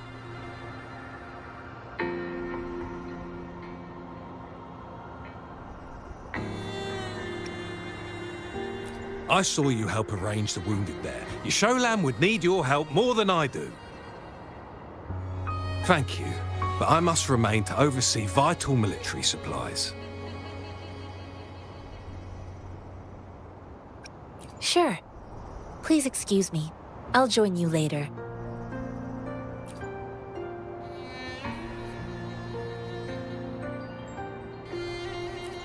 [SPEAKER 12] I saw you help arrange the wounded there. Your Sholan would need your help more than I do. Thank you, but I must remain to oversee vital military supplies.
[SPEAKER 2] Sure. Please excuse me. I'll join you later.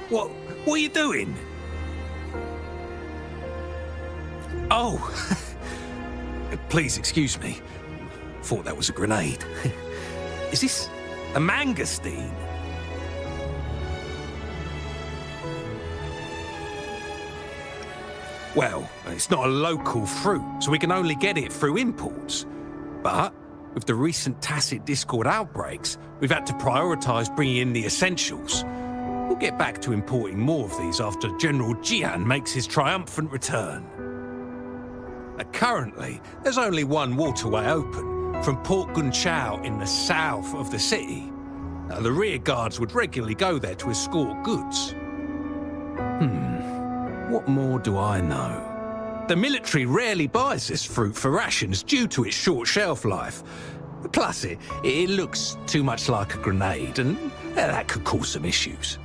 [SPEAKER 12] What are you doing? Oh, please excuse me. Thought that was a grenade. Is this a mangosteen? Well, it's not a local fruit, so we can only get it through imports. But with the recent tacit discord outbreaks, we've had to prioritise bringing in the essentials. We'll get back to importing more of these after General Jian makes his triumphant return. Currently, there's only one waterway open, from Port Gunchao in the south of the city. The rear guards would regularly go there to escort goods. What more do I know? The military rarely buys this fruit for rations due to its short shelf life. Plus, it looks too much like a grenade, and that could cause some issues.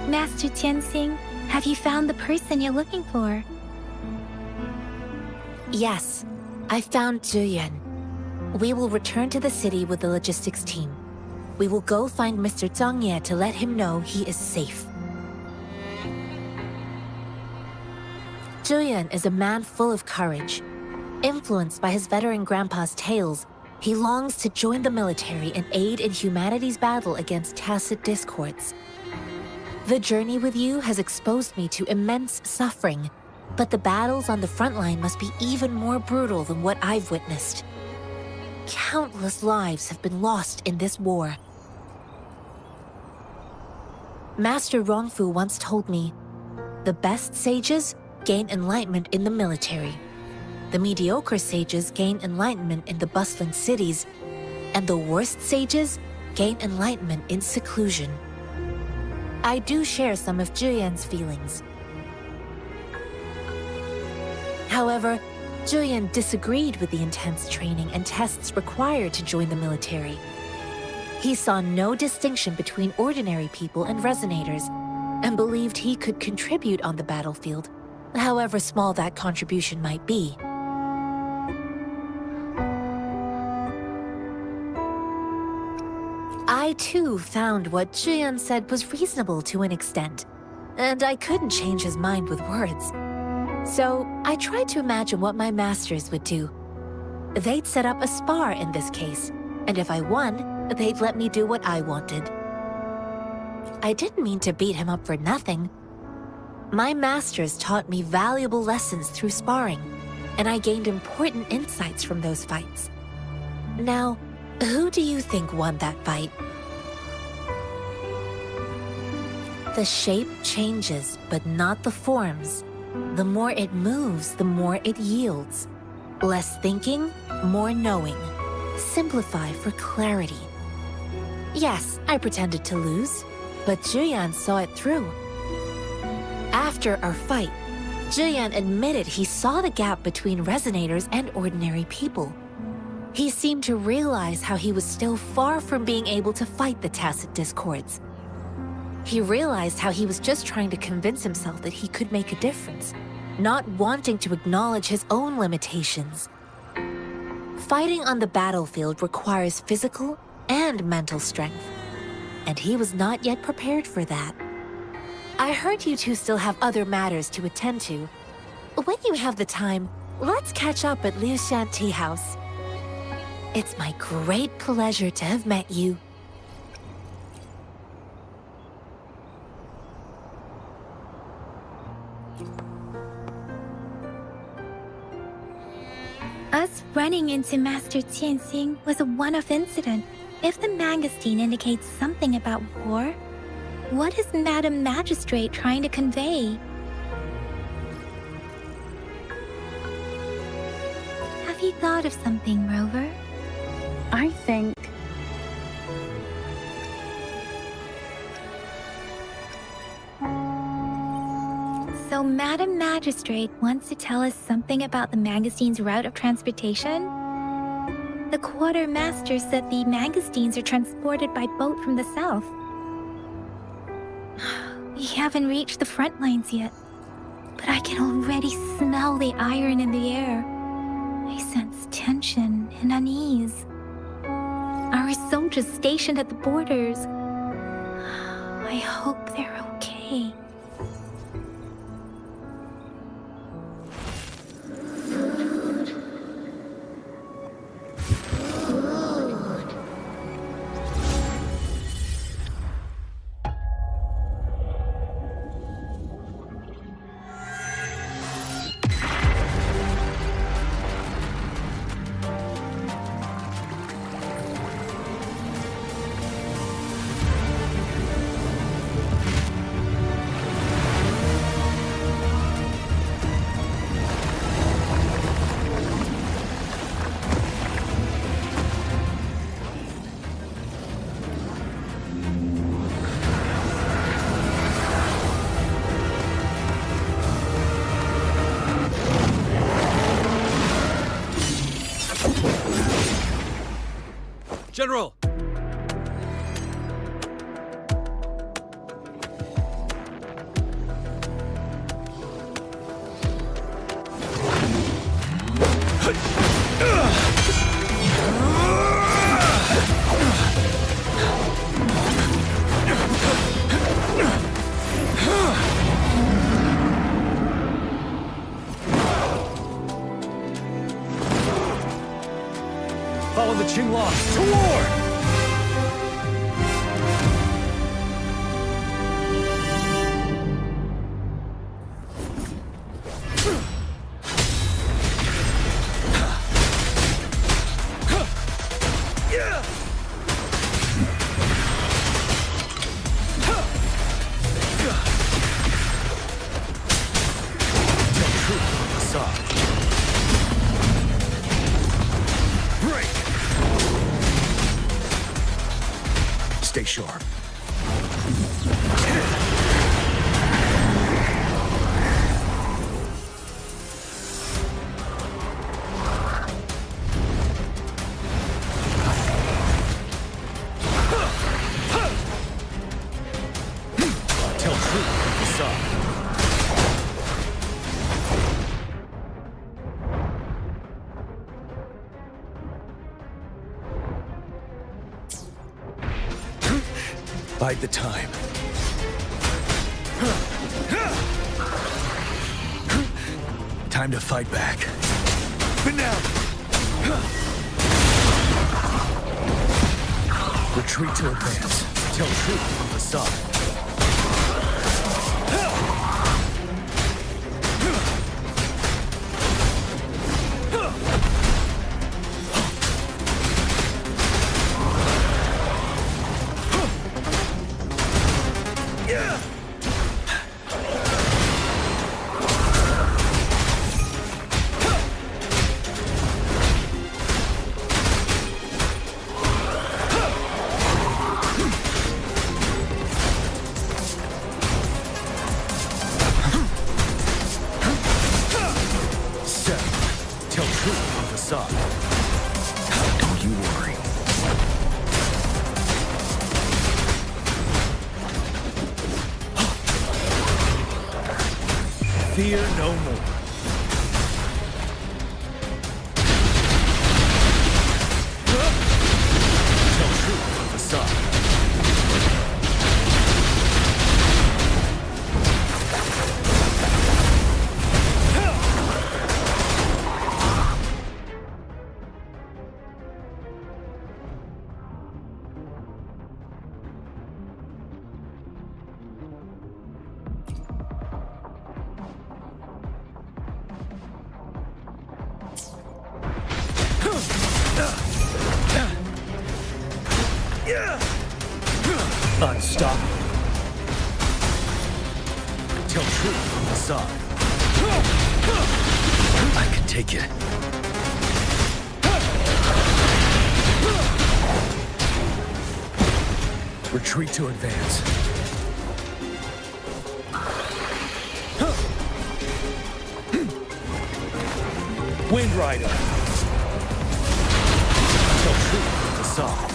[SPEAKER 2] Master Tianxing, have you found the person you're looking for? Yes, I found Zhiyuan. We will return to the city with the logistics team. We will go find Mr. Zhang Ye to let him know he is safe. Zhiyuan is a man full of courage. Influenced by his veteran grandpa's tales, he longs to join the military and aid in humanity's battle against tacit discords. The journey with you has exposed me to immense suffering, but the battles on the front line must be even more brutal than what I've witnessed. Countless lives have been lost in this war. Master Rongfu once told me, the best sages gain enlightenment in the military. The mediocre sages gain enlightenment in the bustling cities, and the worst sages gain enlightenment in seclusion. I do share some of Zhiyuan's feelings. However, Zhiyuan disagreed with the intense training and tests required to join the military. He saw no distinction between ordinary people and resonators, and believed he could contribute on the battlefield, however small that contribution might be. I too found what Zhiyuan said was reasonable to an extent, and I couldn't change his mind with words. So I tried to imagine what my masters would do. They'd set up a spar in this case, and if I won, they'd let me do what I wanted. I didn't mean to beat him up for nothing. My masters taught me valuable lessons through sparring, and I gained important insights from those fights. Now, who do you think won that fight? The shape changes, but not the forms. The more it moves, the more it yields. Less thinking, more knowing. Simplify for clarity. Yes, I pretended to lose, but Zhiyuan saw it through. After our fight, Zhiyuan admitted he saw the gap between resonators and ordinary people. He seemed to realize how he was still far from being able to fight the tacit discords. He realized how he was just trying to convince himself that he could make a difference, not wanting to acknowledge his own limitations. Fighting on the battlefield requires physical and mental strength, and he was not yet prepared for that. I heard you two still have other matters to attend to,
[SPEAKER 18] when you have the time, let's catch up at Liu Shan Tea House. It's my great pleasure to have met you.
[SPEAKER 2] Us running into Master Tianxing was a one-off incident. If the Mangosteen indicates something about war, what is Madam Magistrate trying to convey? Have you thought of something, Rover?
[SPEAKER 7] I think...
[SPEAKER 2] So Madam Magistrate wants to tell us something about the Mangosteen's route of transportation? The Quartermaster said the Mangosteens are transported by boat from the south. We haven't reached the front lines yet, but I can already smell the iron in the air. I sense tension and unease. Our soldiers stationed at the borders. I hope they're okay.
[SPEAKER 15] General!
[SPEAKER 14] Follow the Qinglong to war!
[SPEAKER 17] Stay sharp.
[SPEAKER 15] Tell truth from the side.
[SPEAKER 17] Bide the time. Time to fight back. But now! Retreat to advance. Tell truth from the side. Don't you worry. Fear no more. Tell truth from the side.
[SPEAKER 15] Unstoppable. Tell truth from the side. I can take it. Retreat to advance. Wind Rider. Tell truth from the side.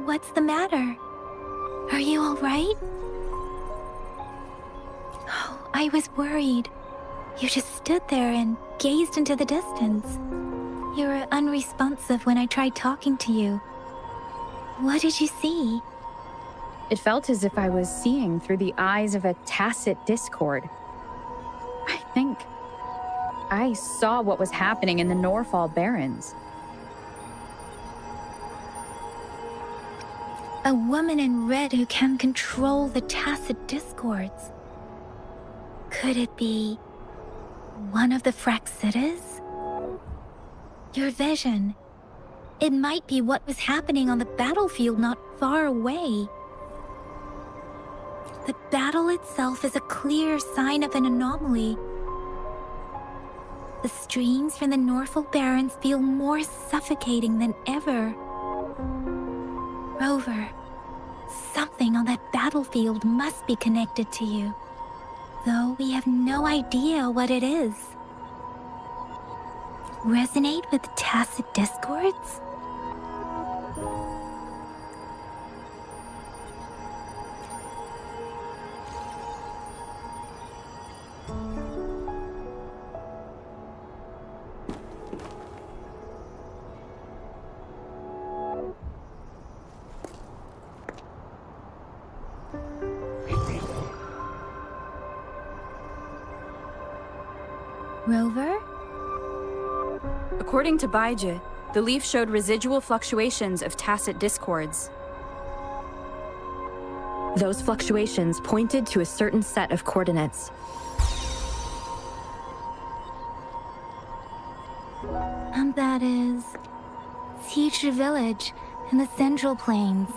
[SPEAKER 2] What's the matter? Are you all right? Oh, I was worried. You just stood there and gazed into the distance. You were unresponsive when I tried talking to you. What did you see?
[SPEAKER 7] It felt as if I was seeing through the eyes of a tacit discord. I think I saw what was happening in the Norfall Barrens.
[SPEAKER 2] A woman in red who can control the tacit discords. Could it be one of the Fraxitas? Your vision. It might be what was happening on the battlefield not far away. The battle itself is a clear sign of an anomaly. The streams from the Norfall Barrens feel more suffocating than ever. Rover, something on that battlefield must be connected to you, though we have no idea what it is. Resonate with tacit discords? Rover?
[SPEAKER 7] According to Baiju, the leaf showed residual fluctuations of tacit discords. Those fluctuations pointed to a certain set of coordinates.
[SPEAKER 2] And that is Teacher Village in the Central Plains.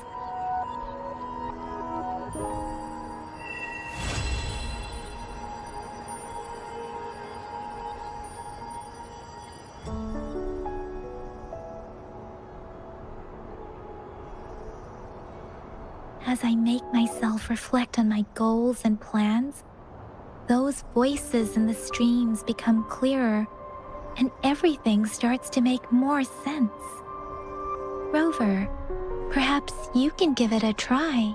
[SPEAKER 2] As I make myself reflect on my goals and plans, those voices in the streams become clearer, and everything starts to make more sense. Rover, perhaps you can give it a try.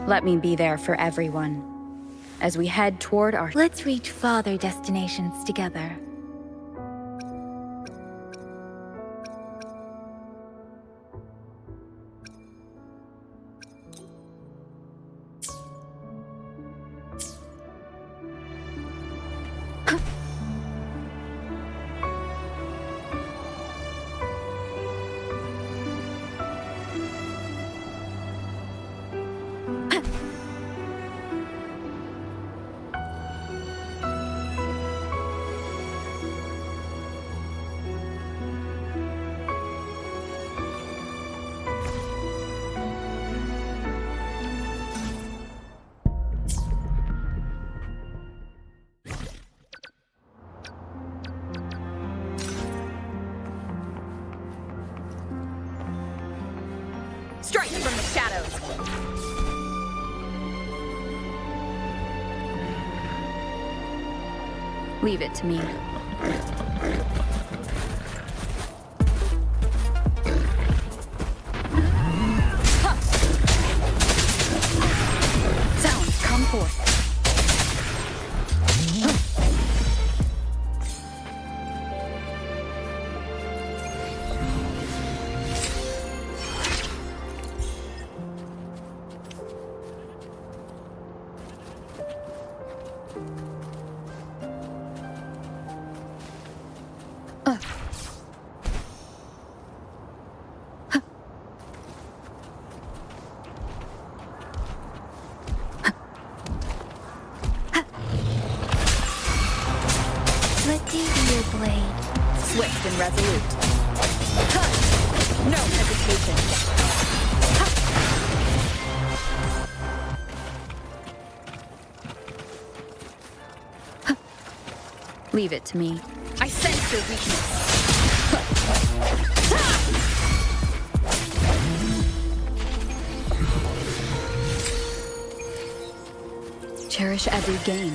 [SPEAKER 7] Let me be there for everyone as we head toward our...
[SPEAKER 2] Let's reach farther destinations together.
[SPEAKER 16] Strike from the shadows!
[SPEAKER 7] Leave it to me. Sounds come forth.
[SPEAKER 2] Let me be your blade.
[SPEAKER 7] Swift and resolute. No hesitation. Leave it to me. I sense your weakness. Cherish every gain.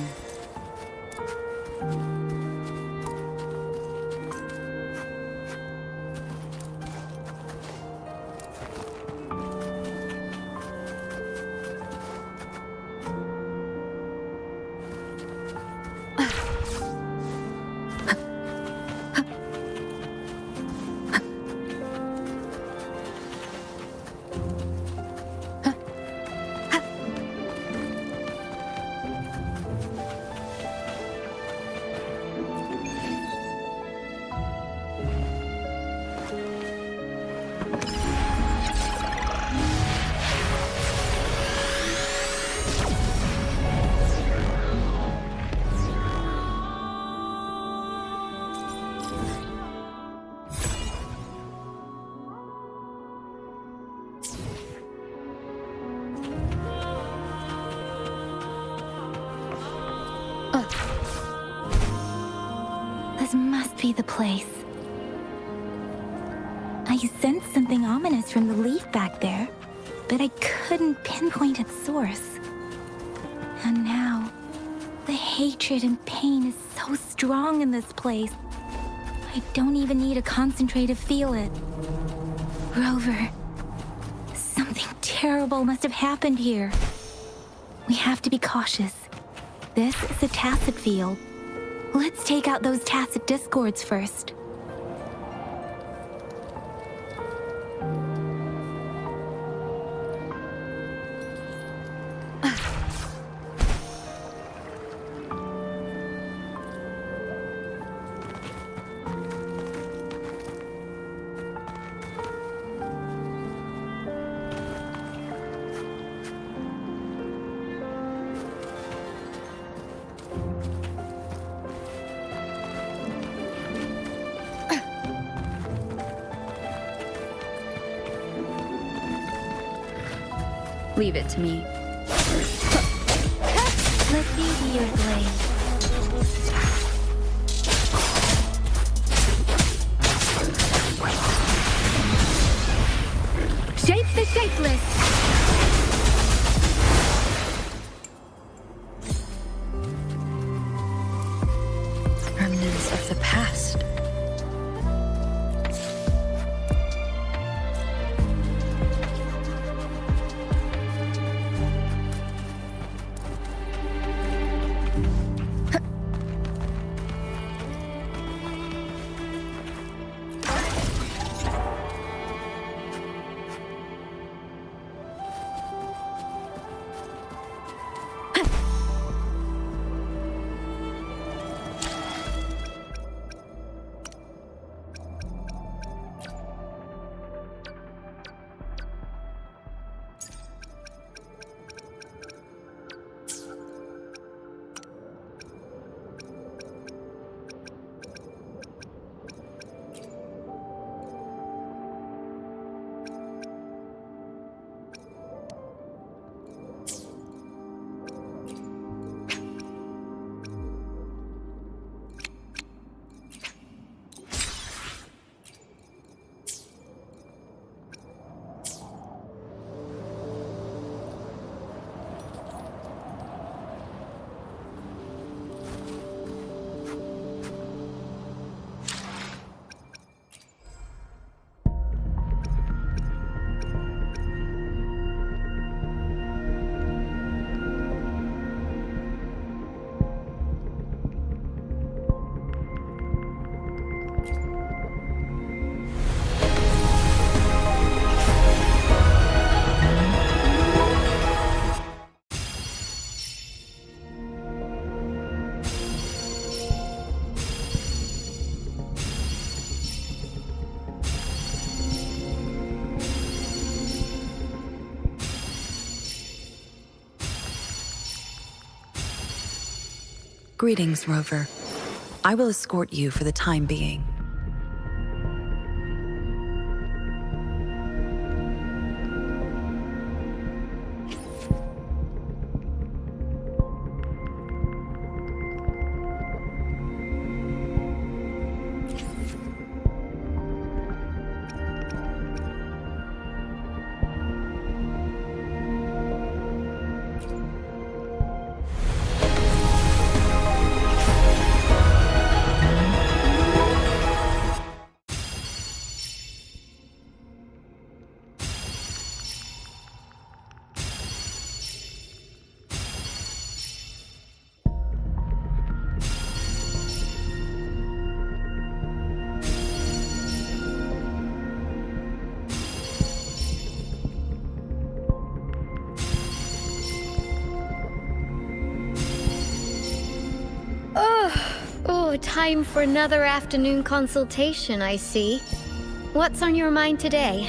[SPEAKER 2] This must be the place. I sensed something ominous from the leaf back there, but I couldn't pinpoint its source. And now, the hatred and pain is so strong in this place. I don't even need a concentrate to feel it. Rover, something terrible must have happened here. We have to be cautious. This is a tacit field. Let's take out those tacit discords first.
[SPEAKER 7] Leave it to me.
[SPEAKER 2] Let me be your blade.
[SPEAKER 7] Shape the shapeless! Remnants of the past.
[SPEAKER 9] Greetings, Rover. I will escort you for the time being.
[SPEAKER 3] Oh, time for another afternoon consultation, I see. What's on your mind today?